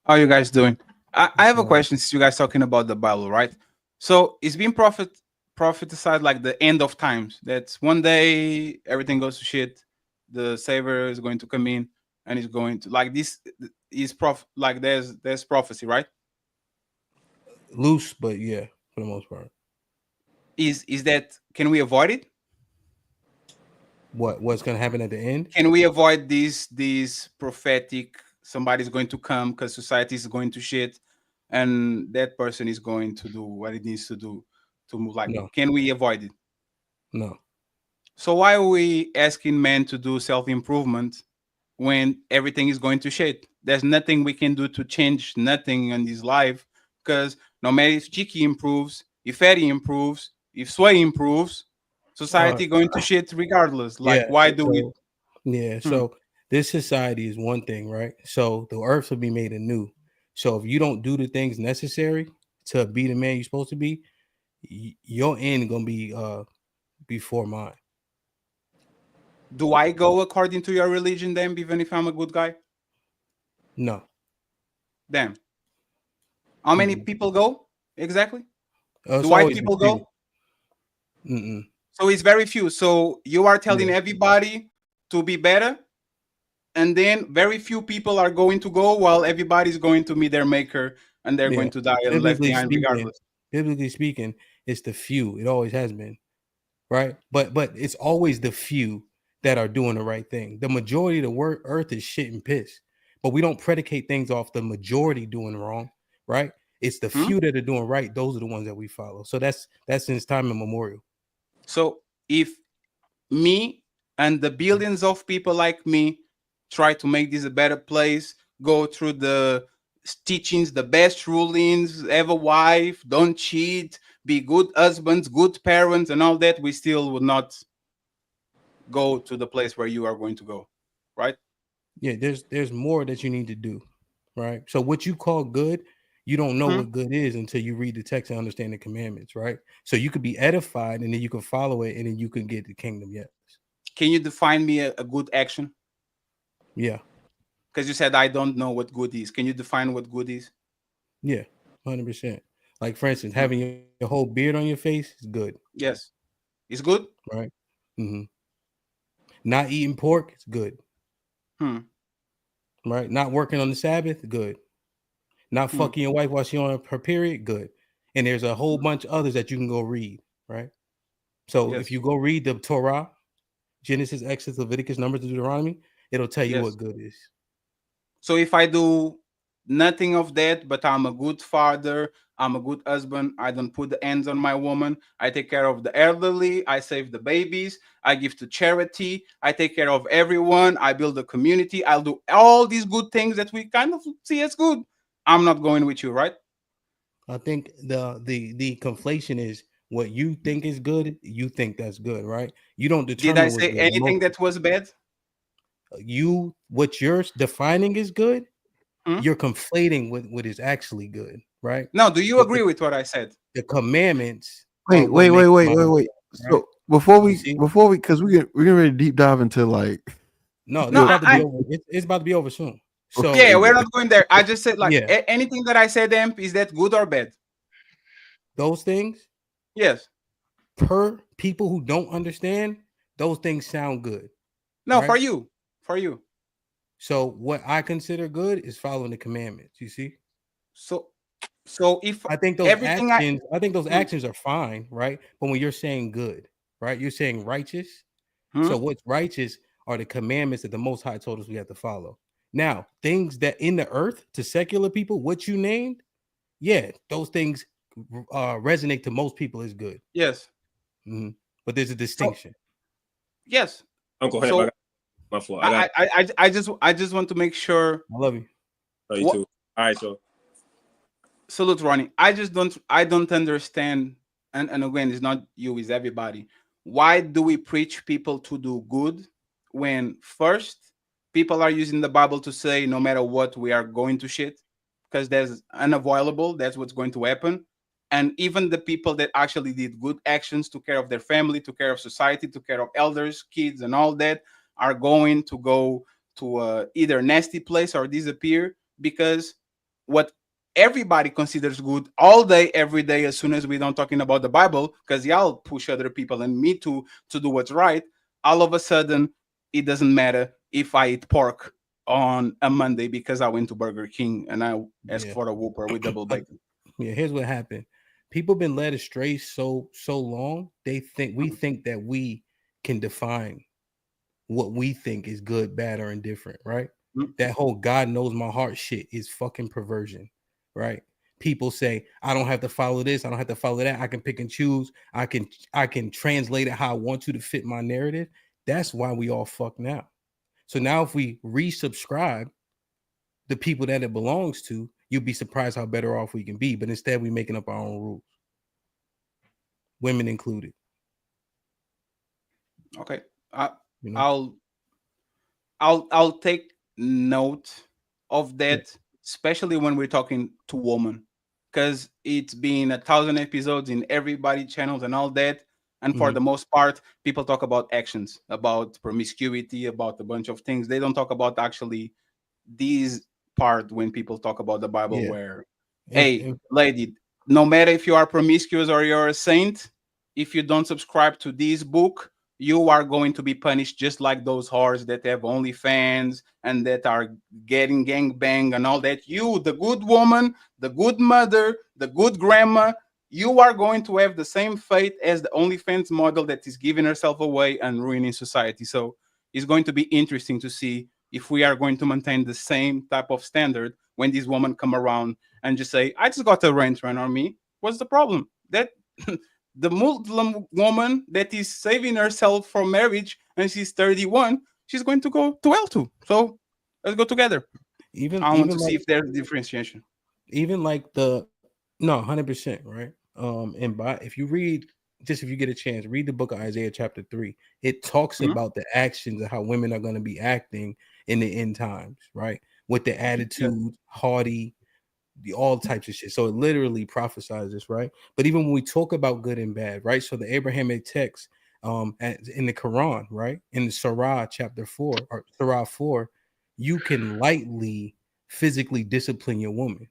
How are you guys doing? I have a question. Since you guys talking about the Bible, right? So it's been prophesied like the end of times. That's one day everything goes to shit. The Savior is going to come in, and he's going to, like, this is like there's prophecy, right? Loose, but yeah, for the most part. Is that, can we avoid it? What's gonna happen at the end? Can we avoid these prophetic, somebody's going to come because society is going to shit, and that person is going to do what it needs to do to move? Like, no. Can we avoid it? No. So why are we asking men to do self-improvement when everything is going to shit? There's nothing we can do to change nothing in his life, because no matter if Cheeky improves, if Eddie improves, if Sway improves, society going to shit regardless. Like, why do we? Yeah. So this society is one thing, right? So the earth will be made anew. So if you don't do the things necessary to be the man you're supposed to be, your end gonna be before mine. Do I go according to your religion then, even if I'm a good guy? No. Damn. How many people go exactly? Do white people go? So it's very few. So you are telling everybody to be better, and then very few people are going to go, while everybody's going to meet their maker, and they're going to die and left behind regardless. Biblically speaking, it's the few. It always has been, right? But it's always the few that are doing the right thing. The majority of the earth is shit and piss, but we don't predicate things off the majority doing wrong, right? It's the few that are doing right. Those are the ones that we follow. So that's since time immemorial. So if me and the billions of people like me try to make this a better place, go through the teachings, the best rulings, have a wife, don't cheat, be good husbands, good parents, and all that, we still would not go to the place where you are going to go, right? Yeah, there's more that you need to do, right? So what you call good, you don't know what good is until you read the text and understand the commandments, right? So you could be edified, and then you can follow it, and then you can get the kingdom. Yes. Can you define me a good action? Yeah. Because you said I don't know what good is. Can you define what good is? Yeah, 100%. Like, for instance, having your whole beard on your face is good. Yes. It's good? Right. Mm-hmm. Not eating pork is good. Right? Not working on the Sabbath, good. Not fucking your wife while she's on her period, good. And there's a whole bunch of others that you can go read, right? So if you go read the Torah, Genesis, Exodus, Leviticus, Numbers, Deuteronomy, it'll tell you what good is. So if I do nothing of that, but I'm a good father, I'm a good husband, I don't put the hands on my woman, I take care of the elderly, I save the babies, I give to charity, I take care of everyone, I build a community, I'll do all these good things that we kind of see as good. I'm not going with you, right? I think the conflation is what you think is good, you think that's good, right? You don't determine. Did I say anything that was bad? What you're defining is good, you're conflating with what is actually good, right? No, do you agree with what I said? The commandments. Wait. So before we, because we're getting ready to deep dive into like. No, it's about to be over. It's about to be over soon. So yeah, we're not going there. I just said like anything that I said, is that good or bad? Those things? Yes. Per people who don't understand, those things sound good. No, right? For you. So what I consider good is following the commandments. You see? So if I think those actions, I think those actions are fine, right? But when you're saying good, right? You're saying righteous. So what's righteous are the commandments that the Most High told us we have to follow. Now, things that in the earth to secular people, what you named, those things resonate to most people as good. Yes. Mm-hmm. But there's a distinction. Yes. Uncle Hank, my fault. I just want to make sure. I love you. Oh, you too. All right, so. Salute, Ronnie. I don't understand, and again, it's not you, it's everybody. Why do we preach people to do good when first people are using the Bible to say no matter what we are going to shit? Because that's unavoidable. That's what's going to happen. And even the people that actually did good actions, took care of their family, took care of society, took care of elders, kids, and all that, are going to go to either nasty place or disappear, because what everybody considers good all day, every day, as soon as we don't talking about the Bible, because y'all push other people and me to do what's right, all of a sudden, it doesn't matter if I eat pork on a Monday because I went to Burger King and I asked for a Whopper with double bacon. Here's what happened. People been led astray so long. We think that we can define what we think is good, bad, or indifferent, right? That whole God knows my heart shit is fucking perversion, right? People say, I don't have to follow this, I don't have to follow that, I can pick and choose, I can translate it how I want to fit my narrative. That's why we all fuck now. So now if we resubscribe the people that it belongs to, you'll be surprised how better off we can be. But instead, we're making up our own rules, women included. Okay, I'll take note of that, especially when we're talking to women, because it's been 1,000 episodes in everybody channels and all that. And for the most part, people talk about actions, about promiscuity, about a bunch of things. They don't talk about actually these part when people talk about the Bible, where, hey, lady, no matter if you are promiscuous or you're a saint, if you don't subscribe to this book, you are going to be punished just like those whores that have OnlyFans and that are getting gangbang and all that. You, the good woman, the good mother, the good grandma, you are going to have the same fate as the OnlyFans model that is giving herself away and ruining society. So it's going to be interesting to see if we are going to maintain the same type of standard when these women come around and just say, I just got a rent run on me. What's the problem? That the Muslim woman that is saving herself from marriage and she's 31, she's going to go to hell too. So let's go together. I want to see if there's differentiation. Even like 100%, right? If you read, just if you get a chance, read the book of Isaiah chapter 3. It talks about the actions of how women are going to be acting in the end times, right? With the attitude, haughty, all types of shit. So it literally prophesies this, right? But even when we talk about good and bad, right? So the Abrahamic text in the Quran, right? In the Surah chapter 4 or Surah 4, you can lightly physically discipline your woman,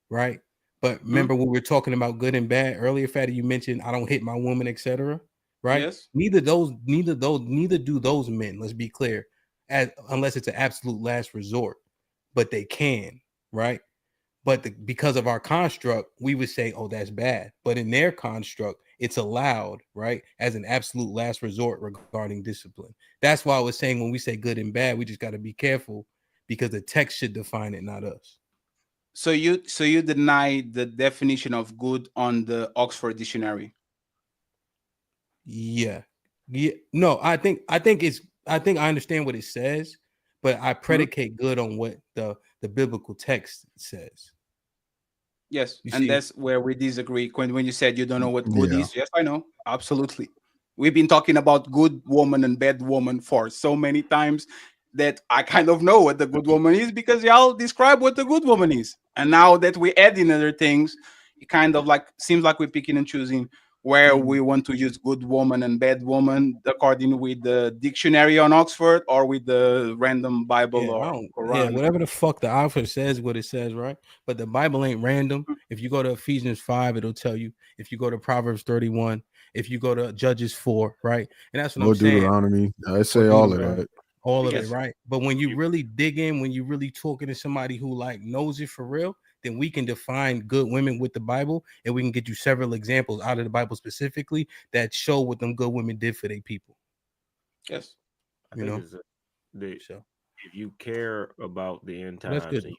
right? But remember when we were talking about good and bad earlier, Fatty, you mentioned I don't hit my woman, etc. right? Yes. Neither do those men. Let's be clear, unless it's an absolute last resort, but they can, right? But because of our construct, we would say, oh, that's bad. But in their construct, it's allowed, right, as an absolute last resort regarding discipline. That's why I was saying when we say good and bad, we just got to be careful because the text should define it, not us. So you deny the definition of good on the Oxford Dictionary? Yeah. No, I think I understand what it says, but I predicate good on what the biblical text says. Yes, and that's where we disagree. When you said you don't know what good is, yes, I know, absolutely. We've been talking about good woman and bad woman for so many times that I kind of know what the good woman is because y'all describe what the good woman is. And now that we add in other things, it kind of like seems like we're picking and choosing where we want to use good woman and bad woman according with the dictionary on Oxford or with the random Bible or Quran. Yeah, whatever the fuck the Oxford says, what it says, right? But the Bible ain't random. If you go to Ephesians 5, it'll tell you. If you go to Proverbs 31, if you go to Judges 4, right? And that's what I'm saying. Deuteronomy, I say all of that. All of it, right? But when you really dig in, when you really talking to somebody who like knows it for real, then we can define good women with the Bible, and we can get you several examples out of the Bible specifically that show what them good women did for their people. Yes, I think if you care about the end times and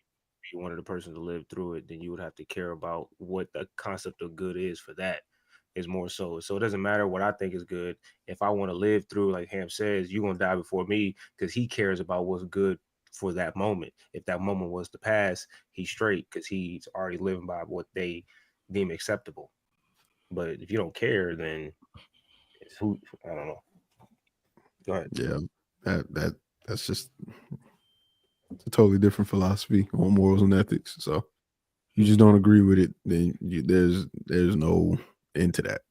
you wanted a person to live through it, then you would have to care about what the concept of good is for that. Is more so. So it doesn't matter what I think is good. If I want to live through, like Ham says, you're gonna die before me because he cares about what's good for that moment. If that moment was to pass, he's straight because he's already living by what they deem acceptable. But if you don't care, then it's who I don't know. Go ahead. Yeah, that's just a totally different philosophy on morals and ethics. So you just don't agree with it, then there's no into that.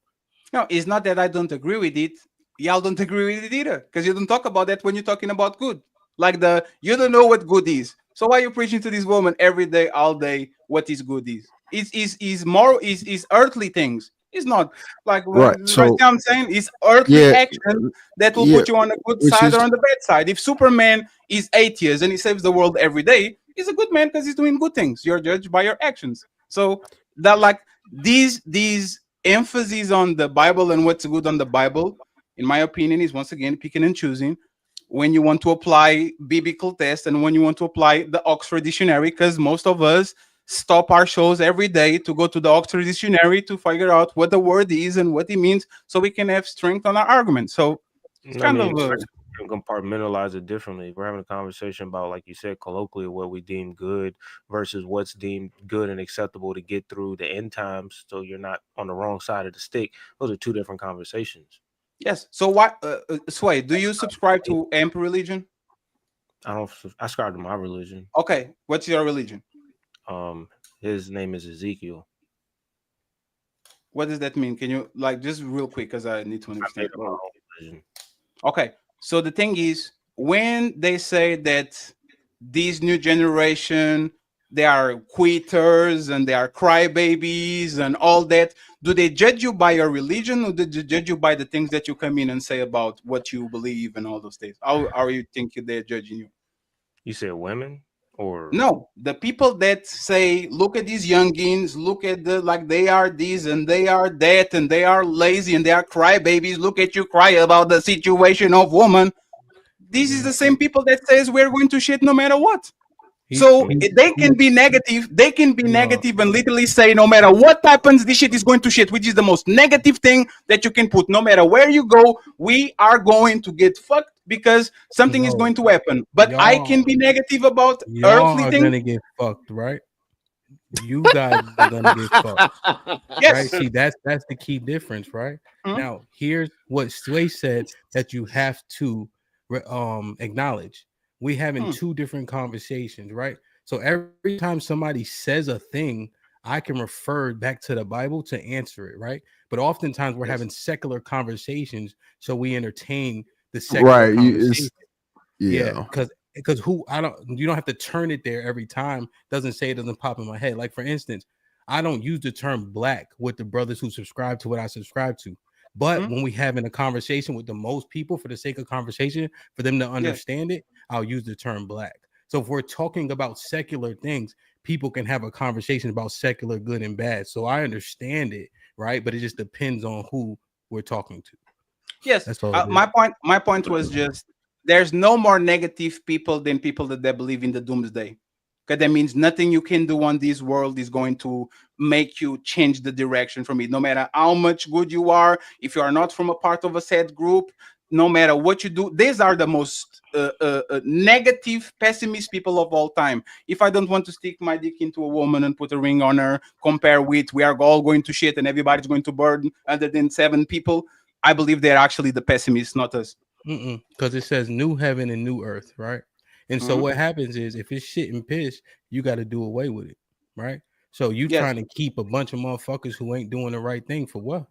No, it's not that I don't agree with it. Y'all don't agree with it either because you don't talk about that when you're talking about good. Like you don't know what good is. So why are you preaching to this woman every day, all day? What is good is? Is moral is earthly things. It's not like right. So I'm saying it's earthly action that will put you on the good side or on the bad side. If Superman is atheist and he saves the world every day, he's a good man because he's doing good things. You're judged by your actions. So that like these emphasis on the Bible and what's good on the Bible, in my opinion, is once again picking and choosing when you want to apply biblical tests and when you want to apply the Oxford Dictionary, because most of us stop our shows every day to go to the Oxford Dictionary to figure out what the word is and what it means so we can have strength on our argument. So it's kind of compartmentalize it differently. We're having a conversation about, like you said, colloquially, what we deem good versus what's deemed good and acceptable to get through the end times. So you're not on the wrong side of the stick. Those are two different conversations. Yes. So what, Sway, do you subscribe to AMP religion? I subscribe to my religion. Okay. What's your religion? His name is Ezekiel. What does that mean? Can you like just real quick because I need to understand. Okay. So the thing is, when they say that this new generation, they are quitters and they are crybabies and all that, do they judge you by your religion or do they judge you by the things that you come in and say about what you believe and all those things? How are you thinking they're judging you? You said women? Or no, the people that say, look at these youngins, look at they are this and they are that and they are lazy and they are crybabies. Look at you cry about the situation of woman. This is the same people that says we're going to shit no matter what. So they can be negative. They can be negative and literally say no matter what happens, this shit is going to shit, which is the most negative thing that you can put. No matter where you go, we are going to get fucked because something is going to happen. But I can be negative about earthly things. You're gonna get fucked, right? You guys are gonna get fucked. Yes. Right? See, that's the key difference, right? Now, here's what Sway said that you have to acknowledge. We having two different conversations, right? So every time somebody says a thing, I can refer back to the Bible to answer it, right? But oftentimes we're having secular conversations, so we entertain the secular conversation. Because you don't have to turn it there every time. Doesn't say it doesn't pop in my head. Like for instance, I don't use the term black with the brothers who subscribe to what I subscribe to. But when we having a conversation with the most people for the sake of conversation, for them to understand it, I'll use the term black. So if we're talking about secular things, people can have a conversation about secular good and bad. So I understand it, right? But it just depends on who we're talking to. Yes, that's all. My point was just there's no more negative people than people that believe in the doomsday, because that means nothing you can do on this world is going to make you change the direction from it. No matter how much good you are, if you are not from a part of a sad group, no matter what you do, these are the most negative, pessimist people of all time. If I don't want to stick my dick into a woman and put a ring on her, compare with we are all going to shit and everybody's going to burn other than 7 people, I believe they're actually the pessimists, not us. Because it says new heaven and new earth, right? And so what happens is if it's shit and piss, you got to do away with it, right? So you trying to keep a bunch of motherfuckers who ain't doing the right thing for what?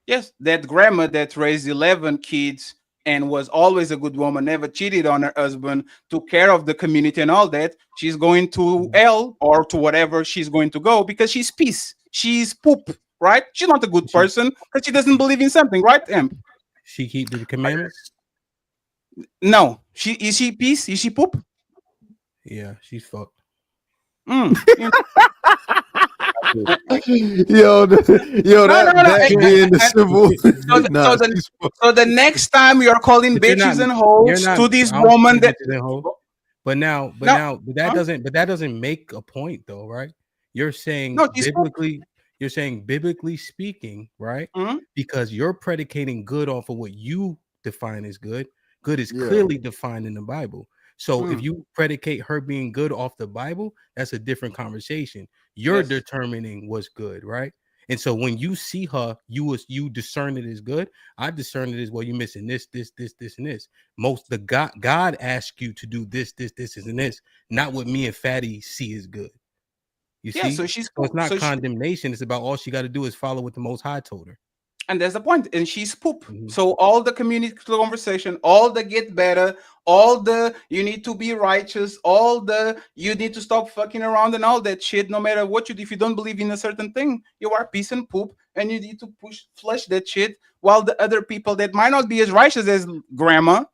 Yes, that grandma that raised 11 kids and was always a good woman, never cheated on her husband, took care of the community and all that, she's going to hell or to whatever she's going to go because she's peace. She's poop, right? She's not a good person because she doesn't believe in something, right, Em? She keep the commandments? No. Is she peace? Is she poop? Yeah, she's fucked. Yo, So the next time you're calling bitches and hoes to this woman that, but that doesn't make a point though, right? You're saying biblically speaking, right? Because you're predicating good off of what you define as good. Good is clearly defined in the Bible. So if you predicate her being good off the Bible, that's a different conversation. You're determining what's good, right? And so when you see her, you discern it as good. I discern it as well. You're missing this, and this. God asks you to do this, and this, not what me and Fatty see as good. You see, so it's not condemnation. It's about all she got to do is follow what the Most High told her. And there's the point, and she's poop. So all the community conversation, all the get better, all the you need to be righteous, all the you need to stop fucking around and all that shit. No matter what you do, if you don't believe in a certain thing, you are piece and poop, and you need to flush that shit. While the other people that might not be as righteous as grandma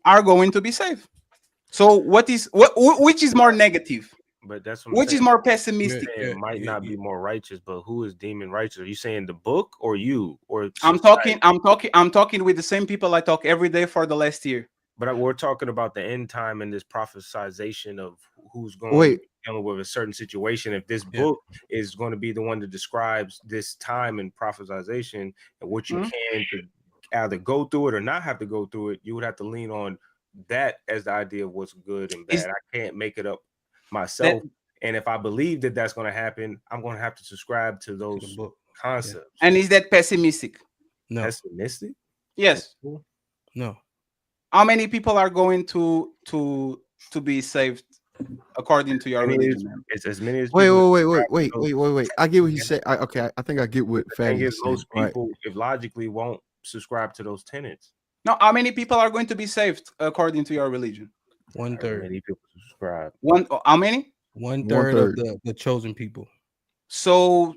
are going to be safe. So which is more negative? But that's which is more pessimistic. It might not be more righteous, but who is deeming righteous? Are you saying the book or you? Or I'm talking with the same people I talk every day for the last year. But we're talking about the end time and this prophesization of who's going to be dealing with a certain situation. If this book is going to be the one that describes this time and prophesization and what you can to either go through it or not have to go through it, you would have to lean on that as the idea of what's good and bad. I can't make it up myself, and if I believe that that's going to happen, I'm going to have to subscribe to those concepts. And is that pessimistic? No. Pessimistic? Yes. No. How many people are going to be saved according to your religion? It's as many as wait. I get what he said. I think I get what Fatty said. Most people, if logically, won't subscribe to those tenets. No, how many people are going to be saved according to your religion? 1/3. Many people subscribe. How many? 1/3 of the chosen people. So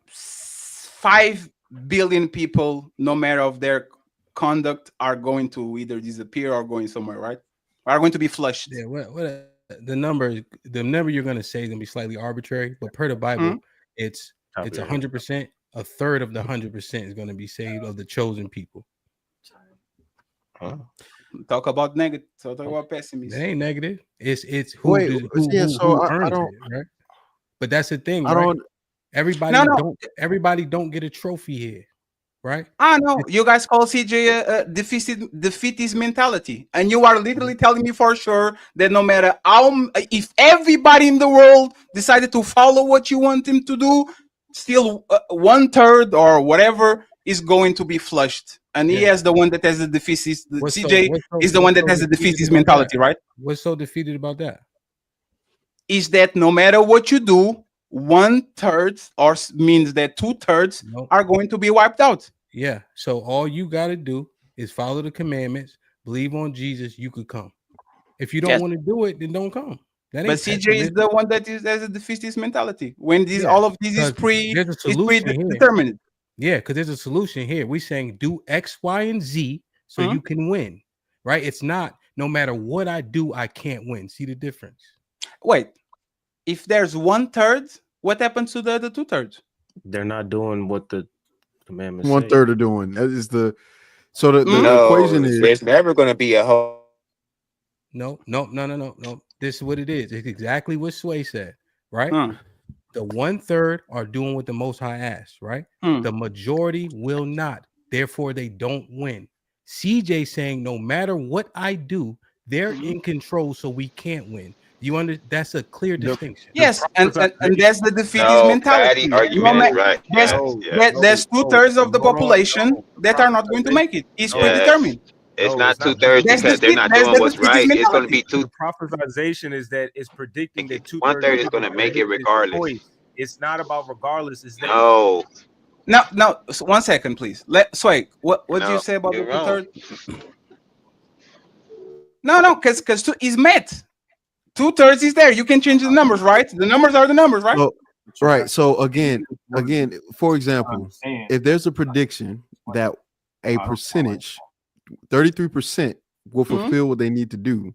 5 billion people, no matter of their conduct, are going to either disappear or going somewhere, right? Are going to be flushed. Yeah, the number you're going to say is going to be slightly arbitrary, but per the Bible, it's 100%. 1/3 of the 100% is going to be saved of the chosen people. Talk about negative. Talk about pessimism. It ain't negative. It's who earns it, right? But that's the thing, right? Everybody don't get a trophy here, right? I know you guys call CJ a defeatist mentality, and you are literally telling me for sure that no matter how, if everybody in the world decided to follow what you want him to do, still 1/3 or whatever is going to be flushed. And he has the one that has the defeatist. CJ is the one that has the defeatist mentality, right? What's so defeated about that? Is that no matter what you do, 1/3 or means that 2/3 are going to be wiped out. Yeah. So all you got to do is follow the commandments, believe on Jesus. You could come. If you don't want to do it, then don't come. But CJ is the one that has a defeatist mentality. When all of this is predetermined. Yeah, because there's a solution here. We're saying do X, Y, and Z so you can win, right? It's not no matter what I do, I can't win. See the difference? Wait, if there's 1/3, what happens to the other 2/3? They're not doing what the commandments 1/3 are doing. That is the the No, equation is there's never going to be a whole. No. This is what it is. It's exactly what Sway said, right? The 1/3 are doing what the Most High asks, right? The majority will not. Therefore, they don't win. CJ saying no matter what I do, they're in control, so we can't win. You understand? That's a clear distinction. Yes, and that's the defeatist mentality. There's 2/3 of the population that are not going to make it. It's predetermined. It's not 2/3 because they're not doing what's right. It's going to be The prophesization is that it's predicting that 2/3 1/3 is going to make it regardless. It's not about regardless. It's that No. So 1 second, please. Sway, what did you say about the 2/3? No, because is met. 2/3 is there. You can change the numbers, right? The numbers are the numbers, right? Right. So again, for example, if there's a prediction that a percentage, 33% will fulfill what they need to do,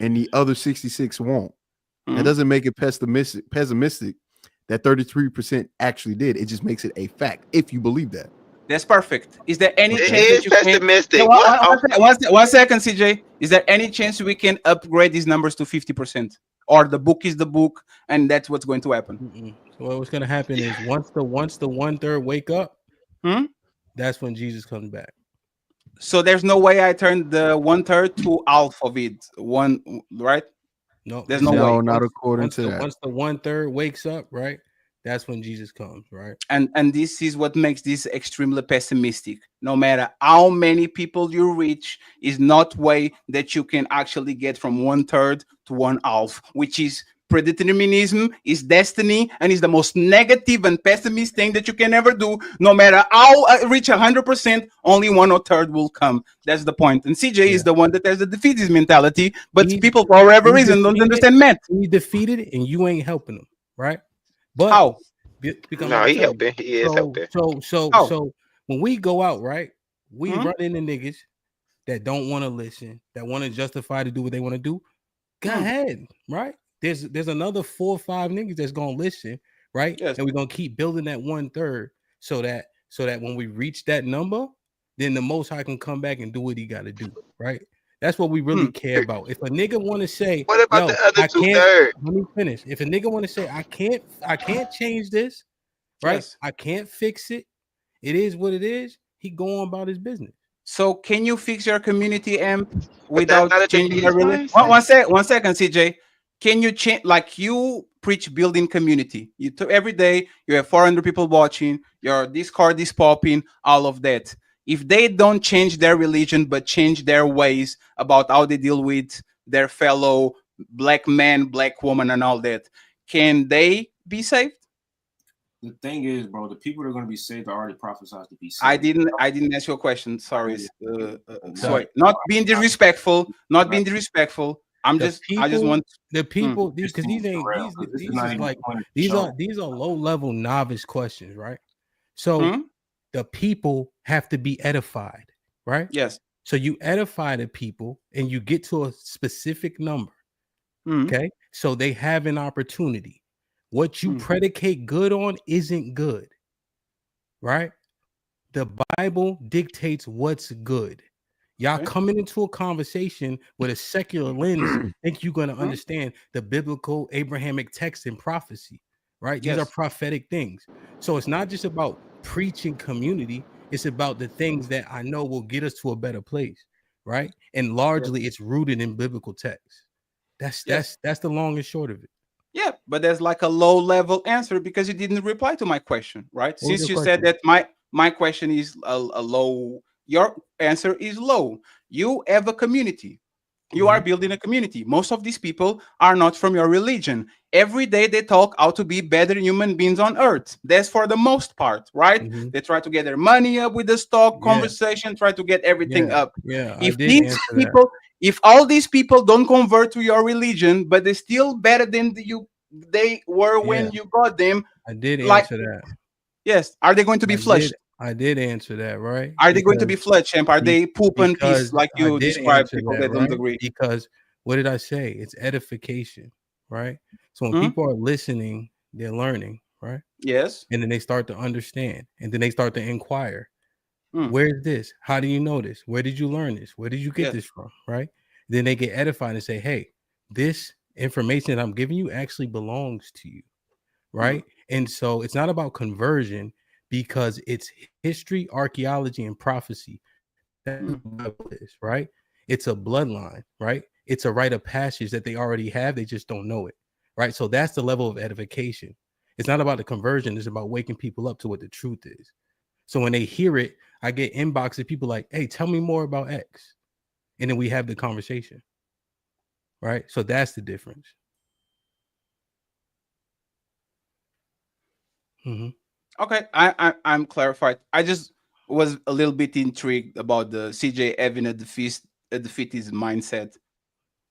and the other 66 won't, that doesn't make it pessimistic that 33% actually did. It just makes it a fact if you believe that. That's perfect. Is there any chance is pessimistic? No, 1 second, CJ. Is there any chance we can upgrade these numbers to 50%? Or the book is the book, and that's what's going to happen? So what's going to happen is once the 1/3 wake up, that's when Jesus comes back. So there's no way I turn the 1/3 to half of it. One, right? No, there's no way. Not according to that. Once the 1/3 wakes up, right? That's when Jesus comes, right? And this is what makes this extremely pessimistic. No matter how many people you reach, is not way that you can actually get from 1/3 to 1/2, which is predeterminism, is destiny, and is the most negative and pessimist thing that you can ever do. No matter how I reach 100%, only 1/3 will come. That's the point. And CJ is the one that has the defeatist mentality, but people for whatever reason don't understand math. He defeated and you ain't helping him, right? But how? Because no, he helping. He is helping. So when we go out, right, we run into niggas that don't want to listen, that want to justify to do what they want to do. Go ahead, right? There's another 4 or 5 niggas that's gonna listen, right? Yes. And we're gonna keep building that 1/3 so that when we reach that number, then the Most High can come back and do what he got to do, right? That's what we really care about. If a nigga want to say, what about the other 2/3? Let me finish. If a nigga want to say, I can't change this, right? Yes. I can't fix it. It is what it is. He go on about his business. So can you fix your community amp without changing your religion? One second, CJ. Can you change, like you preach building community? Every day you have 400 people watching, your Discord is popping, all of that. If they don't change their religion, but change their ways about how they deal with their fellow black man, black woman, and all that, can they be saved? The thing is, bro, the people that are going to be saved are already prophesied to be saved. I didn't ask your question. Sorry. Sorry. Not being disrespectful. Not being disrespectful. I just want the people because these are low level novice questions, right? So the people have to be edified, right? Yes. So you edify the people and you get to a specific number. Okay. So they have an opportunity. What you predicate good on isn't good, right? The Bible dictates what's good. Y'all coming into a conversation with a secular lens, think you're going to understand the biblical Abrahamic text and prophecy, right? These are prophetic things. So it's not just about preaching community. It's about the things that I know will get us to a better place, right? And largely it's rooted in biblical text. That's the long and short of it. Yeah, but there's like a low level answer because you didn't reply to my question, right? Since you said that my question is a low, your answer is low. You have a community. You are building a community. Most of these people are not from your religion. Every day they talk how to be better human beings on earth. That's for the most part, right? They try to get their money up with the stock conversation, try to get everything up. Yeah, If all these people don't convert to your religion, but they're still better than they were when you got them. I did answer that. Yes. Are they going to be flushed? I did answer that, right? Are they going to be flat, champ? Are they poop and piss Because like I you did describe answer people that, that don't right? agree? Because what did I say? It's edification, right? So when Hmm? people are listening, they're learning, right? Yes. And then they start to understand, and then they start to inquire. Hmm. Where's this? How do you know this? Where did you learn this? Where did you get Yes. this from? Right? Then they get edified and say, hey, this information that I'm giving you actually belongs to you. Right? And so it's not about conversion because it's history, archaeology, and prophecy. That's what the Bible is, right? It's a bloodline, right? It's a rite of passage that they already have. They just don't know it, right? So that's the level of edification. It's not about the conversion. It's about waking people up to what the truth is. So when they hear it, I get inboxes, people like, hey, tell me more about X. And then we have the conversation, right? So that's the difference. Okay, I'm clarified. I just was a little bit intrigued about the CJ having a defeatist mindset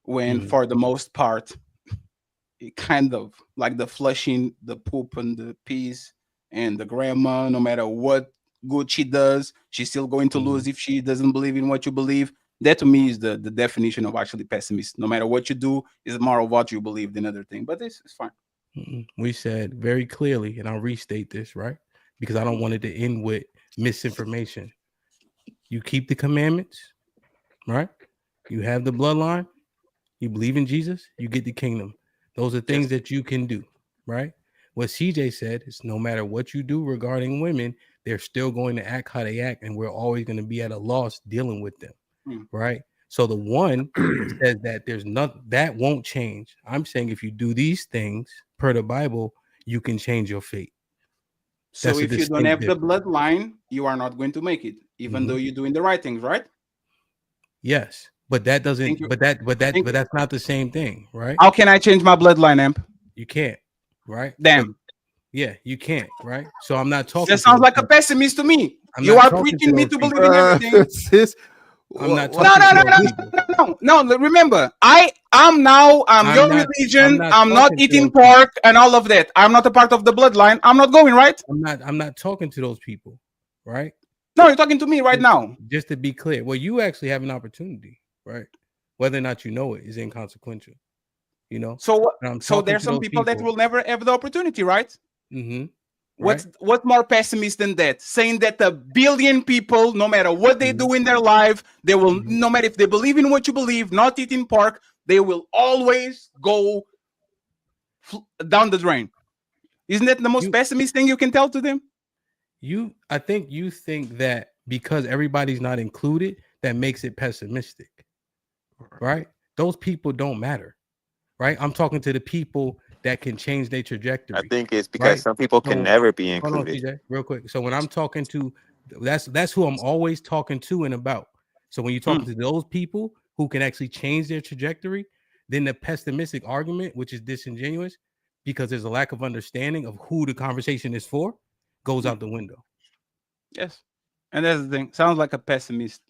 when, for the most part, it kind of like the flushing, the poop and the peas and the grandma. No matter what good she does, she's still going to lose if she doesn't believe in what you believe. That to me is the definition of actually pessimist. No matter what you do, is more of what you believe than other thing. But this is fine. We said very clearly, and I'll restate this, right? Because I don't want it to end with misinformation. You keep the commandments, right? You have the bloodline. You believe in Jesus, you get the kingdom. Those are things that you can do, right? What CJ said is no matter what you do regarding women, they're still going to act how they act, and we're always going to be at a loss dealing with them, right? So the one says that there's not that won't change. I'm saying if you do these things per the Bible, you can change your fate. So if you don't have the bloodline, you are not going to make it, even though you're doing the right things, right? Yes, but that doesn't. But that's not the same thing, right? How can I change my bloodline, Amp? You can't, right? Damn. Yeah, you can't, right? So I'm not talking. That sounds like a pessimist to me. You are preaching me to believe in everything. I'm not talking No. Remember, I'm your religion. I'm not eating pork and all of that. I'm not a part of the bloodline. I'm not going, right? I'm not talking to those people, right? No, you're talking to me right now. Just to be clear, well, you actually have an opportunity, right? Whether or not you know it is inconsequential, you know. So there's some people that will never have the opportunity, right? What's more pessimist than that? Saying that 1 billion people, no matter what they do in their life, they will, no matter if they believe in what you believe, not eating pork, they will always go down the drain. Isn't that the most pessimist thing you can tell to them? I think you think that because everybody's not included, that makes it pessimistic, right? Those people don't matter, right? I'm talking to the people that can change their trajectory. I think it's because some people can never be included. Hold on, TJ, real quick. So when I'm talking to, that's who I'm always talking to and about. So when you're talking to those people who can actually change their trajectory, then the pessimistic argument, which is disingenuous, because there's a lack of understanding of who the conversation is for, goes out the window. Yes, and that's the thing. Sounds like a pessimist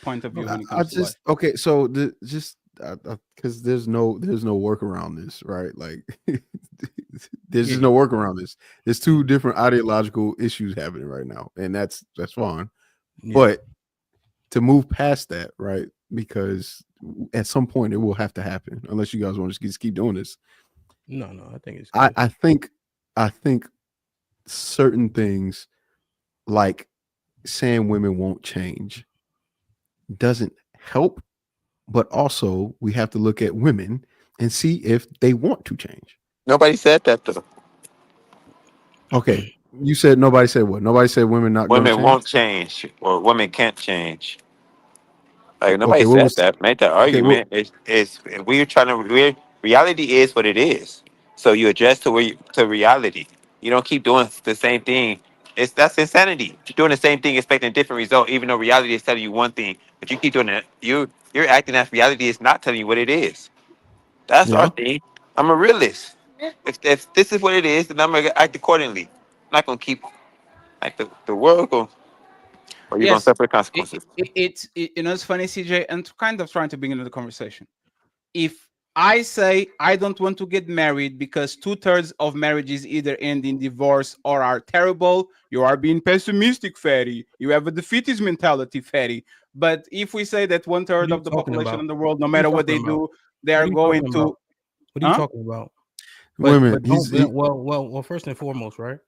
point of view when it comes to life. Okay, so because there's no work around this, right? Like there's just no work around this. There's two different ideological issues happening right now, and that's fine. But to move past that, right? Because at some point it will have to happen, unless you guys want to just keep doing this. No, I think it's good. I think certain things, like saying women won't change, doesn't help, but also we have to look at women and see if they want to change. Nobody said that though. Okay, you said nobody said what? Nobody said women won't change or women can't change. Like nobody said that. Made that argument. Is reality is what it is. So you adjust to reality. You don't keep doing the same thing. That's insanity. You're doing the same thing, expecting a different result, even though reality is telling you one thing. But you keep doing it. You're acting as reality is not telling you what it is. That's our thing. I'm a realist. If this is what it is, then I'm gonna act accordingly. I'm not gonna keep like the world going. Or you're gonna suffer the consequences. It's funny, CJ, and kind of trying to bring into the conversation. If I say I don't want to get married because 2/3 of marriages either end in divorce or are terrible. You are being pessimistic, fatty. You have a defeatist mentality, fatty. But if we say that 1/3 of the population in the world, no matter what they do, they are going to. What are you talking about? Women. Well, first and foremost, right?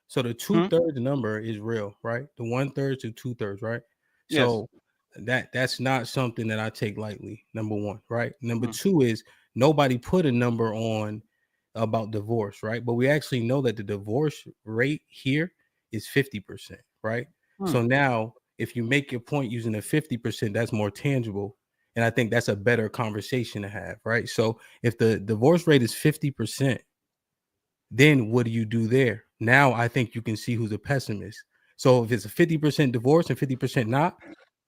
So the 2/3 number is real, right? The 1/3 to 2/3, right? So that's not something that I take lightly. Number one, right? Number two is nobody put a number on about divorce, right? But we actually know that the divorce rate here is 50%, right? So now, if you make your point using a 50%, that's more tangible. And I think that's a better conversation to have, right? So if the divorce rate is 50%, then what do you do there? Now I think you can see who's a pessimist. So if it's a 50% divorce and 50% not,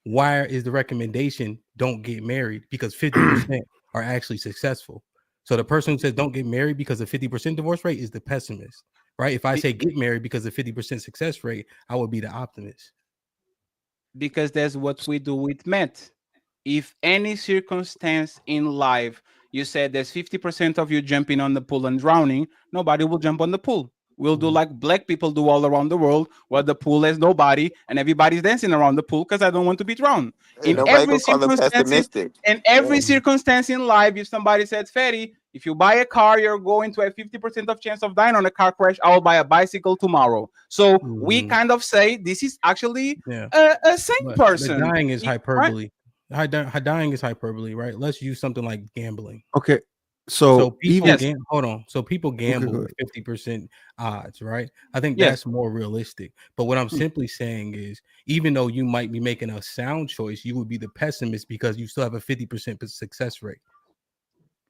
why is the recommendation don't get married? Because 50% are actually successful. So the person who says don't get married because of 50% divorce rate is the pessimist, right? If I say get married because of 50% success rate, I would be the optimist. Because that's what we do with MEET. If any circumstance in life you said there's 50% of you jumping on the pool and drowning, nobody will jump on the pool. We'll do like black people do all around the world, where the pool has nobody and everybody's dancing around the pool because I don't want to be drowned. In every circumstance in life, if somebody says, Fatty, if you buy a car, you're going to have 50% of chance of dying on a car crash. I will buy a bicycle tomorrow. So we kind of say this is actually a sane person. But dying is hyperbole. Right? Dying is hyperbole, right? Let's use something like gambling. Okay. So people hold on. So people gamble with 50% odds, right? I think that's more realistic. But what I'm simply saying is, even though you might be making a sound choice, you would be the pessimist because you still have a 50% success rate.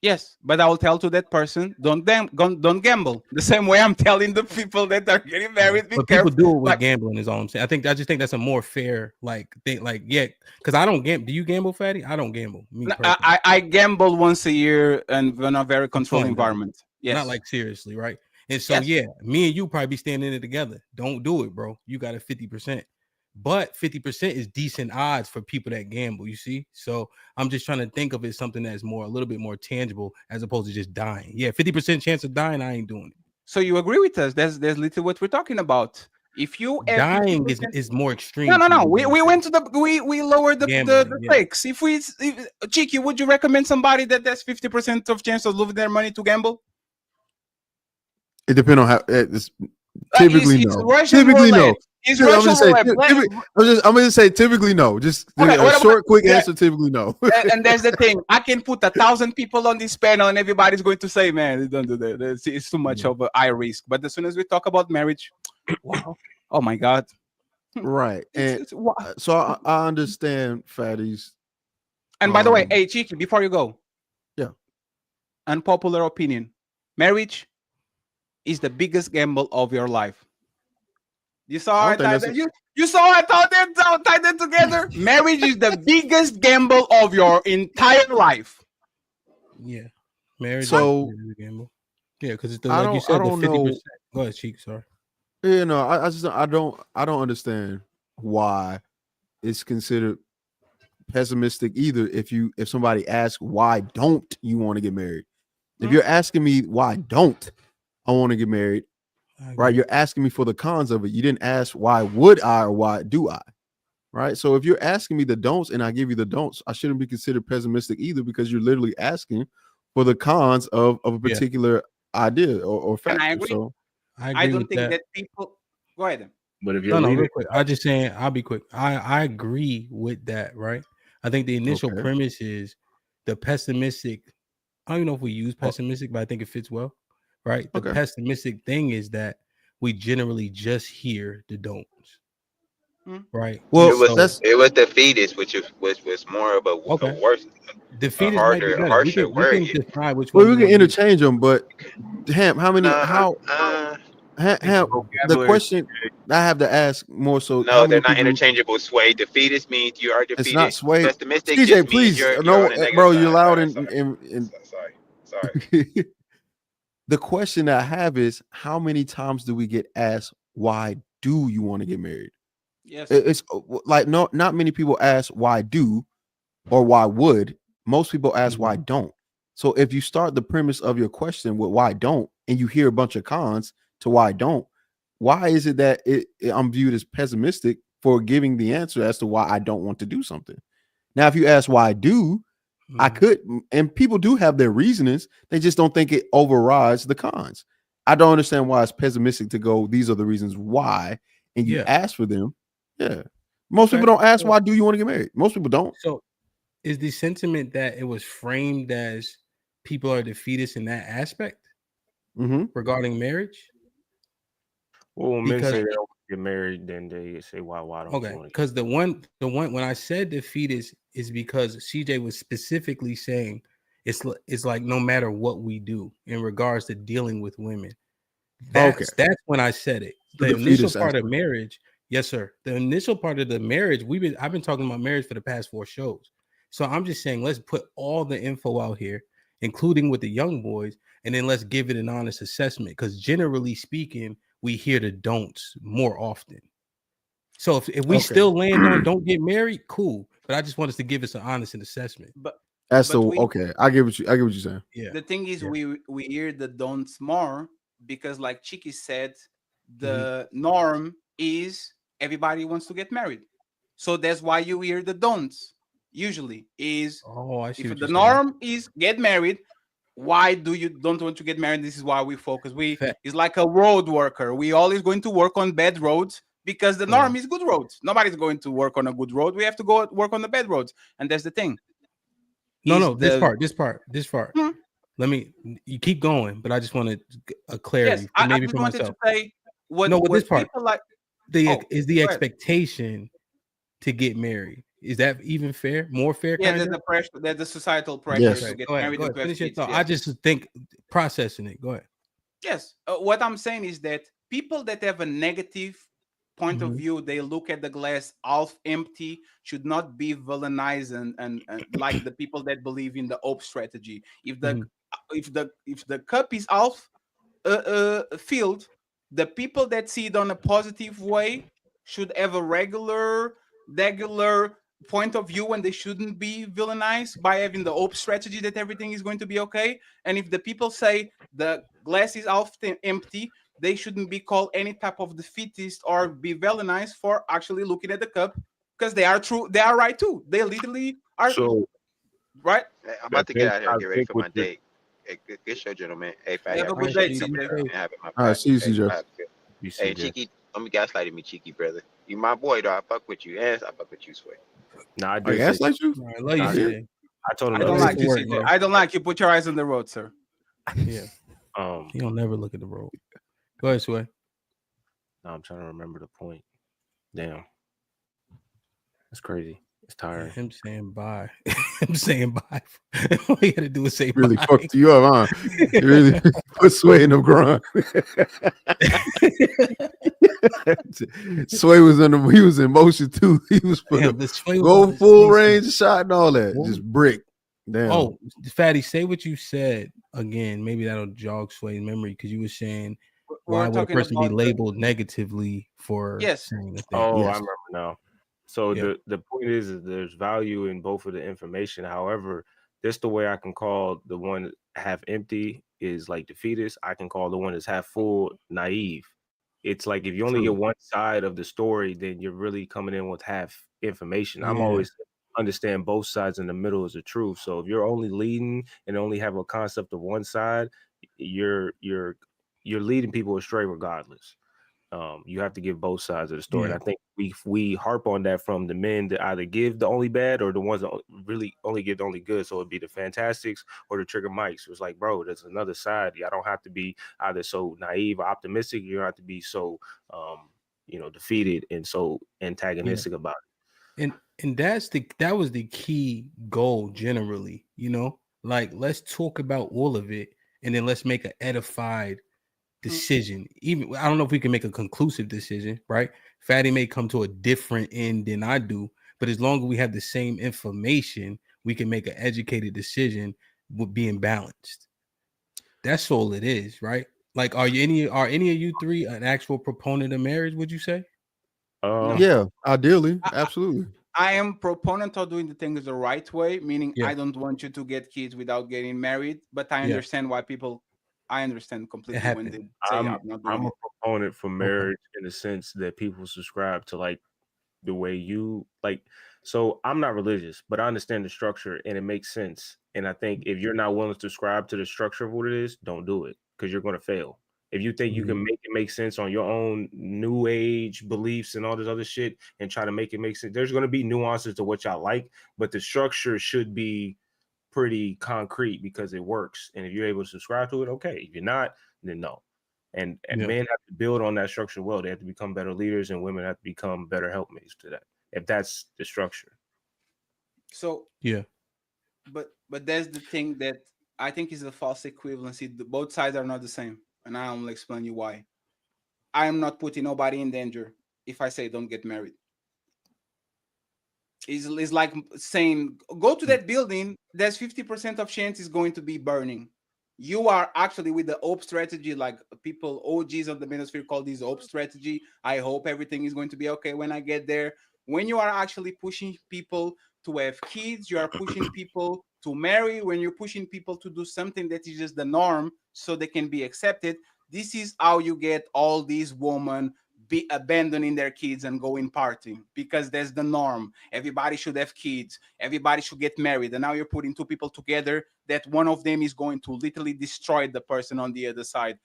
Yes, but I will tell to that person, don't gamble. The same way I'm telling the people that are getting married. But people do it with gambling, is all I'm saying. I just think that's a more fair thing. Because I don't gamble. Do you gamble, Fatty? I don't gamble. I gamble once a year and in a very controlled environment. Yes, not like seriously, right? And so me and you probably be standing in it together. Don't do it, bro. You got a 50%. But 50% is decent odds for people that gamble, you see? So I'm just trying to think of it something that's a little bit more tangible as opposed to just dying. Yeah, 50% chance of dying, I ain't doing it. So you agree with us? There's little what we're talking about. If you dying is more extreme. No. We went to we lowered the stakes. If Cheeky, would you recommend somebody that there's 50% of chance of losing their money to gamble? It depends on how it's typically no. Typically no. I'm gonna say typically no. Just a short, quick answer. Typically no. And there's the thing: I can put 1,000 people on this panel, and everybody's going to say, "Man, don't do that. It's too much of a high risk." But as soon as we talk about marriage, wow, oh my God, right? And so I understand Fatty's. And by the way, hey Cheeky, before you go, unpopular opinion: marriage is the biggest gamble of your life. You saw it. You saw I thought they tied them together. Marriage is the biggest gamble of your entire life. Yeah, marriage is a gamble. Yeah, because it's like you said, the 50%. Go ahead, Cheek. Sorry. Yeah, no, I don't understand why it's considered pessimistic either. If somebody asks why don't you want to get married, if you're asking me why don't I want to get married. Right, you're asking me for the cons of it. You didn't ask why would I or why do I, right? So if you're asking me the don'ts and I give you the don'ts, I shouldn't be considered pessimistic either because you're literally asking for the cons of a particular idea or factor. And I agree. So I don't think that people go ahead. But if you're real quick, I just saying I'll be quick. I agree with that, right? I think the initial premise is the pessimistic. I don't even know if we use pessimistic, but I think it fits well. Right. The pessimistic thing is that we generally just hear the don'ts. Right. Well, it was defeatist, which was more of a worse, defeatist, harsher word. We can decide which one. We can interchange them, but Ham, how many? The question I have to ask more so. No, they're not interchangeable. Sway. Defeatist means you are defeated. It's not sway. Pessimistic. CJ, please, bro, you're loud and sorry. The question I have is, how many times do we get asked, why do you want to get married? Yes. It's like, no, not many people ask why do or why would. Most people ask why don't. So if you start the premise of your question with why don't, and you hear a bunch of cons to why don't, why is it that I'm viewed as pessimistic for giving the answer as to why I don't want to do something? Now, if you ask why I do, I could, and people do have their reasonings. They just don't think it overrides the cons. I don't understand why it's pessimistic to go, these are the reasons why, and you ask for them. Yeah. Most people don't ask, why do you want to get married? Most people don't. So is the sentiment that it was framed as people are defeatists in that aspect regarding marriage? Well, when men say they don't get married, then they say, why don't you want to? Because the one when I said defeatist is because CJ was specifically saying it's like no matter what we do in regards to dealing with women. That's when I said it. The initial part of marriage, yes, sir. The initial part of the marriage, I've been talking about marriage for the past 4 shows. So I'm just saying, let's put all the info out here, including with the young boys, and then let's give it an honest assessment. Because generally speaking, we hear the don'ts more often. So if we still land on don't get married, cool. But I just want us to give us an honest assessment. I get what you're saying. Yeah. The thing is, we hear the don'ts more because, like Chiki said, the norm is everybody wants to get married. So that's why you hear the don'ts. Usually is if the norm is get married, why do you don't want to get married? This is why we focus. It's like a road worker. We always going to work on bad roads because the norm is good roads. Nobody's going to work on a good road. We have to go work on the bad roads, and that's the thing. This part. You keep going, but I just wanted a clarity. Yes, maybe I for wanted myself. to say what this part like is the expectation to get married. Is that even fair? More fair? Yeah, there's the pressure. There's the societal pressure to get married. Go ahead. Finish your thought. I just think processing it. Go ahead. Yes. What I'm saying is that people that have a negative point of view, they look at the glass half empty, should not be villainized and like the people that believe in the hope strategy. If the cup is half filled, the people that see it on a positive way should have a regular point of view, and they shouldn't be villainized by having the hope strategy that everything is going to be okay. And if the people say the glass is half empty, they shouldn't be called any type of defeatist or be villainized for actually looking at the cup, because they are true. They are right too. They literally are right. Hey, I'm about to get out here and get ready for my date. Hey, good show, gentlemen. Hey, have a good day. All right, see you, CJ. Hey, Cheeky, don't be gaslighting me, Cheeky, brother. You my boy, though. I fuck with you. And I fuck with you, Sway. Nah, I do. Gaslight you? I love you. I told him I don't like you, CJ. I don't like you. Put your eyes on the road, sir. Yeah. You don't never look at the road. Go ahead, Sway. No, I'm trying to remember the point. Damn. That's crazy. It's tiring. Him saying bye. Him saying bye. All you gotta do is say really bye. Fucked you up, huh? You really put Sway in the grind. Sway was he was in motion too. He was go full range shot and all that. Just brick. Damn. Oh, Fatty, say what you said again. Maybe that'll jog Sway's memory, because you were saying why would a person be labeled negatively for saying the thing? Oh, I remember now. So the point is there's value in both of the information. However, this the way I can call the one half empty is like defeatist. I can call the one that's half full naive. It's like if you only get one side of the story, then you're really coming in with half information. I'm always understand both sides in the middle is the truth. So if you're only leading and only have a concept of one side, you're leading people astray regardless. You have to give both sides of the story. And I think we harp on that from the men that either give the only bad or the ones that really only give the only good. So it'd be the Fantastics or the Trigger Mics. It's like, bro, there's another side. I don't have to be either so naive or optimistic. You don't have to be so defeated and so antagonistic about it. And that was the key goal generally, like let's talk about all of it and then let's make an edified decision. Even I don't know if we can make a conclusive decision, right? Fatty may come to a different end than I do, but as long as we have the same information, we can make an educated decision with being balanced. That's all it is, right? Like, are any of you three an actual proponent of marriage, would you say? Yeah, ideally, absolutely. I am proponent of doing the things the right way, meaning Yeah. I don't want you to get kids without getting married. But I understand why people. I understand completely when they say I'm not doing I'm a it. proponent for marriage in the sense that people subscribe to like the way you like. So I'm not religious, but I understand the structure and it makes sense. And I think if you're not willing to subscribe to the structure of what it is, don't do it because you're going to fail. If you think you can make it make sense on your own new age beliefs and all this other shit and try to make it make sense, there's going to be nuances to what y'all like, but the structure should be pretty concrete because it works. And if you're able to subscribe to it, okay. If you're not, then no. And men have to build on that structure well. They have to become better leaders, and women have to become better helpmates to that. If that's the structure. So but that's the thing that I think is a false equivalency. Both sides are not the same, and I will explain you why. I am not putting nobody in danger if I say don't get married. It's like saying go to that building. There's 50% of chance it's going to be burning. You are actually with the hope strategy, like people OGs of the manosphere call this hope strategy. I hope everything is going to be okay when I get there. When you are actually pushing people to have kids, you are pushing people to marry. When you're pushing people to do something that is just the norm so they can be accepted, this is how you get all these women be abandoning their kids and going partying because that's the norm. Everybody should have kids. Everybody should get married. And now you're putting two people together that one of them is going to literally destroy the person on the other side.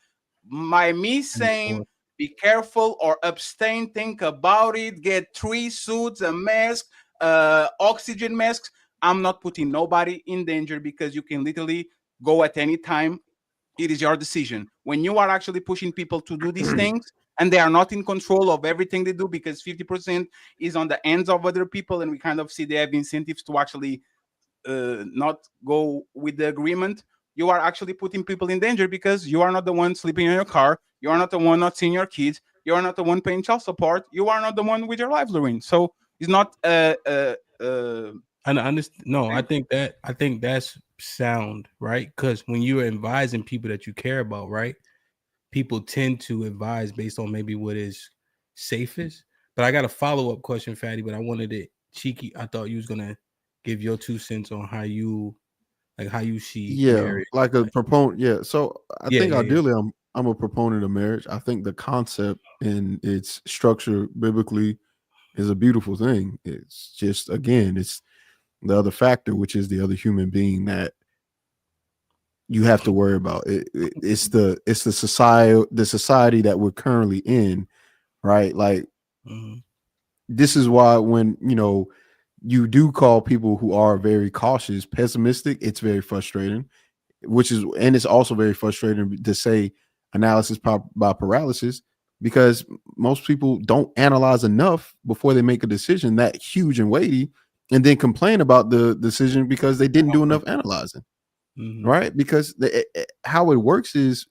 Me saying be careful or abstain, think about it, get 3 suits, a mask, oxygen masks. I'm not putting nobody in danger because you can literally go at any time. It is your decision. When you are actually pushing people to do these things and they are not in control of everything they do because 50% is on the ends of other people, and we kind of see they have incentives to actually not go with the agreement, you are actually putting people in danger because you are not the one sleeping in your car. You are not the one not seeing your kids. You are not the one paying child support. You are not the one with your life ruined. So it's not I understand. No, I think that's sound, right? Because when you're advising people that you care about, right, people tend to advise based on maybe what is safest. But I got a follow-up question, Fatty. But I wanted it cheeky. I thought you was gonna give your 2 cents on how you see marriage. Like a proponent. So I think ideally I'm a proponent of marriage. I think the concept and its structure biblically is a beautiful thing. It's just, again, it's the other factor, which is the other human being that you have to worry about. It's the society that we're currently in, right? Like this is why when you do call people who are very cautious pessimistic, it's very frustrating. And it's also very frustrating to say analysis by paralysis, because most people don't analyze enough before they make a decision that huge and weighty, and then complain about the decision because they didn't do enough analyzing. Right? Because how it works is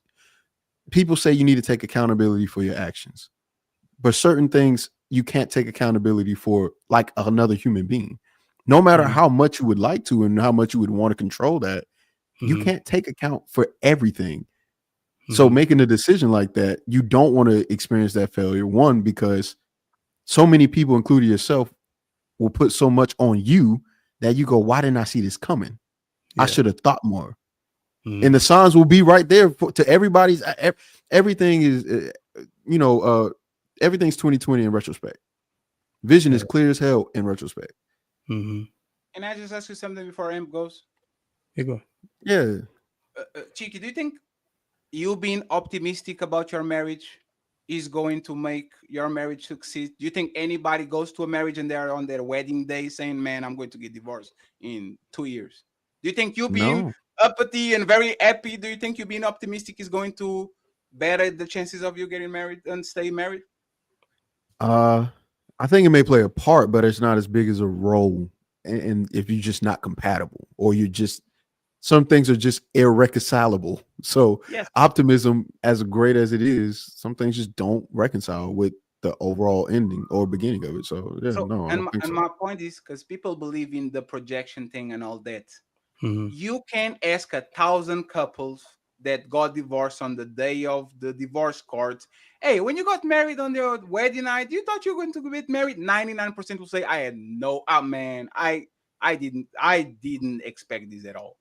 people say you need to take accountability for your actions, but certain things you can't take accountability for like another human being. No matter how much you would like to and how much you would want to control that, you can't take account for everything. So making a decision like that, you don't want to experience that failure. One, because so many people, including yourself, will put so much on you that you go, why didn't I see this coming? I should have thought more. And the signs will be right there to everybody's. Everything is, everything's 2020 in retrospect. Vision is clear as hell in retrospect. Can I just ask you something before Amp goes? Go. Yeah. Cheeky, do you think you being optimistic about your marriage is going to make your marriage succeed? Do you think anybody goes to a marriage and they're on their wedding day saying, man, I'm going to get divorced in 2 years? Do you think you being uppity and very happy, do you think you being optimistic is going to better the chances of you getting married and stay married? I think it may play a part, but it's not as big as a role. And if you're just not compatible, or you just, some things are just irreconcilable. So optimism, as great as it is, some things just don't reconcile with the overall ending or beginning of it. So my point is, because people believe in the projection thing and all that, you can ask 1,000 couples that got divorced on the day of the divorce court, Hey, when you got married on your wedding night, you thought you were going to get married. 99% will say, I had no, man, I didn't expect this at all.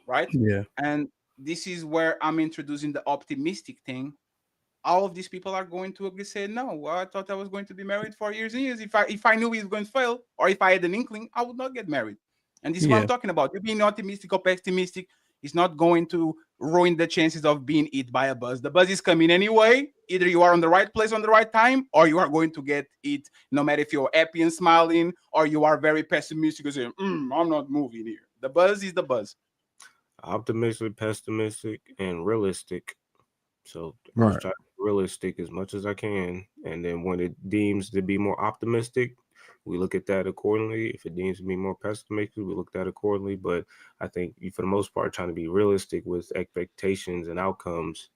Right? Yeah. And this is where I'm introducing the optimistic thing. All of these people are going to say, no, I thought I was going to be married for years and years. If I knew he was going to fail, or if I had an inkling, I would not get married. And this is what I'm talking about. You being optimistic or pessimistic is not going to ruin the chances of being hit by a bus. The bus is coming anyway. Either you are on the right place on the right time, or you are going to get it, no matter if you're happy and smiling, or you are very pessimistic and saying, I'm not moving here. The buzz is the buzz. Optimistic, pessimistic, and realistic. So Right. just try to be realistic as much as I can, and then when it deems to be more optimistic, we look at that accordingly. If it deems to be more pessimistic, we look at that accordingly. But I think for the most part, trying to be realistic with expectations and outcomes,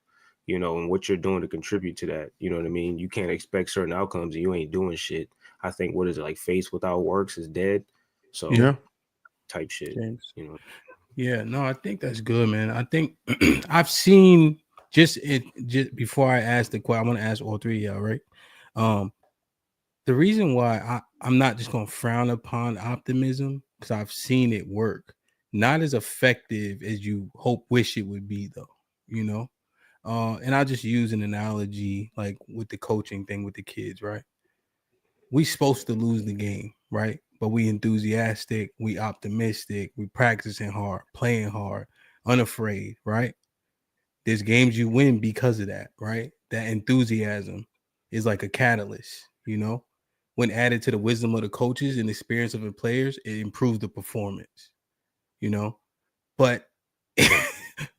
you know, and what you're doing to contribute to that. You know what I mean? You can't expect certain outcomes and you ain't doing shit. I think, what is it, like faith without works is dead. So Yeah. type shit, James. you know. Yeah, no, I think that's good, man. I think I've seen just before I ask the question, I want to ask all three of y'all, right? The reason why I'm not just going to frown upon optimism, because I've seen it work. Not as effective as you wish it would be, though, you know? And I'll just use an analogy like with the coaching thing with the kids, right? We supposed to lose the game, right? But we enthusiastic, we optimistic, we practicing hard, playing hard, unafraid, right? There's games you win because of that, right? That enthusiasm is like a catalyst, you know? When added to the wisdom of the coaches and experience of the players, it improves the performance, you know? But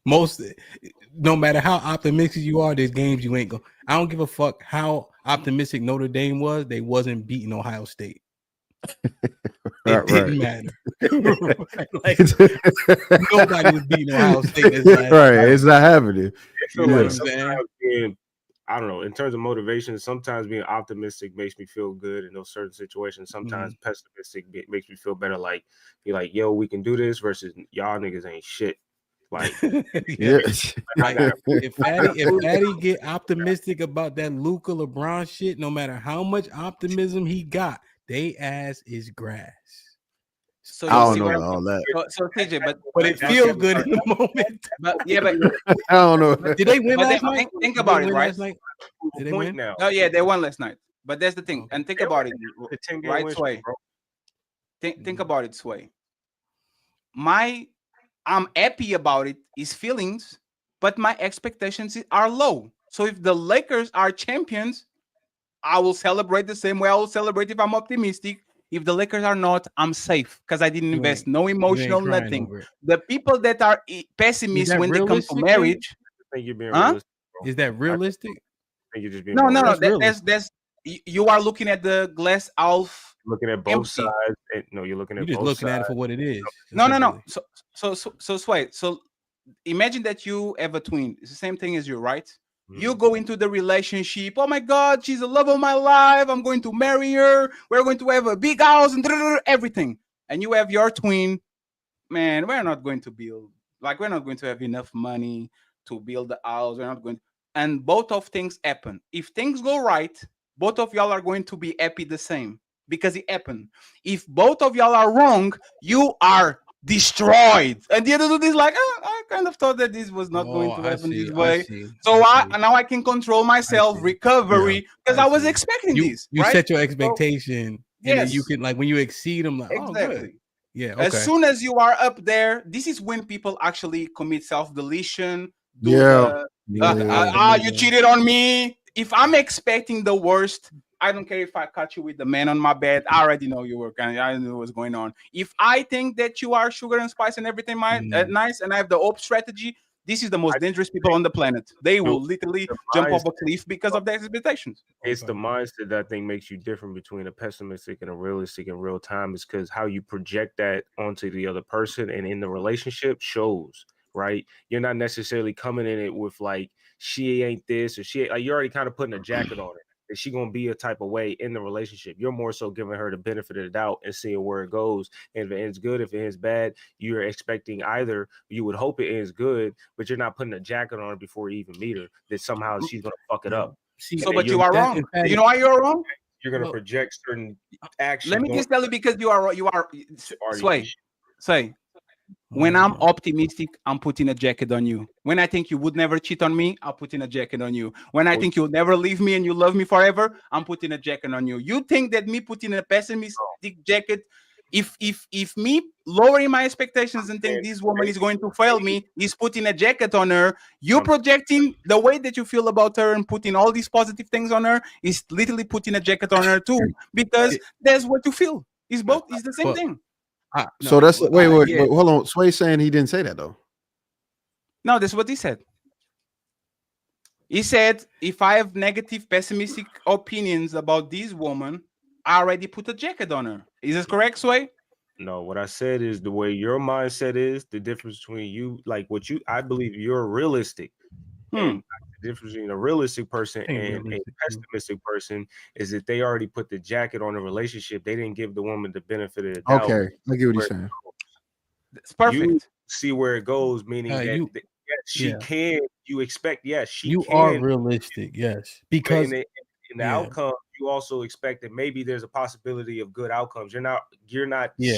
no matter how optimistic you are, there's games you ain't go. I don't give a fuck how optimistic Notre Dame was. They wasn't beating Ohio State. It didn't matter. Like, nobody was beating Ohio State. Right, it's not happening. You know what I'm saying? I don't know. In terms of motivation, sometimes being optimistic makes me feel good in those certain situations. Sometimes pessimistic makes me feel better. Like, be like, yo, we can do this versus y'all niggas ain't shit. Like, if Fatty get optimistic about that Luka LeBron shit, no matter how much optimism he got, they ass is grass. So I don't know all that. So TJ, but it feels good in the moment. But yeah, but I don't know. Did they win last night? Think about it, right? Did they win? Now. No, yeah, they won last night. But that's the thing. And think about it, right, Sway? Think about it, Sway. I'm happy about it is feelings, but my expectations are low. So if the Lakers are champions, I will celebrate the same way I will celebrate if I'm optimistic. If the Lakers are not, I'm safe because I didn't invest no emotional nothing. The people that are pessimists when they come to marriage, I think you're being realistic, bro. Is that realistic? I think you're just being no. That's you are looking at the glass half. Looking at both sides. You're looking at. You're just looking at it for what it is. No. So Sway. So imagine that you have a twin. It's the same thing as you, right? You go into the relationship. Oh my God, she's the love of my life. I'm going to marry her. We're going to have a big house and everything. And you have your twin. Man, we're not going to build. Like, we're not going to have enough money to build the house. We're not going. And both of things happen. If things go right, both of y'all are going to be happy the same because it happened. If both of y'all are wrong, you are destroyed. And the other dude is like, I kind of thought that this was not going to happen this way. So now I can control myself, recovery, because I was expecting this. You right? set your expectation, and then you can, like, when you exceed them, like, exactly. Oh, good. Yeah. Okay. As soon as you are up there, this is when people actually commit self-deletion. You cheated on me. If I'm expecting the worst, I don't care if I caught you with the man on my bed. I already know you were I knew what was going on. If I think that you are sugar and spice and everything nice, and I have the OP strategy, this is the most dangerous people on the planet. They will literally jump off a cliff because of their expectations. It's the mindset that I think makes you different between a pessimistic and a realistic in real time, is because how you project that onto the other person and in the relationship shows, right? You're not necessarily coming in it with like, she ain't this or she, like, you're already kind of putting a jacket on it. Is she gonna be a type of way in the relationship? You're more so giving her the benefit of the doubt and seeing where it goes. And if it ends good, if it ends bad, you're expecting either, you would hope it ends good, but you're not putting a jacket on her before you even meet her, that somehow she's gonna fuck it up. So, but you are wrong. You know why you're wrong? You're gonna project certain actions. Let me just tell you, because you are Sway. When I'm optimistic, I'm putting a jacket on you. When I think you would never cheat on me, I'll put in a jacket on you. When I think you'll never leave me and you love me forever, I'm putting a jacket on you. You think that me putting a pessimistic jacket, if me lowering my expectations and think this woman is going to fail me, is putting a jacket on her, you projecting the way that you feel about her and putting all these positive things on her, is literally putting a jacket on her too, because that's what you feel. It's both. It's the same thing. So that's wait, hold on. Sway's saying he didn't say that though. No, that's what he said. He said, if I have negative, pessimistic opinions about this woman, I already put a jacket on her. Is this correct, Sway? No, what I said is the way your mindset is, the difference between you, like I believe you're realistic. And the difference between a realistic person and a pessimistic person is that they already put the jacket on a relationship. They didn't give the woman the benefit of the doubt. Okay, I get what you're saying. It's perfect. You see where it goes, meaning that she can. You expect, she you can. are realistic, yes, because in the outcome, you also expect that maybe there's a possibility of good outcomes. You're not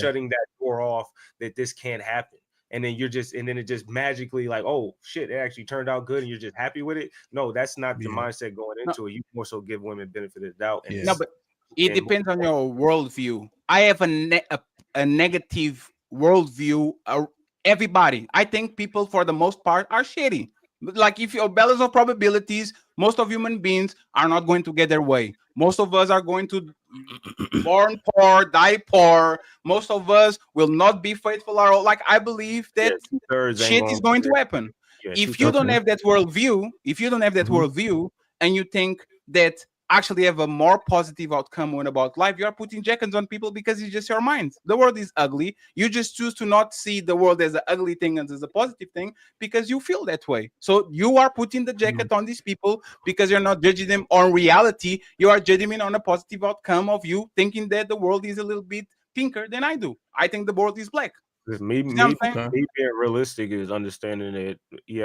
shutting that door off that this can't happen. And then it just magically like, oh shit, it actually turned out good and you're just happy with it. No, that's not the mindset going into it. You more so give women benefit of the doubt. And no, but it depends on your worldview. I have a negative worldview. Everybody, I think people for the most part are shitty. Like if your balance of probabilities, most of human beings are not going to get their way. Most of us are going to born poor, die poor. Most of us will not be faithful. Like I believe that shit is going to happen. If you don't have that worldview, and you think that actually have a more positive outcome when about life, you are putting jackets on people because it's just your mind. The world is ugly. You just choose to not see the world as an ugly thing and as a positive thing because you feel that way. So you are putting the jacket on these people because you're not judging them on reality. You are judging them on a positive outcome of you thinking that the world is a little bit pinker than I do. I think the world is black. Me being realistic is understanding that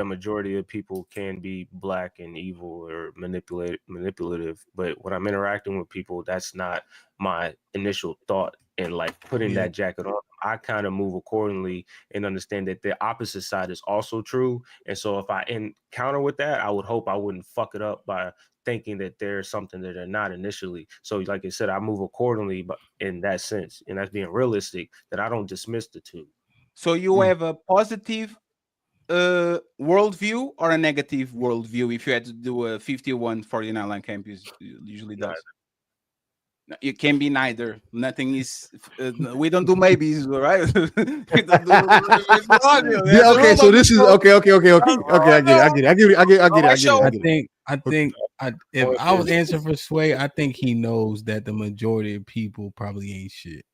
majority of people can be black and evil or manipulative, but when I'm interacting with people, that's not my initial thought. And like putting that jacket on, I kind of move accordingly and understand that the opposite side is also true. And so if I encounter with that, I would hope I wouldn't fuck it up by thinking that there's something that they're not initially. So like I said, I move accordingly, but in that sense, and that's being realistic, that I don't dismiss the two. So you have a positive worldview or a negative worldview if you had to do a 51-49 line campus usually does? It can be neither. Nothing is. We don't do maybes, right? We don't do, okay, so this is okay. I get it. I think if I was answering for Sway, I think he knows that the majority of people probably ain't shit.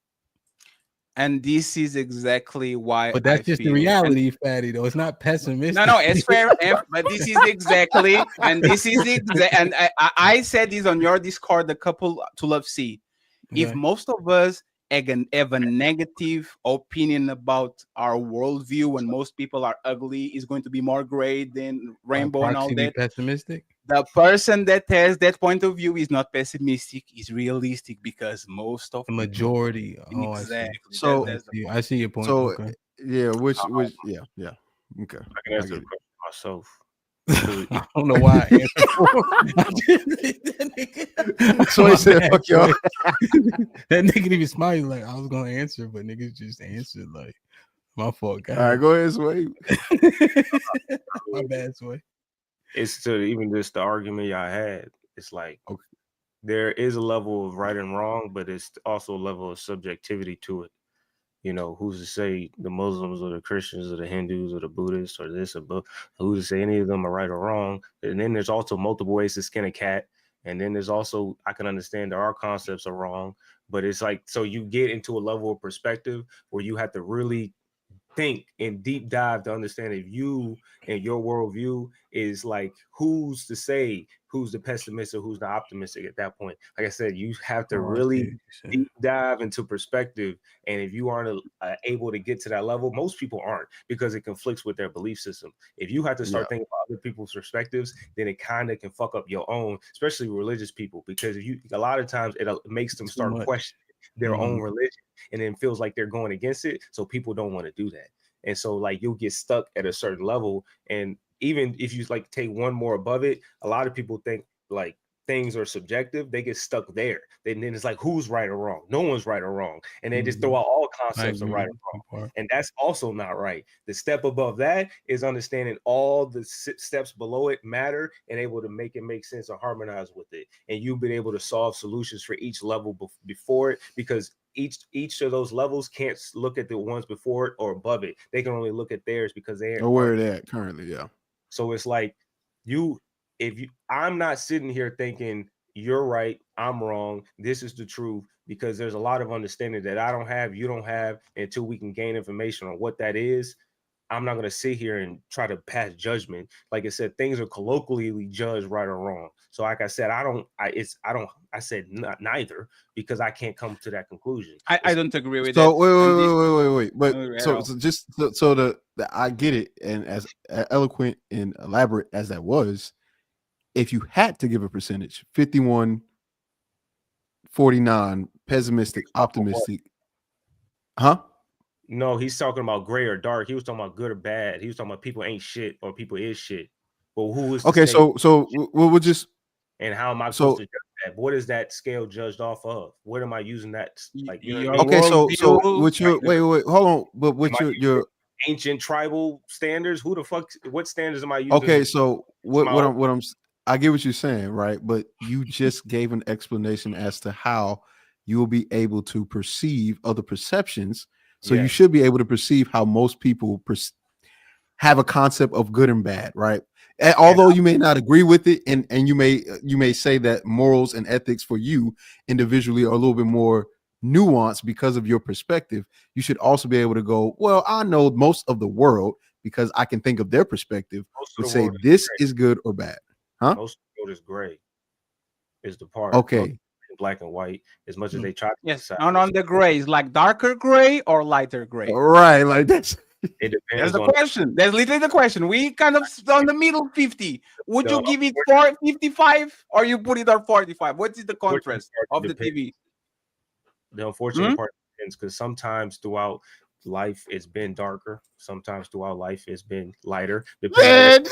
And this is exactly why. But that's just the reality, Fatty. Though it's not pessimistic. No, it's fair. But this is exactly, and this is and I said this on your Discord, the couple to love see. If most of us have a negative opinion about our worldview, and most people are ugly, is going to be more gray than rainbow and all that. Pessimistic. The person that has that point of view is not pessimistic; is realistic because most of the majority. Exactly. So I see your point. So okay. which Okay. I can answer the question myself. I don't know why I answered. So he said, "Fuck y'all." That nigga didn't even smile like I was gonna answer, but niggas just answered like my fault. Guys. All right, go ahead, Sway. My bad, Sway. It's to even just the argument y'all had. It's like there is a level of right and wrong, but it's also a level of subjectivity to it. You know, who's to say the Muslims or the Christians or the Hindus or the Buddhists or this or who's to say any of them are right or wrong? And then there's also multiple ways to skin a cat. And then there's also, I can understand that our concepts are wrong, but it's like, so you get into a level of perspective where you have to really think and deep dive to understand if you and your worldview is like, who's to say who's the pessimist or who's the optimistic at that point. Like I said, you have to really deep dive into perspective. And if you aren't able to get to that level, most people aren't, because it conflicts with their belief system. If you have to start thinking about other people's perspectives, then it kind of can fuck up your own, especially religious people, because if you, a lot of times it makes them start questioning their own religion, and then feels like they're going against it. So people don't want to do that. And so like you'll get stuck at a certain level. And even if you like take one more above it, a lot of people think like things are subjective. They get stuck there. Then it's like, who's right or wrong? No one's right or wrong. And they just throw out all concepts of right or wrong. And that's also not right. The step above that is understanding all the steps below it matter and able to make it make sense or harmonize with it. And you've been able to solve solutions for each level before it, because each of those levels can't look at the ones before it or above it. They can only look at theirs because they are where they're at currently. Yeah. So it's like I'm not sitting here thinking you're right, I'm wrong, this is the truth, because there's a lot of understanding that I don't have, you don't have, until we can gain information on what that is. I'm not going to sit here and try to pass judgment. Like I said, things are colloquially judged right or wrong. So like I said, I said neither, because I can't come to that conclusion. I don't agree with that. Wait. But so I get it. And as eloquent and elaborate as that was, if you had to give a percentage, 51, 49, pessimistic, optimistic, huh? No, he's talking about gray or dark. He was talking about good or bad. He was talking about people ain't shit or people is shit. But who is okay? So we'll just. And how am I supposed to judge that? What is that scale judged off of? What am I using that? Like, you know okay, so with your wait, hold on, but with your ancient tribal standards, who the fuck? What standards am I using? Okay, so I get what you're saying, right? But you just gave an explanation as to how you will be able to perceive other perceptions. So you should be able to perceive how most people have a concept of good and bad, right? And although you may not agree with it, and you may say that morals and ethics for you individually are a little bit more nuanced because of your perspective, you should also be able to go, well, I know most of the world because I can think of their perspective and say this is good or bad. Huh? Most of the world is gray. Is the part. Okay. Black and white, as much as they try to. Yes, and on the gray is like darker gray or lighter gray. Right, like that's. It depends. That's the question. That's literally the question. We kind of on the middle 50. Would you give it 55 or you put it on 45? What is the contrast of the TV? The unfortunate part depends, because sometimes throughout life it's been darker. Sometimes throughout life it's been lighter. And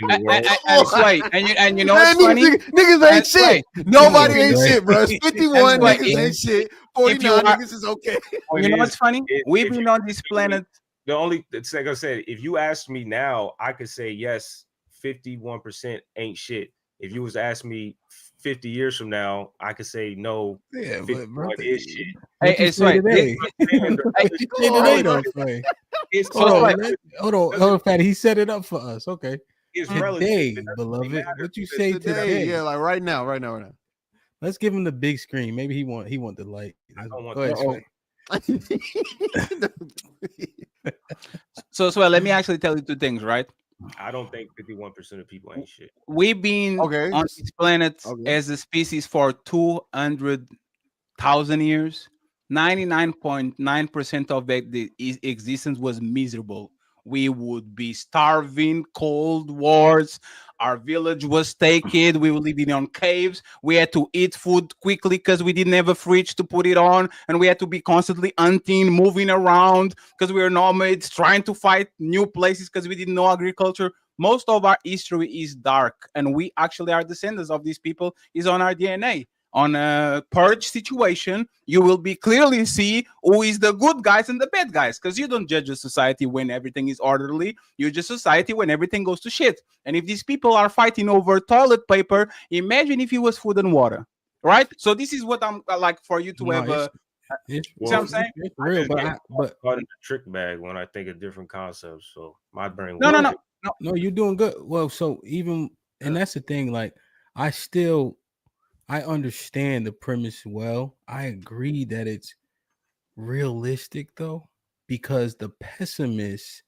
you know what's funny? Niggas ain't shit. Nobody ain't shit, bro. 51 niggas ain't shit. 49 niggas is okay. You know what's funny? We've been on this planet. It's like I said, if you asked me now, I could say yes, 51% ain't shit. If you was to ask me 50 years from now, I could say no, 51 is shit. Hey, it's right. Hold on, Fatty. He set it up for us. Okay. It's today, beloved. What you say today? Yeah, like right now. Let's give him the big screen. Maybe he want the light. I don't want that. So let me actually tell you two things, right? I don't think 51% of people ain't shit. We've been on this planet as a species for 200,000 years. 99.9% of the existence was miserable. We would be starving, cold wars. Our village was taken. We were living on caves. We had to eat food quickly because we didn't have a fridge to put it on. And we had to be constantly hunting, moving around because we were nomads, trying to fight new places because we didn't know agriculture. Most of our history is dark. And we actually are descendants of these people. Is on our DNA. On a purge situation, you will be clearly see who is the good guys and the bad guys, because you don't judge a society when everything is orderly. You judge society when everything goes to shit. And if these people are fighting over toilet paper, imagine if it was food and water, right? So this is what I'm like for you to have a. See what I'm saying? It's real, but caught in the trick bag when I think of different concepts. So my brain. No, you're doing good. Well, so even and that's the thing. Like I understand the premise well. I agree that it's realistic though, because the pessimists,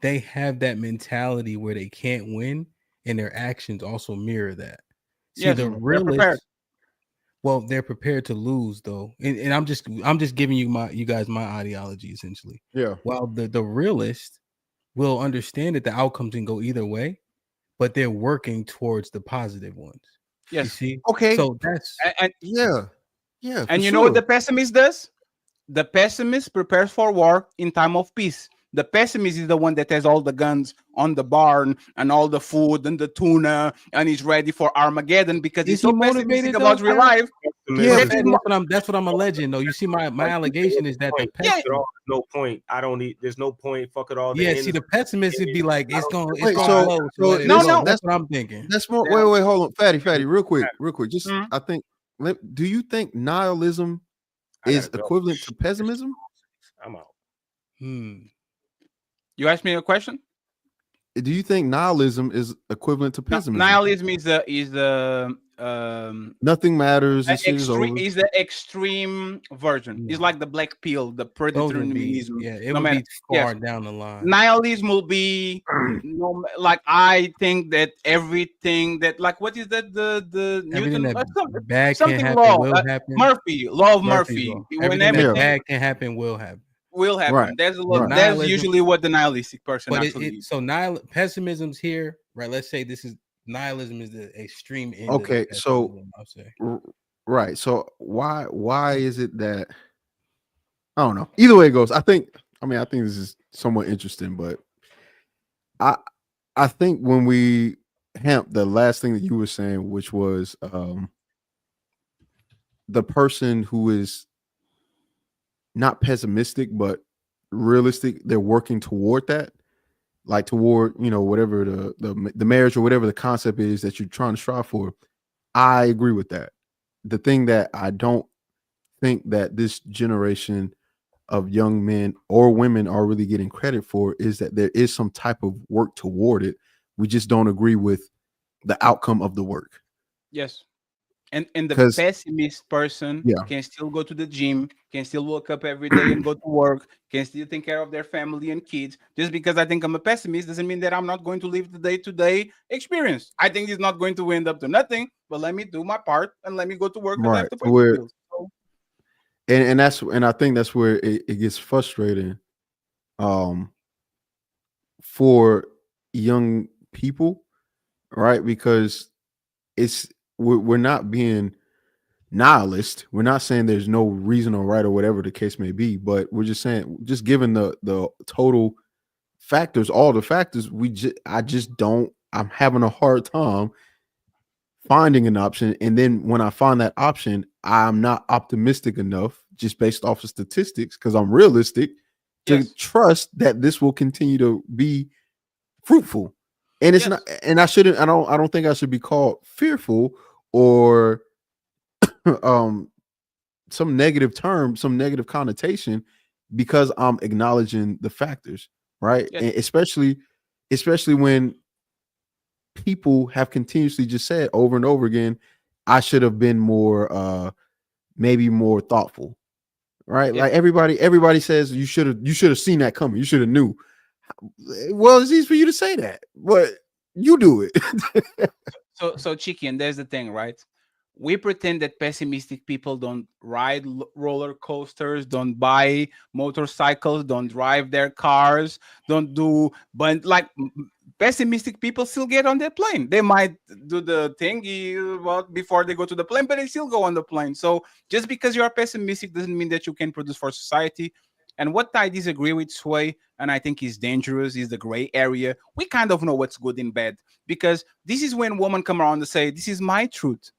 they have that mentality where they can't win, and their actions also mirror that. See, the realists, well, they're prepared to lose though, and I'm just giving you guys my ideology essentially. Yeah. While the realist will understand that the outcomes can go either way, but they're working towards the positive ones. Yes. You see? Okay. So that's yeah. And you know what the pessimist does? The pessimist prepares for war in time of peace. The pessimist is the one that has all the guns on the barn and all the food and the tuna and is ready for Armageddon because he's so pessimistic about real life. Yeah, that's what I'm alleging though. You see, my allegation is that the pessimist, no point. I don't need. There's no point. Fuck it all. Yeah, see, the pessimist would be like, it's going. So That's what I'm thinking. That's more. Wait, hold on, fatty, real quick. Just I think. Do you think nihilism is equivalent to pessimism? I'm out. You asked me a question. Do you think nihilism is equivalent to pessimism? Nihilism is the nothing matters. This is the extreme version. Yeah. It's like the black pill, the predeterminism. It would be far down the line. Nihilism will be like, I think that everything that, like, what is that? The Newton bad something can happen, law. will happen. Law of Murphy. Everything that bad can happen will happen. Right. That's usually what the nihilistic person actually is. So pessimism's here, right? Let's say nihilism is the extreme end. Okay, so right. So why is it that I don't know? Either way it goes, I think this is somewhat interesting, but I think when we the last thing that you were saying, which was the person who is not pessimistic but realistic, they're working toward that, like toward whatever the marriage or whatever the concept is that you're trying to strive for. I agree with that. The thing that I don't think that this generation of young men or women are really getting credit for is that there is some type of work toward it. We just don't agree with the outcome of the work. Yes. And the pessimist person can still go to the gym, can still wake up every day and go to work, can still take care of their family and kids. Just because I think I'm a pessimist doesn't mean that I'm not going to live the day-to-day experience. I think it's not going to end up to nothing, but let me do my part and let me go to work. Right. And I think that's where it gets frustrating for young people, right? Because we're not being nihilist. We're not saying there's no reason or right or whatever the case may be, but we're just saying, just given the total factors, all the factors, I'm having a hard time finding an option. And then when I find that option, I'm not optimistic enough, just based off of statistics, because I'm realistic, to trust that this will continue to be fruitful. And it's not, and I don't think I should be called fearful or some negative term, some negative connotation, because I'm acknowledging the factors, right? And especially when people have continuously just said over and over again, I should have been more maybe more thoughtful, right? Like everybody says you should have seen that coming, you should have knew. Well, it's easy for you to say that, but you do it. so Chicky, and there's the thing, right? We pretend that pessimistic people don't ride roller coasters, don't buy motorcycles, don't drive their cars, don't do, but like pessimistic people still get on their plane. They might do the thingy before they go to the plane, but they still go on the plane. So just because you are pessimistic doesn't mean that you can produce for society. And what I disagree with, Sway, and I think is dangerous, is the gray area. We kind of know what's good and bad, because this is when women come around and say, this is my truth.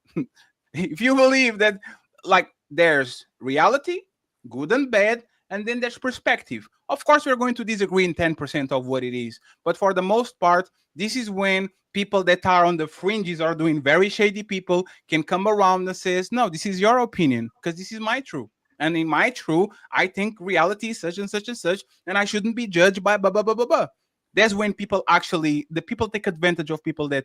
If you believe that, like, there's reality, good and bad, and then there's perspective. Of course, we're going to disagree in 10% of what it is. But for the most part, this is when people that are on the fringes are doing very shady people can come around and says, no, this is your opinion, because this is my truth. And in my truth, I think reality is such and such and such, and I shouldn't be judged by blah, blah, blah, blah, blah. That's when people take advantage of people that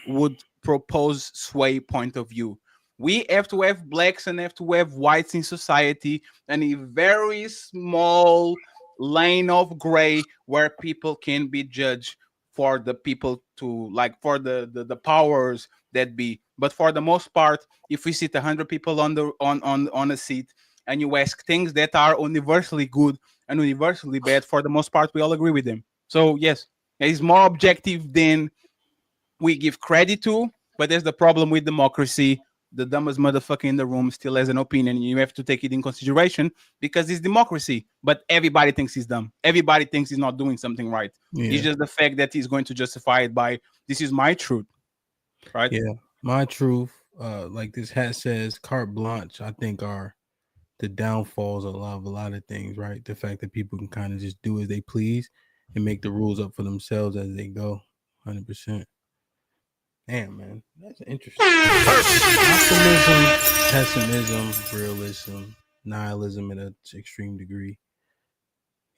would propose Sway point of view. We have to have blacks and have to have whites in society, and a very small lane of gray where people can be judged for the people to like for the powers that be. But for the most part, if we sit 100 people on a seat and you ask things that are universally good and universally bad, for the most part, we all agree with them. So yes, it's more objective than we give credit to. But there's the problem with democracy. The dumbest motherfucker in the room still has an opinion, and you have to take it in consideration because it's democracy. But everybody thinks he's dumb. Everybody thinks he's not doing something right. Yeah. It's just the fact that he's going to justify it by this is my truth, right? Yeah, my truth. Like this hat says, carte blanche. I think are the downfalls of a lot of things, right? The fact that people can kind of just do as they please and make the rules up for themselves as they go. 100%. Damn, man, that's interesting. Optimism, pessimism, realism, nihilism at an extreme degree,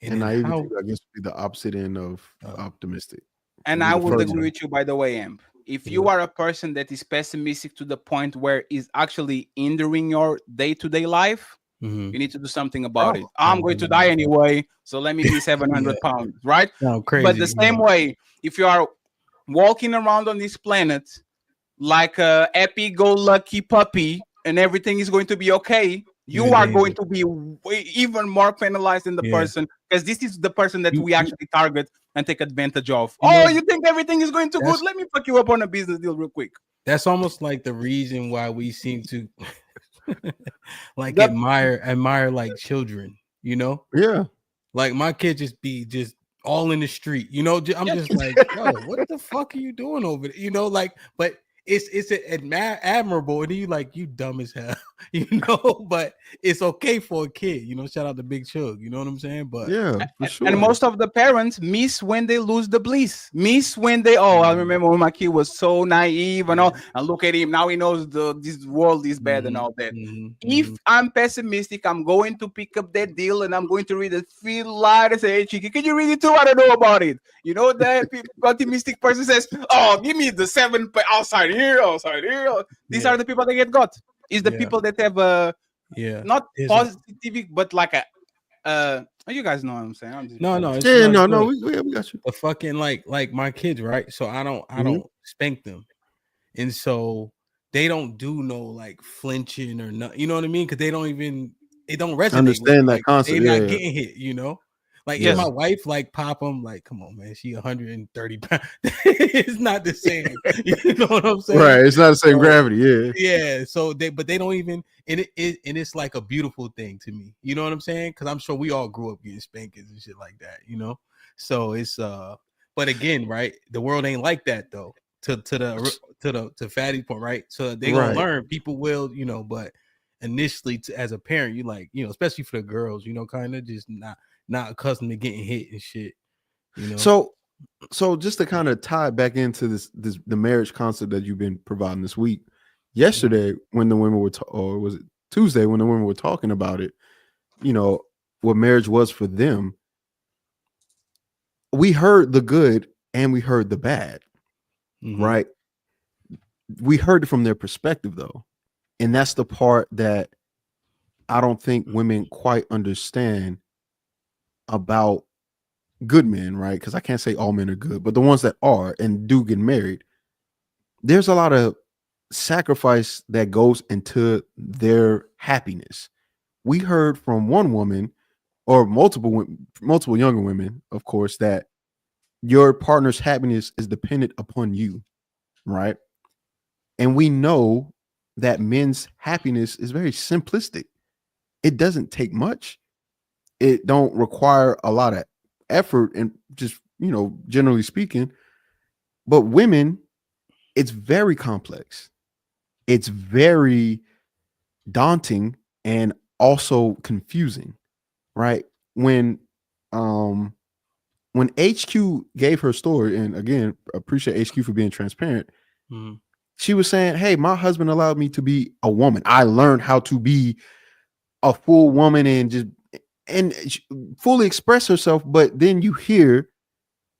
and naivety, I guess, would be the opposite end of optimistic. And I would agree with you, by the way, Amp. If you are a person that is pessimistic to the point where it's actually hindering your day-to-day life, you need to do something about it. I'm going to die anyway, so let me be 700 pounds, right? Crazy, but the same way, if you are walking around on this planet like a happy-go-lucky puppy and everything is going to be okay, you are going to be even more penalized than the person, because this is the person that we actually target and take advantage of. You think everything is going too good? Let me fuck you up on a business deal real quick. That's almost like the reason why we seem to like admire like children, you know? Yeah. Like my kid just all in the street, you know. I'm just like, yo, what the fuck are you doing over there? You know, like, but it's admirable, and you like, you dumb as hell, you know. But it's okay for a kid, you know. Shout out to Big Chug, you know what I'm saying? But yeah, for sure. And most of the parents miss when they lose the bliss, miss when they I remember when my kid was so naive and all, and look at him now, he knows this world is bad and all that. If I'm pessimistic, I'm going to pick up that deal and I'm going to read it, feel light and say, hey Chicky, can you read it too? I don't know about it. You know, that optimistic person says, oh, give me the 7 outside here. These are the people that get got. It's the people that have not positive, but like you guys know what I'm saying. I'm just no, we got you. The fucking like my kids, right? So I don't spank them, and so they don't do no like flinching or nothing. You know what I mean? Because it don't resonate. Understand that like, concept. They're not getting hit, you know. Like if my wife like pop them, like, come on, man, she 130 pounds. It's not the same. You know what I'm saying? Right. It's not the same gravity. Yeah. Yeah. So they don't even, and it's like a beautiful thing to me. You know what I'm saying? Because I'm sure we all grew up getting spankings and shit like that. You know. So it's but again, right? The world ain't like that though. To Fatty's point, right? So they gonna learn. People will, you know, but initially, as a parent, you like, you know, especially for the girls, you know, kind of just not accustomed to getting hit and shit, you know. So just to kind of tie back into this the marriage concept that you've been providing this week. Yesterday, when the women were or was it Tuesday when the women were talking about it, you know, what marriage was for them. We heard the good and we heard the bad, right? We heard it from their perspective though, and that's the part that I don't think women quite understand about good men, right? Because I can't say all men are good, but the ones that are and do get married, there's a lot of sacrifice that goes into their happiness. We heard from one woman or multiple younger women, of course, that your partner's happiness is dependent upon you, right? And we know that men's happiness is very simplistic. It doesn't take much. It don't require a lot of effort and just, you know, generally speaking. But women, it's very complex. It's very daunting and also confusing, right? When HQ gave her story, and again, appreciate HQ for being transparent. She was saying, hey, my husband allowed me to be a woman. I learned how to be a full woman and fully express herself. But then you hear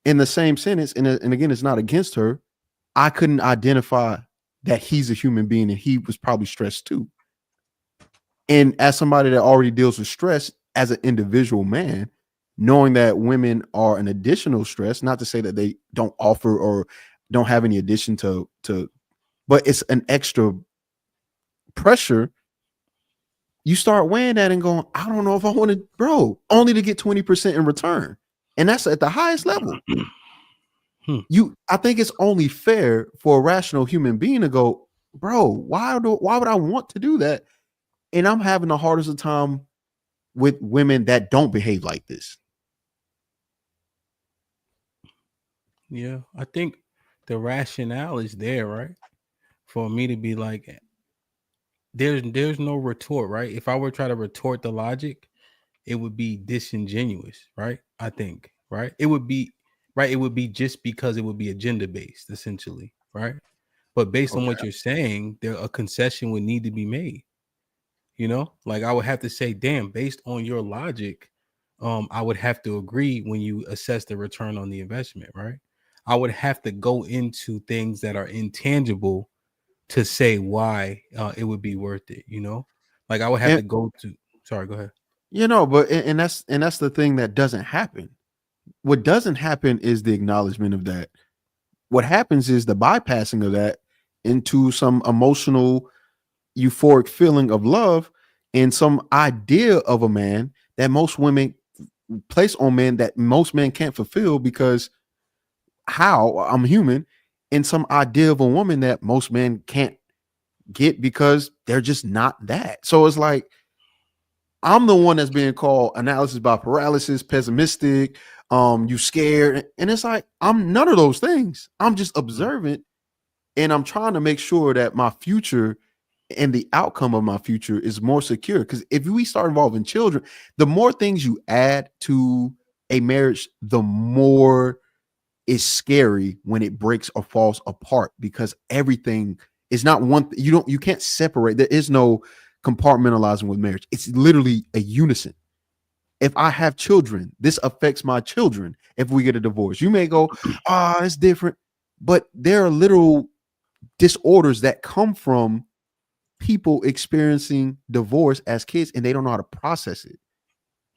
in the same sentence, and again, it's not against her, I couldn't identify that he's a human being and he was probably stressed too. And as somebody that already deals with stress as an individual man, knowing that women are an additional stress, not to say that they don't offer or don't have any addition to, but it's an extra pressure. You start weighing that and going, I don't know if I want to, bro, only to get 20% in return. And that's at the highest level. I think it's only fair for a rational human being to go, bro, why would I want to do that? And I'm having the hardest time with women that don't behave like this. Yeah, I think the rationale is there, right? For me to be like, there's no retort, right? If I were to try to retort the logic, it would be disingenuous, right? I think, right? It would be right. It would be just because it would be agenda based, essentially, right? But based on what you're saying, a concession would need to be made. You know, like I would have to say, damn, based on your logic, I would have to agree when you assess the return on the investment, right? I would have to go into things that are intangible to say why it would be worth it, you know? Like I would have to go to, sorry, go ahead. You know, but and that's the thing that doesn't happen. What doesn't happen is the acknowledgement of that. What happens is the bypassing of that into some emotional, euphoric feeling of love and some idea of a man that most women place on men that most men can't fulfill because how I'm human, and some idea of a woman that most men can't get because they're just not that. So it's like I'm the one that's being called analysis by paralysis, pessimistic, you scared, and it's like I'm none of those things. I'm just observant, and I'm trying to make sure that my future and the outcome of my future is more secure. Because if we start involving children, the more things you add to a marriage, the more it's scary when it breaks or falls apart, because everything is not one. You can't separate. There is no compartmentalizing with marriage. It's literally a unison. If I have children, this affects my children. If we get a divorce, you may go, it's different, but there are little disorders that come from people experiencing divorce as kids, and they don't know how to process it.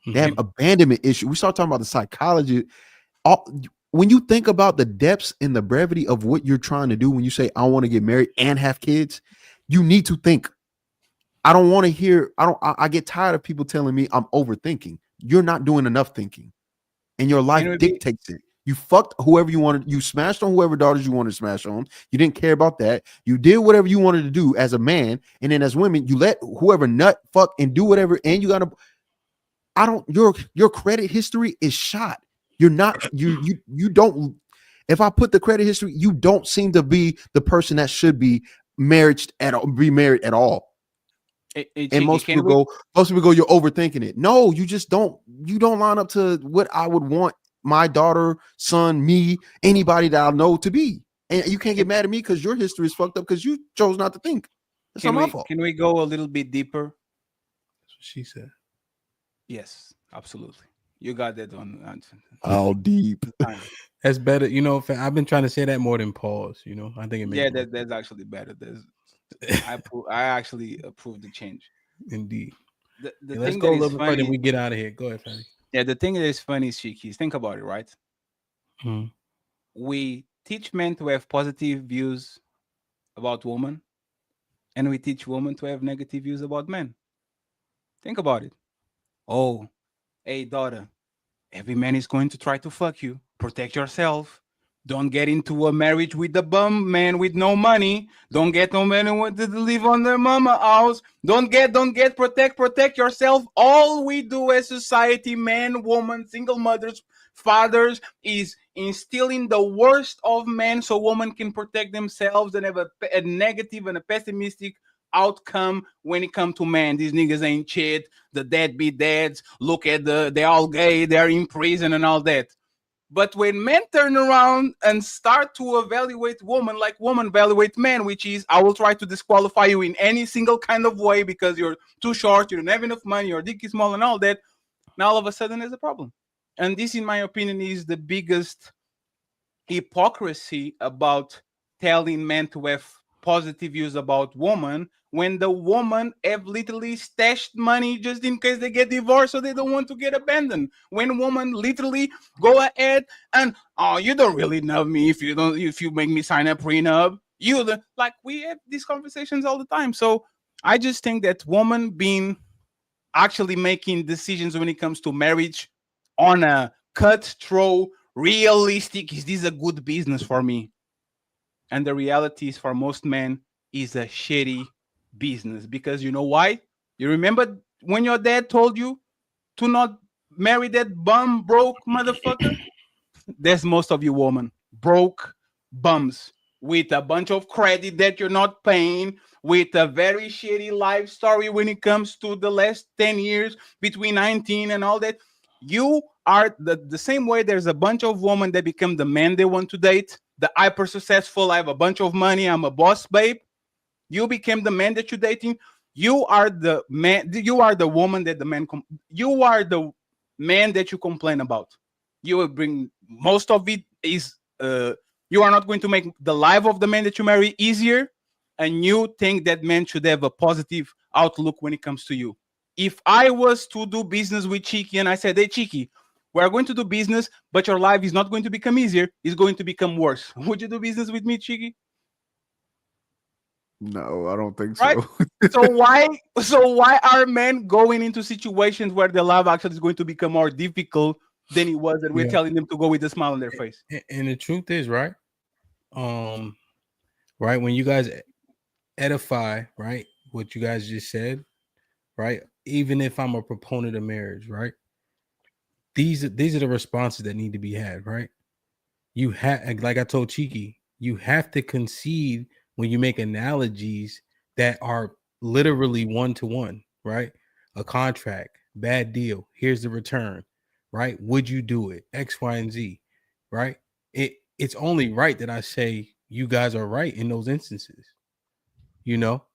They have abandonment issue. We start talking about the psychology. When you think about the depths and the brevity of what you're trying to do, when you say, I want to get married and have kids, you need to think. I don't want to hear, I get tired of people telling me I'm overthinking. You're not doing enough thinking, and your life dictates it. You fucked whoever you wanted. You smashed on whoever daughters you wanted to smash on. You didn't care about that. You did whatever you wanted to do as a man. And then as women, you let whoever nut, fuck, and do whatever. And you got to, your credit history is shot. You're not, you don't, if I put the credit history, you don't seem to be the person that should be married at all. And most people go, you're overthinking it. No, you just don't line up to what I would want my daughter, son, me, anybody that I know to be. And you can't get mad at me because your history is fucked up because you chose not to think. It's not my fault. Can we go a little bit deeper? That's what she said. Yes, absolutely. You got that on. All deep. That's better. You know, I've been trying to say that more than pause. You know, I think it makes that's actually better. I actually approve the change. Indeed. Let's go a little bit further and we get out of here. Go ahead, Fanny. Yeah, the thing that is funny, Shiki, think about it, right? We teach men to have positive views about women, and we teach women to have negative views about men. Think about it. Oh, hey, daughter, every man is going to try to fuck you. Protect yourself. Don't get into a marriage with a bum man with no money. Don't get no man who wants to live on their mama house. Don't get, protect yourself. All we do as society, man, woman, single mothers, fathers, is instilling the worst of men so women can protect themselves and have a negative and a pessimistic outcome when it comes to man. These niggas ain't shit. The deadbeat dads. Look at they're all gay. They're in prison and all that. But when men turn around and start to evaluate women like women evaluate men, which is, I will try to disqualify you in any single kind of way because you're too short, you don't have enough money, your dick is small and all that, now all of a sudden there's a problem. And this, in my opinion, is the biggest hypocrisy about telling men to have positive views about women when the woman have literally stashed money just in case they get divorced, so they don't want to get abandoned. When woman literally go ahead and, oh, you don't really love me if you make me sign a prenup. Like, we have these conversations all the time. So I just think that woman being actually making decisions when it comes to marriage on a cutthroat, realistic, is this a good business for me? And the reality is, for most men, is a shitty business. Because you know why? You remember when your dad told you to not marry that bum broke motherfucker? That's most of you women. Broke bums with a bunch of credit that you're not paying, with a very shitty life story when it comes to the last 10 years between 19 and all that. You are the same way there's a bunch of women that become the man they want to date, the hyper successful, I have a bunch of money, I'm a boss babe. You became the man that you're dating. You are the man, you are the woman that the man, you are the man that you complain about. You will bring, most of it is, you are not going to make the life of the man that you marry easier, and you think that man should have a positive outlook when it comes to you. If I was to do business with Cheeky and I said, hey, Cheeky, we're going to do business, but your life is not going to become easier, it's going to become worse. Would you do business with me, Cheeky? No, I don't think right? so. So why are men going into situations where the life actually is going to become more difficult than it was, and we're telling them to go with a smile on their face? And the truth is, right? Right, when you guys edify, right, what you guys just said, right? Even if I'm a proponent of marriage, right? These are the responses that need to be had, right? You have, like I told Cheeky, you have to concede when you make analogies that are literally one-to-one, right? A contract, bad deal, here's the return, right? Would you do it? X, Y, and Z, right? It's only right that I say you guys are right in those instances. You know,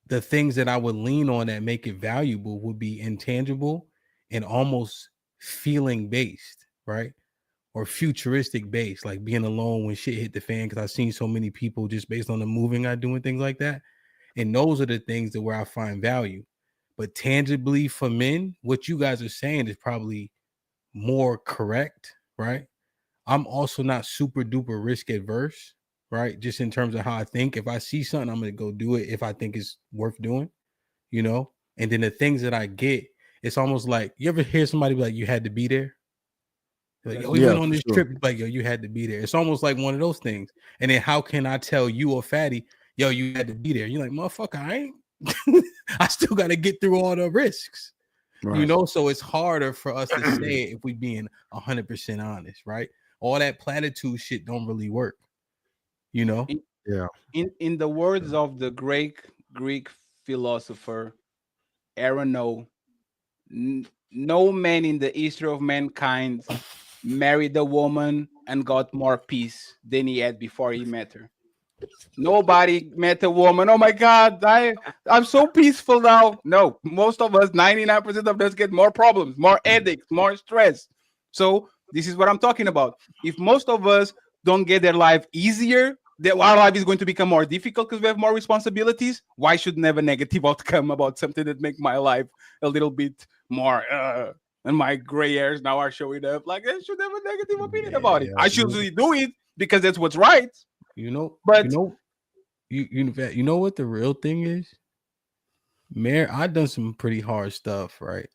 the things that I would lean on that make it valuable would be intangible and almost feeling based, right? Or futuristic based, like being alone when shit hit the fan, because I've seen so many people just based on the moving I do and things like that. And those are the things that where I find value. But tangibly for men, what you guys are saying is probably more correct, right? I'm also not super duper risk adverse, right? Just in terms of how I think. If I see something, I'm gonna go do it if I think it's worth doing, you know. And then the things that I get, it's almost like, you ever hear somebody be like, you had to be there? Like, yo, we went on this trip, like, yo, you had to be there. It's almost like one of those things. And then how can I tell you or Fatty, yo, you had to be there? You're like, motherfucker, I ain't. I still got to get through all the risks, right. You know. So it's harder for us to say it if we being 100% honest, right? All that platitude shit don't really work, you know. In the words of the Greek philosopher Aaron, no man in the history of mankind married a woman and got more peace than he had before he met her. Nobody met a woman, oh my God, I'm so peaceful now. No, most of us, 99% of us, get more problems, more headaches, more stress. So this is what I'm talking about. If most of us don't get their life easier, that our life is going to become more difficult because we have more responsibilities. Why shouldn't have a negative outcome about something that make my life a little bit more and my gray hairs now are showing up? Like, I should have a negative opinion about it. I should usually do it because that's what's right. You know, but you know what the real thing is? I've done some pretty hard stuff, right?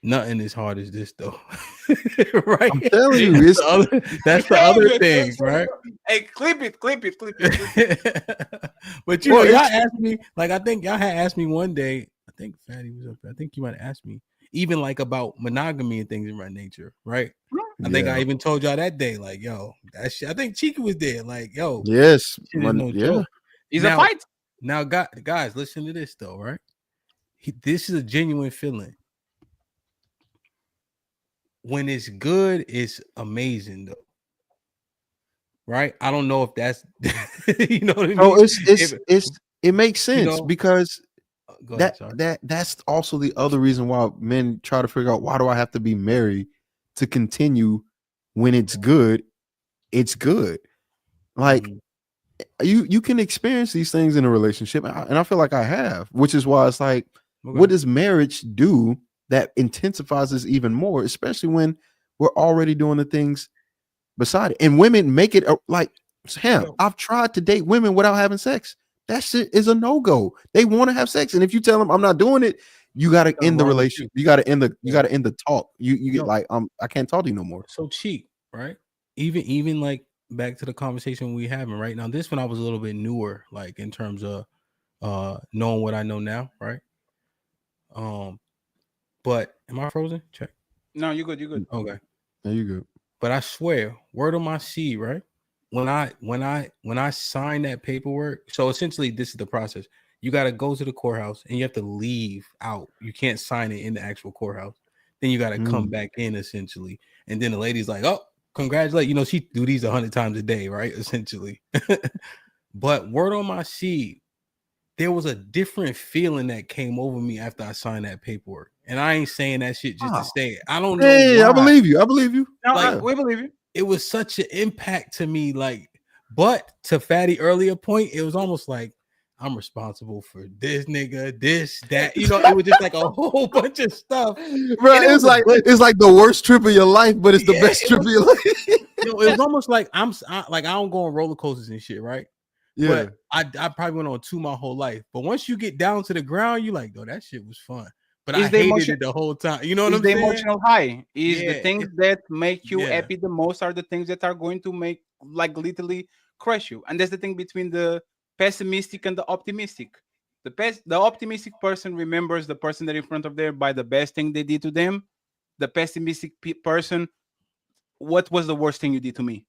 Nothing as hard as this, though. Right? I'm telling you, that's the other thing, right? Hey, clip it. But you know, y'all asked me, like, I think y'all had asked me one day. I think Fatty was up there. I think you might have asked me, even like about monogamy and things of that nature, right? I think I even told y'all that day, like, yo, that shit. I think Cheeky was there, like, yo, yes, joke. It's a fight. Now, guys, listen to this though, right? This is a genuine feeling. When it's good, it's amazing though, right? I don't know if that's you know what I mean. Oh, it makes sense, you know, because that's also the other reason why men try to figure out, why do I have to be married to continue when it's good? It's good. Like, you can experience these things in a relationship, and I feel like I have, which is why it's like, what does marriage do that intensifies this even more, especially when we're already doing the things beside it, and women make it like, Sam, I've tried to date women without having sex. That shit is a no-go. They want to have sex, and if you tell them I'm not doing it, you got to end the relationship. You got to end the talk. You get like, I can't talk to you no more. So cheap, right? Even like back to the conversation we having right now. This one I was a little bit newer, like in terms of knowing what I know now, right? But am I frozen? Check. No, you're good. You're good. Okay. No, you good. But I swear, word on my seed, right? When I sign that paperwork, so essentially this is the process. You got to go to the courthouse and you have to leave out. You can't sign it in the actual courthouse. Then you got to come back in essentially. And then the lady's like, oh, congratulate. You know, she do these 100 times a day, right? Essentially. But word on my seed, there was a different feeling that came over me after I signed that paperwork. And I ain't saying that shit just to say it. I don't know. Hey, I believe you. I believe you. No, Like, we believe you. It was such an impact to me. Like, but to Fatty earlier point, it was almost like I'm responsible for this nigga, this, that. You know, it was just like a whole bunch of stuff. Bro, it's like the worst trip of your life, but it's the best trip of your life. It was almost like I don't go on roller coasters and shit, right? Yeah. But I probably went on 2 my whole life. But once you get down to the ground, you like, though, that shit was fun. But I hated it the whole time. You know what I'm saying? The emotional high is the things that make you happy the most are the things that are going to make, like, literally crush you. And that's the thing between the pessimistic and the optimistic. The optimistic person remembers the person that in front of there by the best thing they did to them. The pessimistic person, what was the worst thing you did to me?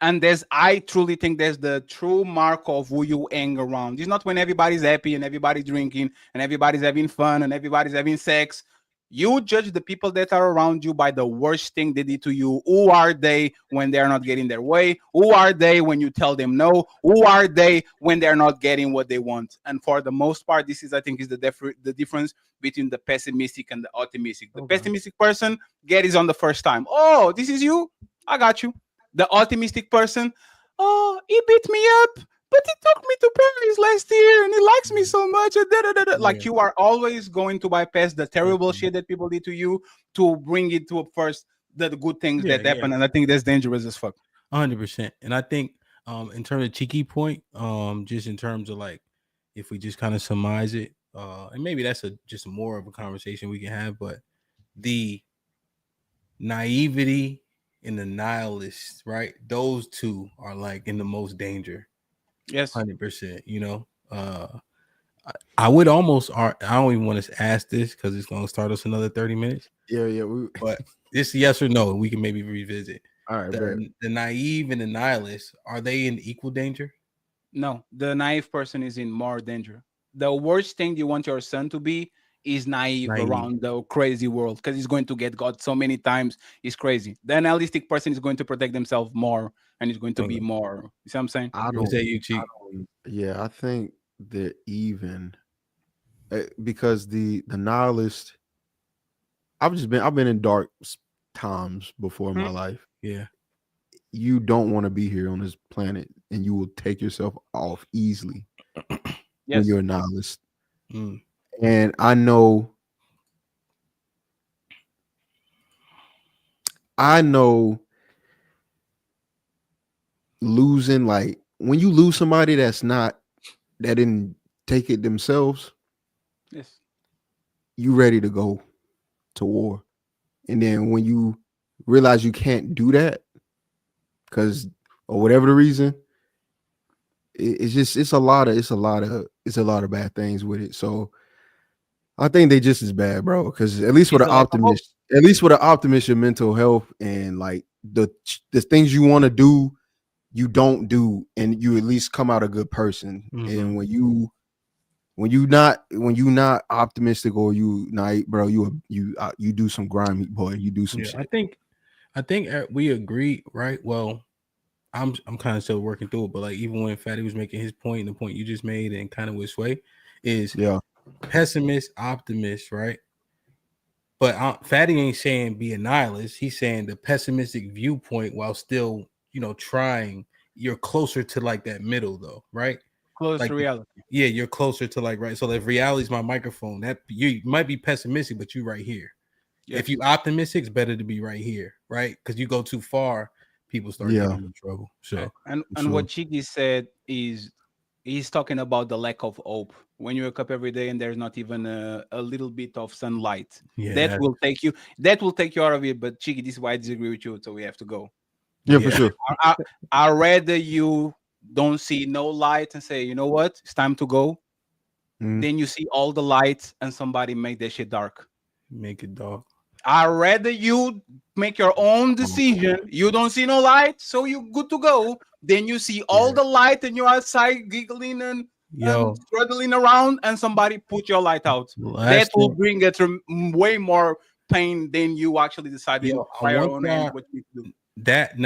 And I truly think that's the true mark of who you hang around. It's not when everybody's happy and everybody's drinking and everybody's having fun and everybody's having sex. You judge the people that are around you by the worst thing they did to you. Who are they when they're not getting their way? Who are they when you tell them no? Who are they when they're not getting what they want? And for the most part, this is, I think, is the difference between the pessimistic and the optimistic. The pessimistic person gets it on the first time. Oh, this is you? I got you. The optimistic person, oh, he beat me up, but he took me to Paris last year and he likes me so much. Like, you are always going to bypass the terrible shit that people did to you to bring it to first the good things that happen. And I think that's dangerous as fuck. 100%. And I think in terms of cheeky point, just in terms of like, if we just kind of surmise it, and maybe that's just more of a conversation we can have, but the naivety and the nihilist, right? Those two are like in the most danger. Yes, 100%. You know, I would almost. I don't even want to ask this because it's going to start us another 30 minutes. Yeah. But this yes or no, we can maybe revisit. All right. The naive and the nihilist, are they in equal danger? No, the naive person is in more danger. The worst thing you want your son to be is naive around the crazy world, because he's going to get got so many times. It's crazy. The analytic person is going to protect themselves more and is going to be more. You see what I'm saying? I think they're even, because the nihilist. I've been in dark times before in my life. Yeah. You don't want to be here on this planet, and you will take yourself off easily when you're a nihilist. And I know losing, like when you lose somebody that didn't take it themselves, you ready to go to war. And then when you realize you can't do that because or whatever the reason, it's a lot of bad things with it. So I think they just as bad, bro. Because at least with an optimist, your mental health and like the things you want to do, you don't do, and you at least come out a good person. And when you not optimistic or you naive, bro, you do some grimy, boy. You do some shit. I think we agree, right? Well, I'm kind of still working through it, but like even when Fatty was making his point and the point you just made and kind of with Sway is pessimist, optimist, right? But Fatty ain't saying be a nihilist. He's saying the pessimistic viewpoint while still, trying you're closer to like that middle though, right? Close like to reality. Yeah, you're closer to like right. So if reality is my microphone, that you might be pessimistic, but you right here. Yes. If you optimistic, it's better to be right here, right? Because you go too far, people start getting in trouble. So and what Chiki said is he's talking about the lack of hope. When you wake up every day and there's not even a little bit of sunlight, that will take you out of it. But Chiki, this is why I disagree with you. So we have to go. Yeah, for sure. I rather you don't see no light and say, you know what, it's time to go. Then you see all the lights and somebody make that shit dark. Make it dark. I'd rather you make your own decision. You don't see no light, so you're good to go. Then you see all the light and you're outside giggling and struggling around, and somebody put your light out. That will bring it way more pain than you actually deciding by your own end what you do. That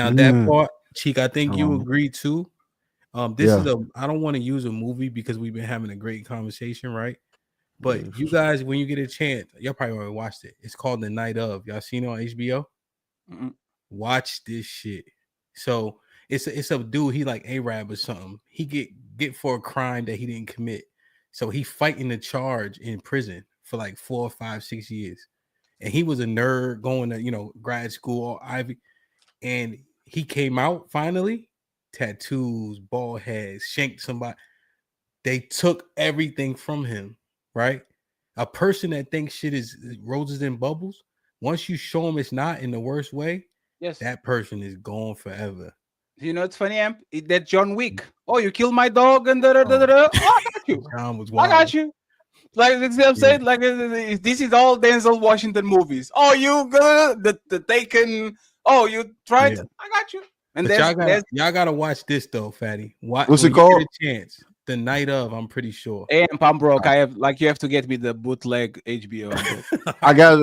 part, Cheek, I think you agree too. This is I don't want to use a movie because we've been having a great conversation, right? But you guys, when you get a chance, y'all probably already watched it. It's called The Night Of. Y'all seen it on HBO? Watch this shit. So it's a dude. He like Arab or something. He get for a crime that he didn't commit. So he fighting the charge in prison for like 4 or 5, 6 years. And he was a nerd going to grad school, Ivy, and he came out finally. Tattoos, bald heads, shanked somebody. They took everything from him. Right? A person that thinks shit is roses and bubbles, once you show them it's not in the worst way, that person is gone forever. You know, it's funny, Amp, that John Wick. Oh, you killed my dog and da da da da. Oh, I got you. I got you. Like, you know what I'm saying? Like, this is all Denzel Washington movies. Oh, you the Taken. Oh, you tried. I got you. And y'all gotta watch this though, Fatty. What's it called? Get a chance. The Night Of, I'm pretty sure. Amp, I'm broke. You have to get me the bootleg HBO. I got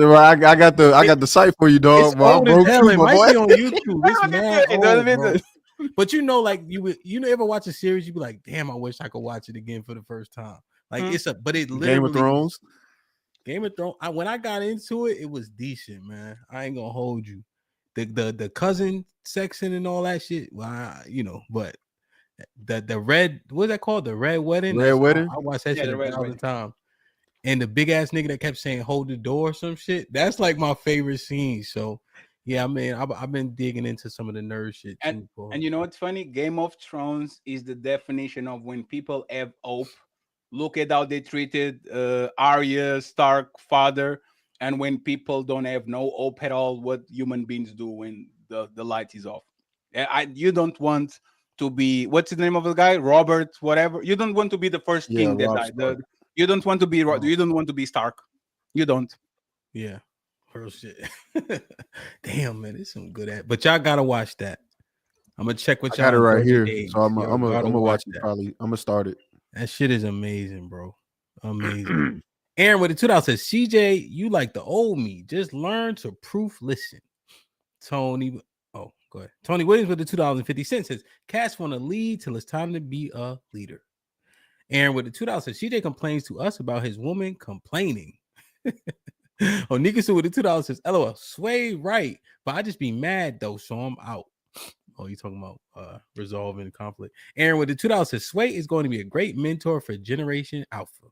the site for you, dog. Well, it might be on YouTube. This man, but you ever watch a series, you be like, damn, I wish I could watch it again for the first time. Like but it literally Game of Thrones. When I got into it, it was decent, man. I ain't gonna hold you. The cousin section and all that shit. Well, but. The red, what's that called? The red wedding. Red wedding. I watch that shit all the time. And the big ass nigga that kept saying "hold the door" or some shit. That's like my favorite scene. So yeah, I mean, I've been digging into some of the nerd shit too. And you know what's funny? Game of Thrones is the definition of when people have hope. Look at how they treated Arya Stark father, and when people don't have no hope at all, what human beings do when the light is off. You don't want to be, what's the name of the guy? Robert, whatever. You don't want to be the first king that died. You don't want to be you don't want to be Stark. You don't. Yeah. Real shit. Damn, man, it's some good at. But y'all gotta watch that. I'm gonna check with y'all. I got it right here. So I'm gonna watch it probably. I'm gonna start it. That shit is amazing, bro. Amazing. Aaron with the $2 says, CJ, you like the old me. Just learn to proof listen. Tony. Go ahead. Tony Williams with the $2.50 says, Cats want to lead till it's time to be a leader. Aaron with the $2 says, CJ complains to us about his woman complaining. Onikasu with the $2 says, LOL, Sway right, but I just be mad though, so I'm out. Oh, you talking about resolving conflict. Aaron with the $2 says, Sway is going to be a great mentor for Generation Alpha.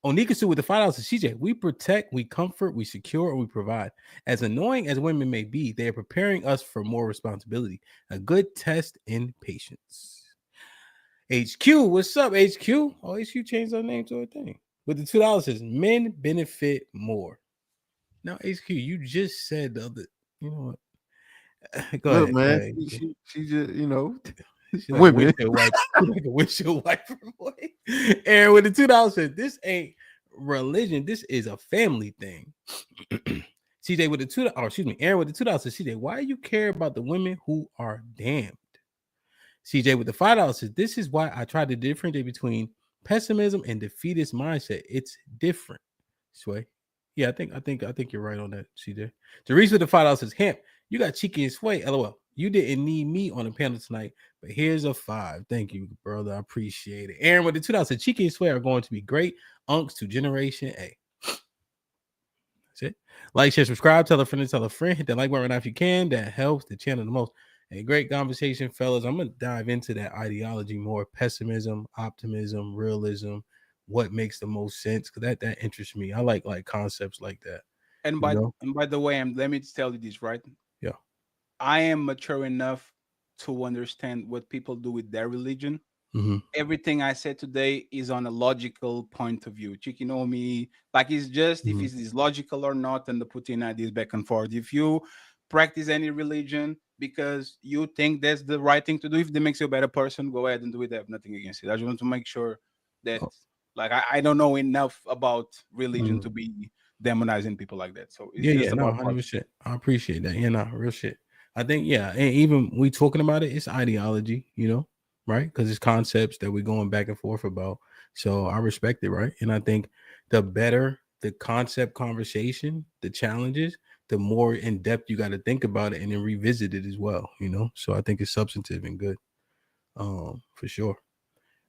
Onikasu with the $5 says, CJ, we protect, we comfort, we secure, and we provide. As annoying as women may be, they are preparing us for more responsibility. A good test in patience. HQ, what's up, HQ? Oh, HQ changed our name to a thing. With the $2 says, men benefit more. Now, HQ, you just said the other, you know what? Go ahead, man. She just, women. Like a windshield wiper boy. Aaron with the $2 says, this ain't religion. This is a family thing. CJ with the $2, Aaron with the $2 says, CJ, why you care about the women who are damned? CJ with the $5 says, this is why I try to differentiate between pessimism and defeatist mindset. It's different. Sway. Yeah, I think you're right on that, CJ. Therese with the $5 says, Hemp, you got cheeky and Sway. LOL. You didn't need me on the panel tonight, but here's a 5. Thank you, brother. I appreciate it. Aaron with the $2 said, Cheeky and Sway are going to be great unks to Generation A. That's it. Like, share, subscribe, tell a friend, hit that like button right now if you can. That helps the channel the most. A great conversation, fellas. I'm gonna dive into that ideology more: pessimism, optimism, realism. What makes the most sense? Because that interests me. I like concepts like that. And by the way, let me tell you this, right? Yeah. I am mature enough to understand what people do with their religion. Everything I said today is on a logical point of view. You know me, like it's just if it is logical or not, and the putting ideas back and forth. If you practice any religion because you think that's the right thing to do, if that makes you a better person, go ahead and do it. I have nothing against it. I just want to make sure that like I don't know enough about religion to be demonizing people like that. So it's just no, about 100%. I appreciate that. Real shit. I think and even we talking about it, it's ideology, right? Because it's concepts that we're going back and forth about. So I respect it, right? And I think the better the concept conversation, the challenges, the more in depth you got to think about it and then revisit it as well, So I think it's substantive and good, for sure.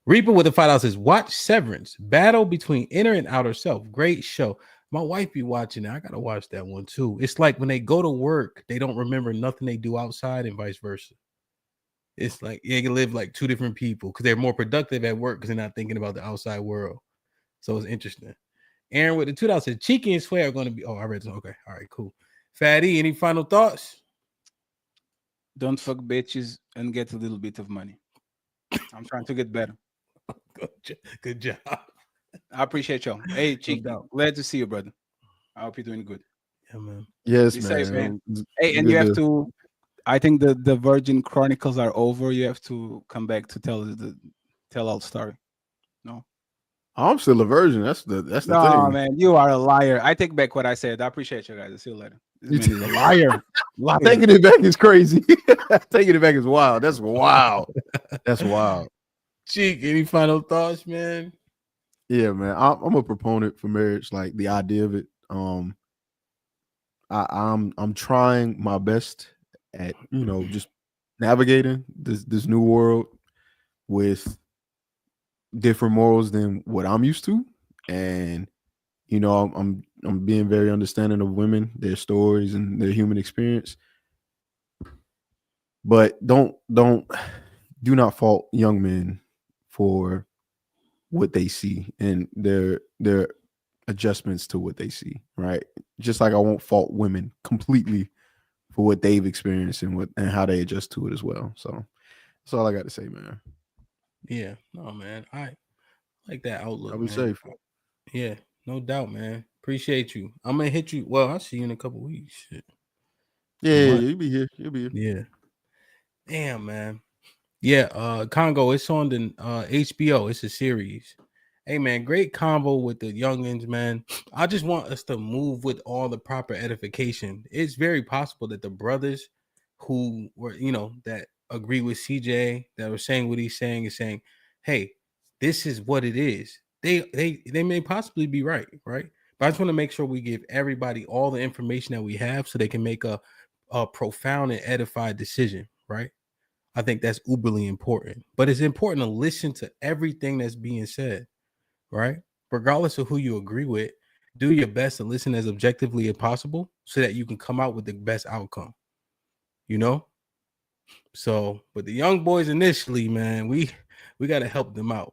Reaper with the $5 says, watch Severance, battle between inner and outer self. Great show. My wife be watching it. I gotta watch that one too. It's like when they go to work, they don't remember nothing they do outside and vice versa. It's like they can live like two different people because they're more productive at work because they're not thinking about the outside world. So it's interesting. Aaron with the $2 says, Cheeky and Sway are going to be. Oh, I read this. Okay. All right, cool. Fatty, any final thoughts? Don't fuck bitches and get a little bit of money. I'm trying to get better. Good job. I appreciate y'all. Hey, Cheeky, glad to see you, brother. I hope you're doing good. Yeah, man. Yes, Be man. safe, man. Hey, and you have to. I think the Virgin Chronicles are over. You have to come back to tell all the story. No, I'm still a virgin. That's the thing. No, man, you are a liar. I take back what I said. I appreciate you guys. I'll see you later. This man is a liar. Taking it back is crazy. Taking it back is wild. That's wild. That's wild. Cheek, any final thoughts, man? Yeah, man. I'm a proponent for marriage, like the idea of it. I'm trying my best at just navigating this new world with different morals than what I'm used to, and I'm being very understanding of women, their stories, and their human experience. But do not fault young men for what they see and their adjustments to what they see, right? Just like I won't fault women completely for what they've experienced and how they adjust to it as well. So that's all I got to say, man. Yeah, no, man. I like that outlook. I'll be man. safe. Yeah, no doubt, man. Appreciate you. I'm gonna hit you. Well, I'll see you in a couple weeks. Shit. Yeah, you'll be here. You'll be here. Yeah. Damn, man. Yeah, Congo, it's on the HBO. It's a series. Hey, man, great combo with the youngins, man. I just want us to move with all the proper edification. It's very possible that the brothers who were, that agree with CJ, that were saying what he's saying, is saying, hey, this is what it is. They may possibly be right? But I just want to make sure we give everybody all the information that we have so they can make a profound and edified decision, right? I think that's uberly important, but it's important to listen to everything that's being said, right? Regardless of who you agree with, do your best to listen as objectively as possible so that you can come out with the best outcome, So, but the young boys initially, man, we got to help them out.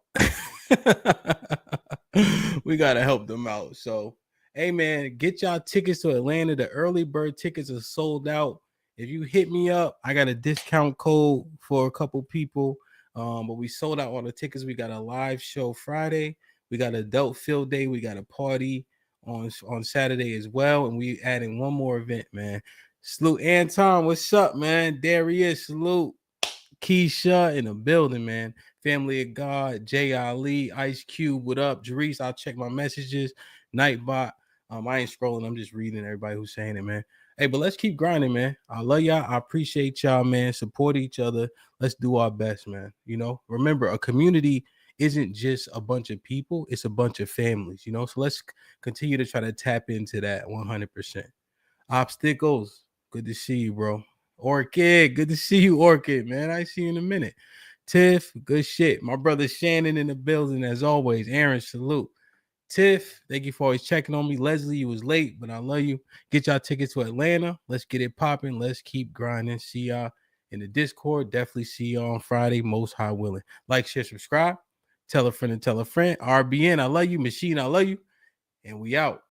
We got to help them out. So, hey, man, get y'all tickets to Atlanta. The early bird tickets are sold out. If you hit me up, I got a discount code for a couple people. But we sold out all the tickets. We got a live show Friday. We got adult field day. We got a party on Saturday as well. And we adding one more event, man. Salute Anton. What's up, man? Darius, salute. Keisha in the building, man. Family of God, Jay Ali, Ice Cube, what up? Jarice, I'll check my messages. Nightbot. I ain't scrolling. I'm just reading everybody who's saying it, man. Hey, but let's keep grinding, man. I love y'all. I appreciate y'all, man. Support each other. Let's do our best, man. Remember, a community isn't just a bunch of people. It's a bunch of families, So let's continue to try to tap into that 100%. Obstacles, good to see you, bro. Orchid, good to see you, Orchid, man. I see you in a minute. Tiff, good shit. My brother Shannon in the building, as always. Aaron, salute. Tiff, thank you for always checking on me. Leslie, you was late, but I love you. Get y'all tickets to Atlanta. Let's get it popping. Let's keep grinding. See y'all in the Discord. Definitely see you on Friday, most high willing. Like, share, subscribe. Tell a friend and tell a friend. RBN, I love you. Machine, I love you. And we out.